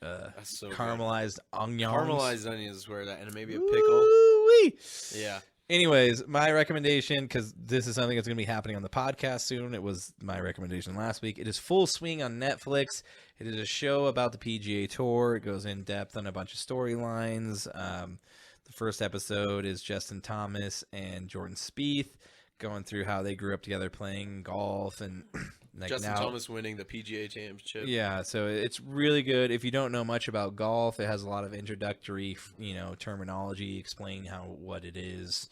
Speaker 2: caramelized onions.
Speaker 3: Caramelized onions is where that, and maybe a pickle.
Speaker 2: Woo-wee.
Speaker 3: Yeah.
Speaker 2: Anyways, my recommendation, because this is something that's going to be happening on the podcast soon. It was my recommendation last week. It is Full Swing on Netflix. It is a show about the PGA Tour. It goes in depth on a bunch of storylines. The first episode is Justin Thomas and Jordan Spieth going through how they grew up together playing golf and
Speaker 3: Justin Thomas winning the PGA Championship.
Speaker 2: Yeah, so it's really good. If you don't know much about golf, it has a lot of introductory, terminology explaining what it is,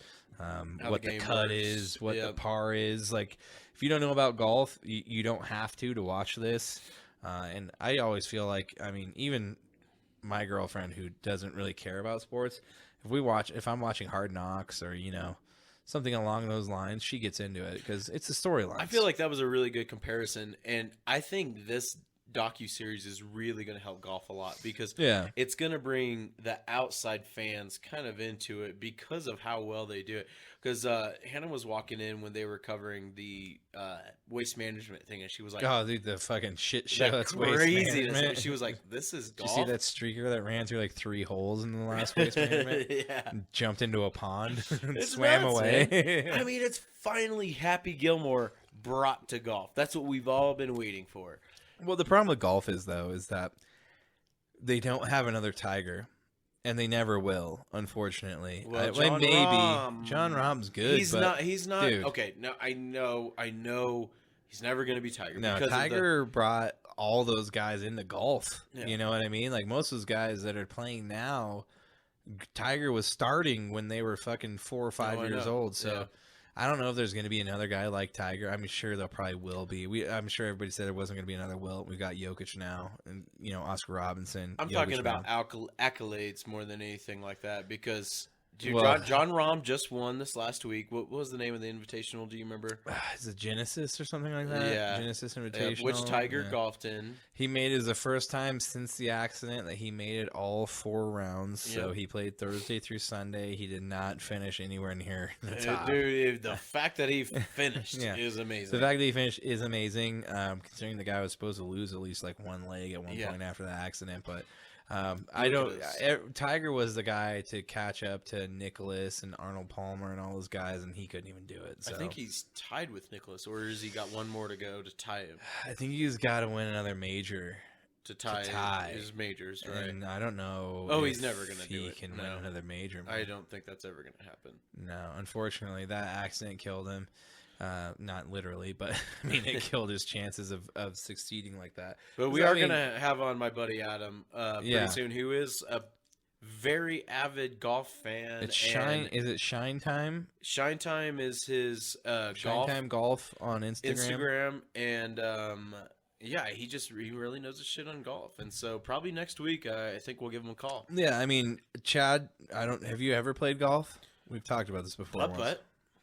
Speaker 2: what the cut is, what the par is. Like, if you don't know about golf, you don't have to watch this. And I always feel like, even my girlfriend who doesn't really care about sports, if I'm watching Hard Knocks or something along those lines, she gets into it because it's a storyline.
Speaker 3: I feel like that was a really good comparison, and I think this docuseries is really going to help golf a lot because it's going to bring the outside fans kind of into it because of how well they do it. Because Hannah was walking in when they were covering the waste management thing, and she was like,
Speaker 2: "Oh, dude, the fucking shit show that's waste management."
Speaker 3: She was like, "This is golf."
Speaker 2: Did you see that streaker that ran through like 3 holes in the last waste management? And jumped into a pond and swam away.
Speaker 3: It's finally Happy Gilmore brought to golf. That's what we've all been waiting for.
Speaker 2: Well, the problem with golf is that they don't have another Tiger. And they never will, unfortunately.
Speaker 3: Well,
Speaker 2: John Rahm's good.
Speaker 3: He's not.
Speaker 2: Dude.
Speaker 3: Okay, no, I know He's never going to be Tiger.
Speaker 2: No,
Speaker 3: because
Speaker 2: Tiger brought all those guys into golf.
Speaker 3: Yeah.
Speaker 2: You know what I mean? Like most of those guys that are playing now, Tiger was starting when they were fucking 4 or 5 years old. So
Speaker 3: Yeah.
Speaker 2: I don't know if there's going to be another guy like Tiger. I'm sure there probably will be. I'm sure everybody said there wasn't going to be another Wilt. We've got Jokic now, and Oscar Robinson.
Speaker 3: I'm
Speaker 2: Jokic
Speaker 3: talking about
Speaker 2: now.
Speaker 3: accolades more than anything like that because dude,
Speaker 2: Well-
Speaker 3: John Rahm just won this last week. What was the name of the Invitational? Do you remember?
Speaker 2: Is it Genesis or something like that?
Speaker 3: Yeah.
Speaker 2: Genesis Invitational.
Speaker 3: Which Tiger
Speaker 2: Yeah.
Speaker 3: golfed in.
Speaker 2: He made it the first time since the accident that he made it all 4 rounds. So
Speaker 3: Yep.
Speaker 2: he played Thursday through Sunday. He did not finish anywhere near the top.
Speaker 3: Dude, the fact that he finished
Speaker 2: Yeah.
Speaker 3: is amazing.
Speaker 2: The fact that he finished is amazing, considering the guy was supposed to lose at least like one leg at one point after the accident. But Tiger was the guy to catch up to Nicholas and Arnold Palmer and all those guys, and he couldn't even do it. So.
Speaker 3: I think he's tied with Nicholas, or has he got one more to go to tie him?
Speaker 2: I think he's got to win another major.
Speaker 3: To tie his majors, right?
Speaker 2: And I don't know.
Speaker 3: Oh,
Speaker 2: if
Speaker 3: he's never going to do it.
Speaker 2: He can win another major.
Speaker 3: I don't think that's ever going to happen.
Speaker 2: No, unfortunately, that accident killed him. Not literally, but I mean, it killed his chances of succeeding like that.
Speaker 3: But we are going to have on my buddy Adam
Speaker 2: Yeah.
Speaker 3: pretty soon, who is a very avid golf fan.
Speaker 2: It's Shine. Is it Shine Time?
Speaker 3: Shine Time is his
Speaker 2: Shine Time Golf on Instagram.
Speaker 3: And yeah, he really knows his shit on golf, and so probably next week I think we'll give him a call.
Speaker 2: Yeah, I mean, Chad, have you ever played golf? We've talked about this before.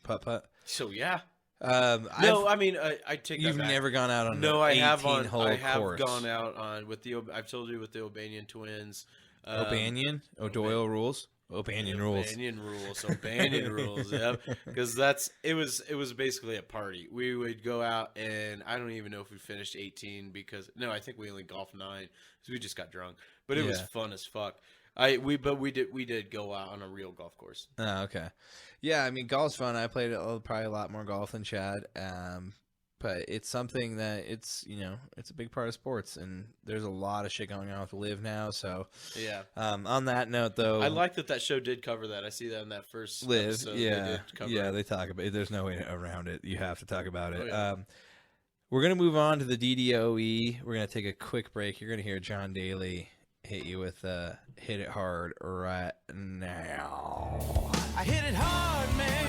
Speaker 2: Putt.
Speaker 3: So yeah.
Speaker 2: No,
Speaker 3: I mean I take that
Speaker 2: you've
Speaker 3: back.
Speaker 2: never gone out on
Speaker 3: No,
Speaker 2: an
Speaker 3: I have
Speaker 2: 18-hole
Speaker 3: I have
Speaker 2: course.
Speaker 3: gone out on with the. I've told you with the O'Banion twins.
Speaker 2: O'Banion? O'Doyle rules? O'Banion rules.
Speaker 3: O'Banion rules. O'Banion rules. Yep. Because it was basically a party. We would go out, and I don't even know if we finished 18 because I think we only golfed 9 because we just got drunk. But it was fun as fuck. We did go out on a real golf course.
Speaker 2: Oh, okay. Yeah, I mean, golf's fun. I played probably a lot more golf than Chad. But it's something that it's a big part of sports, and there's a lot of shit going on with LIV now. So
Speaker 3: yeah.
Speaker 2: On that note, though,
Speaker 3: I like that show did cover that. I see that in that first
Speaker 2: LIV.
Speaker 3: episode.
Speaker 2: Yeah,
Speaker 3: they did cover
Speaker 2: yeah,
Speaker 3: it.
Speaker 2: they talk about it. There's no way around it. You have to talk about it.
Speaker 3: Oh, yeah.
Speaker 2: We're gonna move on to the DDOE. We're gonna take a quick break. You're gonna hear John Daly hit you with "Hit It Hard" right now.
Speaker 4: I hit it hard, man.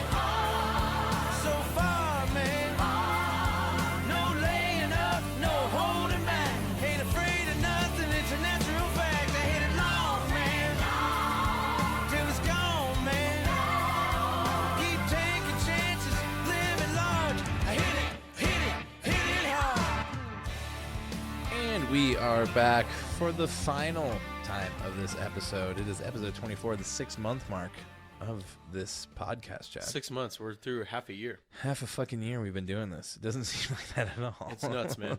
Speaker 4: So far, man. No laying up, no holding back. Ain't afraid of nothing, it's a natural fact. I hit it long, man. Till it's gone, man. Keep taking chances, living large. I hit it hard.
Speaker 2: And we are back for the final time of this episode. It is episode 24, the 6-month mark of this podcast, Chad.
Speaker 3: 6 months. We're through half a year.
Speaker 2: Half a fucking year we've been doing this. It doesn't seem like that at all.
Speaker 3: It's nuts, man.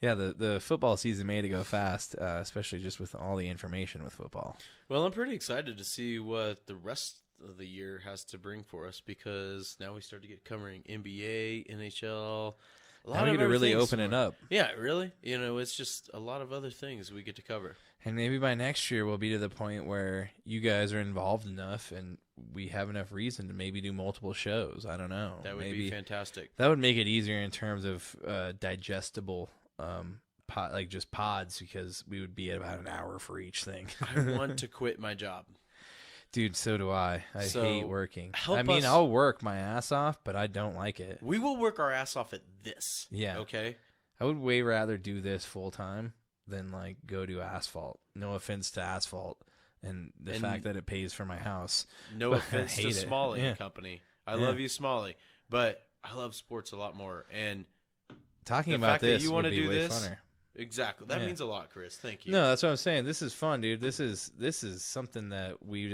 Speaker 2: Yeah, the football season made it go fast, especially just with all the information with football.
Speaker 3: Well, I'm pretty excited to see what the rest of the year has to bring for us because now we start to get covering NBA, NHL.
Speaker 2: Now we get to really open it up.
Speaker 3: Yeah, really. It's just a lot of other things we get to cover.
Speaker 2: And maybe by next year we'll be to the point where you guys are involved enough and we have enough reason to maybe do multiple shows. I don't know.
Speaker 3: That would
Speaker 2: maybe
Speaker 3: be fantastic.
Speaker 2: That would make it easier in terms of digestible just pods, because we would be at about an hour for each thing.
Speaker 3: I want to quit my job.
Speaker 2: Dude, so do I. I hate working.
Speaker 3: help
Speaker 2: I mean,
Speaker 3: us-
Speaker 2: I'll work my ass off, but I don't like it.
Speaker 3: We will work our ass off at this.
Speaker 2: Yeah.
Speaker 3: Okay?
Speaker 2: I would way rather do this full time than go do asphalt. No offense to asphalt and the fact that it pays for my house.
Speaker 3: No
Speaker 2: But I
Speaker 3: offense to
Speaker 2: hate it.
Speaker 3: Smalley
Speaker 2: Yeah.
Speaker 3: Company. I love you, Smalley. But I love sports a lot more. And
Speaker 2: Talking
Speaker 3: the
Speaker 2: about
Speaker 3: fact that
Speaker 2: this
Speaker 3: you
Speaker 2: would
Speaker 3: wanna
Speaker 2: be
Speaker 3: do
Speaker 2: way
Speaker 3: this,
Speaker 2: funner.
Speaker 3: exactly. That
Speaker 2: Yeah.
Speaker 3: means a lot, Chris. Thank you.
Speaker 2: No, that's what I'm saying. This is fun, dude. This is something that we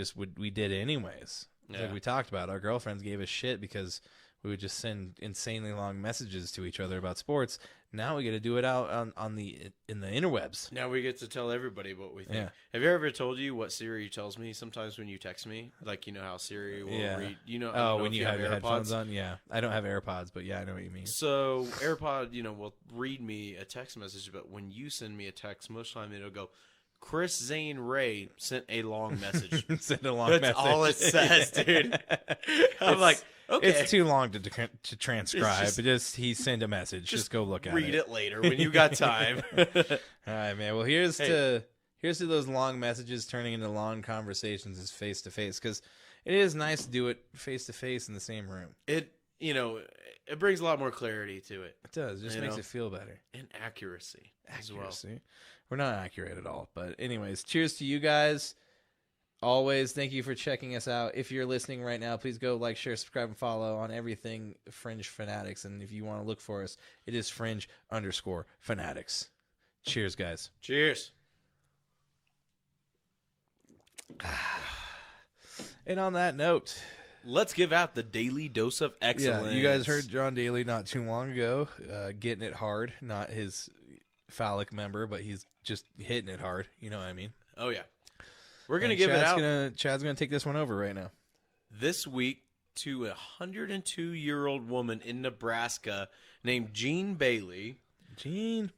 Speaker 2: did anyways. It's
Speaker 3: Yeah.
Speaker 2: like we talked about. Our girlfriends gave us shit because we would just send insanely long messages to each other about sports. Now we get to do it out in the interwebs.
Speaker 3: Now we get to tell everybody what we think.
Speaker 2: Yeah.
Speaker 3: Have you ever told you what Siri tells me sometimes when you text me? Like, how Siri will read. I don't know
Speaker 2: when
Speaker 3: if
Speaker 2: you have your
Speaker 3: AirPods
Speaker 2: headphones on? Yeah. I don't have AirPods, but yeah, I know what you mean.
Speaker 3: So AirPod, will read me a text message, but when you send me a text, most of the time it'll go, Chris Zane Ray sent a long message.
Speaker 2: Send a long
Speaker 3: That's
Speaker 2: message.
Speaker 3: all it says, dude. I'm like, okay.
Speaker 2: It's too long to transcribe.
Speaker 3: Just-
Speaker 2: But he sent a message. Just go look at it.
Speaker 3: Read it later when you got time.
Speaker 2: All right, man. Well, here's to those long messages turning into long conversations is face to face, because it is nice to do it face to face in the same room.
Speaker 3: It brings a lot more clarity to it.
Speaker 2: It does. It just makes it feel better.
Speaker 3: And accuracy as well.
Speaker 2: We're not accurate at all. But anyways, cheers to you guys. Always, thank you for checking us out. If you're listening right now, please go like, share, subscribe, and follow on everything Fringe Fanatics. And if you want to look for us, it is Fringe_Fanatics. Cheers, guys.
Speaker 3: Cheers.
Speaker 2: And on that note,
Speaker 3: let's give out the daily dose of excellence.
Speaker 2: yeah, you guys heard John Daly not too long ago getting it hard. Not his phallic member, but he's just hitting it hard. You know what I mean?
Speaker 3: Oh, yeah. We're going to give it out.
Speaker 2: Chad's going to take this one over right now.
Speaker 3: This week to a 102-year-old woman in Nebraska named Jean Bailey.
Speaker 2: Jean.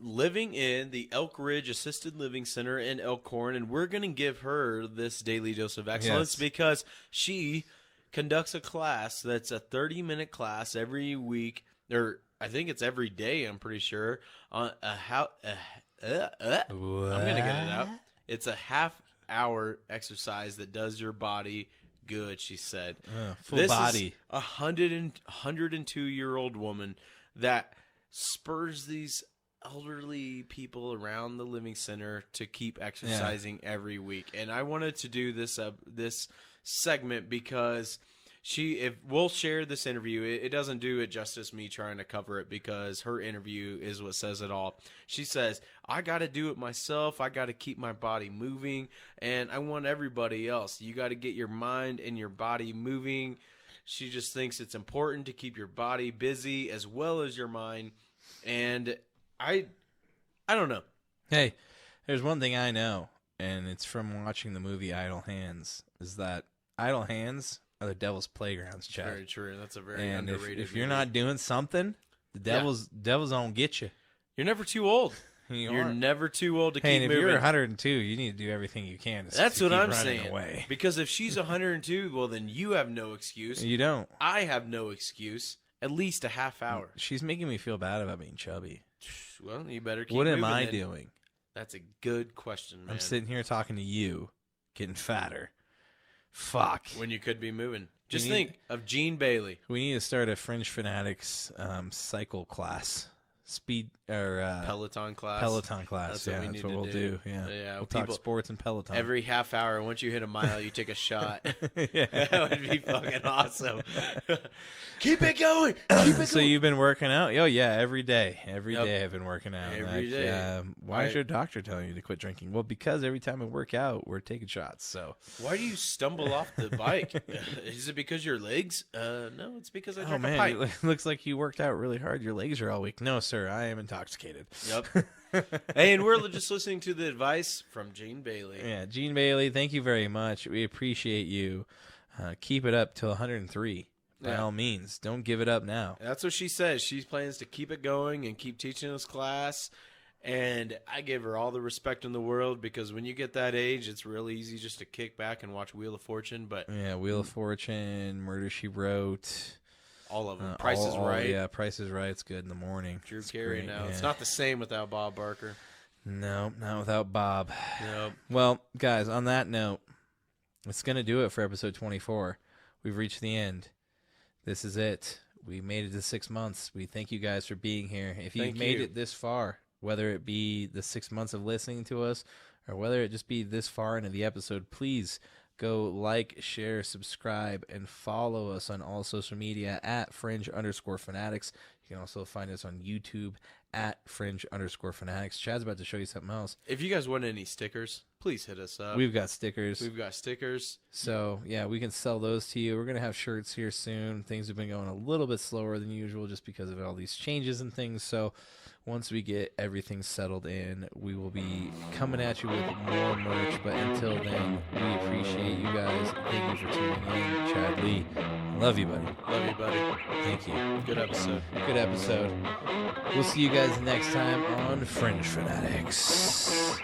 Speaker 3: Living in the Elk Ridge Assisted Living Center in Elkhorn, and we're going to give her this daily dose of excellence because she conducts a class that's a 30-minute class every week, or I think it's every day, I'm pretty sure, on I'm going to get it out. It's a half-hour exercise that does your body good, she said.
Speaker 2: Full body.
Speaker 3: This is a 102-year-old woman that spurs these elderly people around the living center to keep exercising every week. And I wanted to do this segment because if we'll share this interview, it doesn't do it justice me trying to cover it, because her interview is what says it all. She says, I got to do it myself. I got to keep my body moving, and I want everybody else. You got to get your mind and your body moving. She just thinks it's important to keep your body busy as well as your mind. And I don't know.
Speaker 2: Hey, there's one thing I know, and it's from watching the movie Idle Hands, is that idle hands are the devil's playgrounds, Chad.
Speaker 3: Very true. That's a very
Speaker 2: and
Speaker 3: underrated
Speaker 2: if you're
Speaker 3: movie.
Speaker 2: not doing something, the devil's gonna get you.
Speaker 3: You're never too old.
Speaker 2: You're
Speaker 3: never too old to
Speaker 2: hey,
Speaker 3: keep
Speaker 2: and if
Speaker 3: moving.
Speaker 2: you're 102, you need to do everything you can to
Speaker 3: That's
Speaker 2: to
Speaker 3: what
Speaker 2: keep
Speaker 3: I'm
Speaker 2: running
Speaker 3: saying.
Speaker 2: away.
Speaker 3: Because if she's 102, well, then you have no excuse.
Speaker 2: You don't.
Speaker 3: I have no excuse. At least a half hour.
Speaker 2: She's making me feel bad about being chubby.
Speaker 3: Well, you better keep
Speaker 2: What
Speaker 3: moving.
Speaker 2: am I
Speaker 3: then.
Speaker 2: doing?
Speaker 3: That's a good question, man.
Speaker 2: I'm sitting here talking to you, getting fatter. Fuck.
Speaker 3: When you could be moving. Just
Speaker 2: need-
Speaker 3: think of Jean Bailey.
Speaker 2: We need to start a Fringe Fanatics cycle class. Speed or
Speaker 3: Peloton class.
Speaker 2: Peloton class.
Speaker 3: That's what we
Speaker 2: that's
Speaker 3: need
Speaker 2: what
Speaker 3: to
Speaker 2: we'll
Speaker 3: do.
Speaker 2: Yeah.
Speaker 3: Yeah,
Speaker 2: We'll
Speaker 3: people-
Speaker 2: talk sports and Peloton.
Speaker 3: Every half hour, once you hit a mile, you take a shot.
Speaker 2: yeah.
Speaker 3: That would be fucking awesome. Keep it going. Keep it
Speaker 2: So
Speaker 3: going.
Speaker 2: you've been working out? Oh yeah, every day. Every
Speaker 3: Yep.
Speaker 2: day I've been working out.
Speaker 3: Every day.
Speaker 2: Why is
Speaker 3: Right.
Speaker 2: your doctor telling you to quit drinking? Well, because every time I work out, we're taking shots. So.
Speaker 3: Why do you stumble off the bike? Is it because your legs? No, it's because I
Speaker 2: Oh
Speaker 3: drank a
Speaker 2: man,
Speaker 3: pipe.
Speaker 2: it looks like you worked out really hard. Your legs are all weak. No, sir, I am intoxicated.
Speaker 3: Yep. Hey, and we're just listening to the advice from Jean Bailey.
Speaker 2: Yeah, Jean Bailey, thank you very much. We appreciate you. Keep it up till 103. By
Speaker 3: Yeah.
Speaker 2: all means, don't give it up now.
Speaker 3: That's what she says. She plans to keep it going and keep teaching this class. And I give her all the respect in the world, because when you get that age, it's really easy just to kick back and watch Wheel of Fortune. But
Speaker 2: Yeah, Wheel of Fortune, Murder, She Wrote.
Speaker 3: all of them. Price is Right.
Speaker 2: Yeah, Price is Right. It's good in the morning.
Speaker 3: Drew
Speaker 2: It's
Speaker 3: Carey
Speaker 2: great,
Speaker 3: now.
Speaker 2: yeah.
Speaker 3: It's not the same without Bob Barker.
Speaker 2: No, not without Bob.
Speaker 3: Nope.
Speaker 2: Well, guys, on that note, it's going to do it for episode 24. We've reached the end. This is it. We made it to 6 months. We thank you guys for being here. If you've
Speaker 3: Thank
Speaker 2: made
Speaker 3: you.
Speaker 2: it this far, whether it be the 6 months of listening to us or whether it just be this far into the episode, please go like, share, subscribe, and follow us on all social media at Fringe_Fanatics. You can also find us on YouTube at Fringe_Fanatics. Chad's about to show you something else.
Speaker 3: If you guys want any stickers, please hit us up.
Speaker 2: We've got stickers.
Speaker 3: We've got stickers.
Speaker 2: So, yeah, we can sell those to you. We're going to have shirts here soon. Things have been going a little bit slower than usual just because of all these changes and things. So, once we get everything settled in, we will be coming at you with more merch. But until then, we appreciate you guys. Thank you for tuning in. Chad Lee, love you, buddy.
Speaker 3: Love you, buddy.
Speaker 2: Thank you.
Speaker 3: Good episode.
Speaker 2: Good episode. We'll see you guys next time on Fringe Fanatics.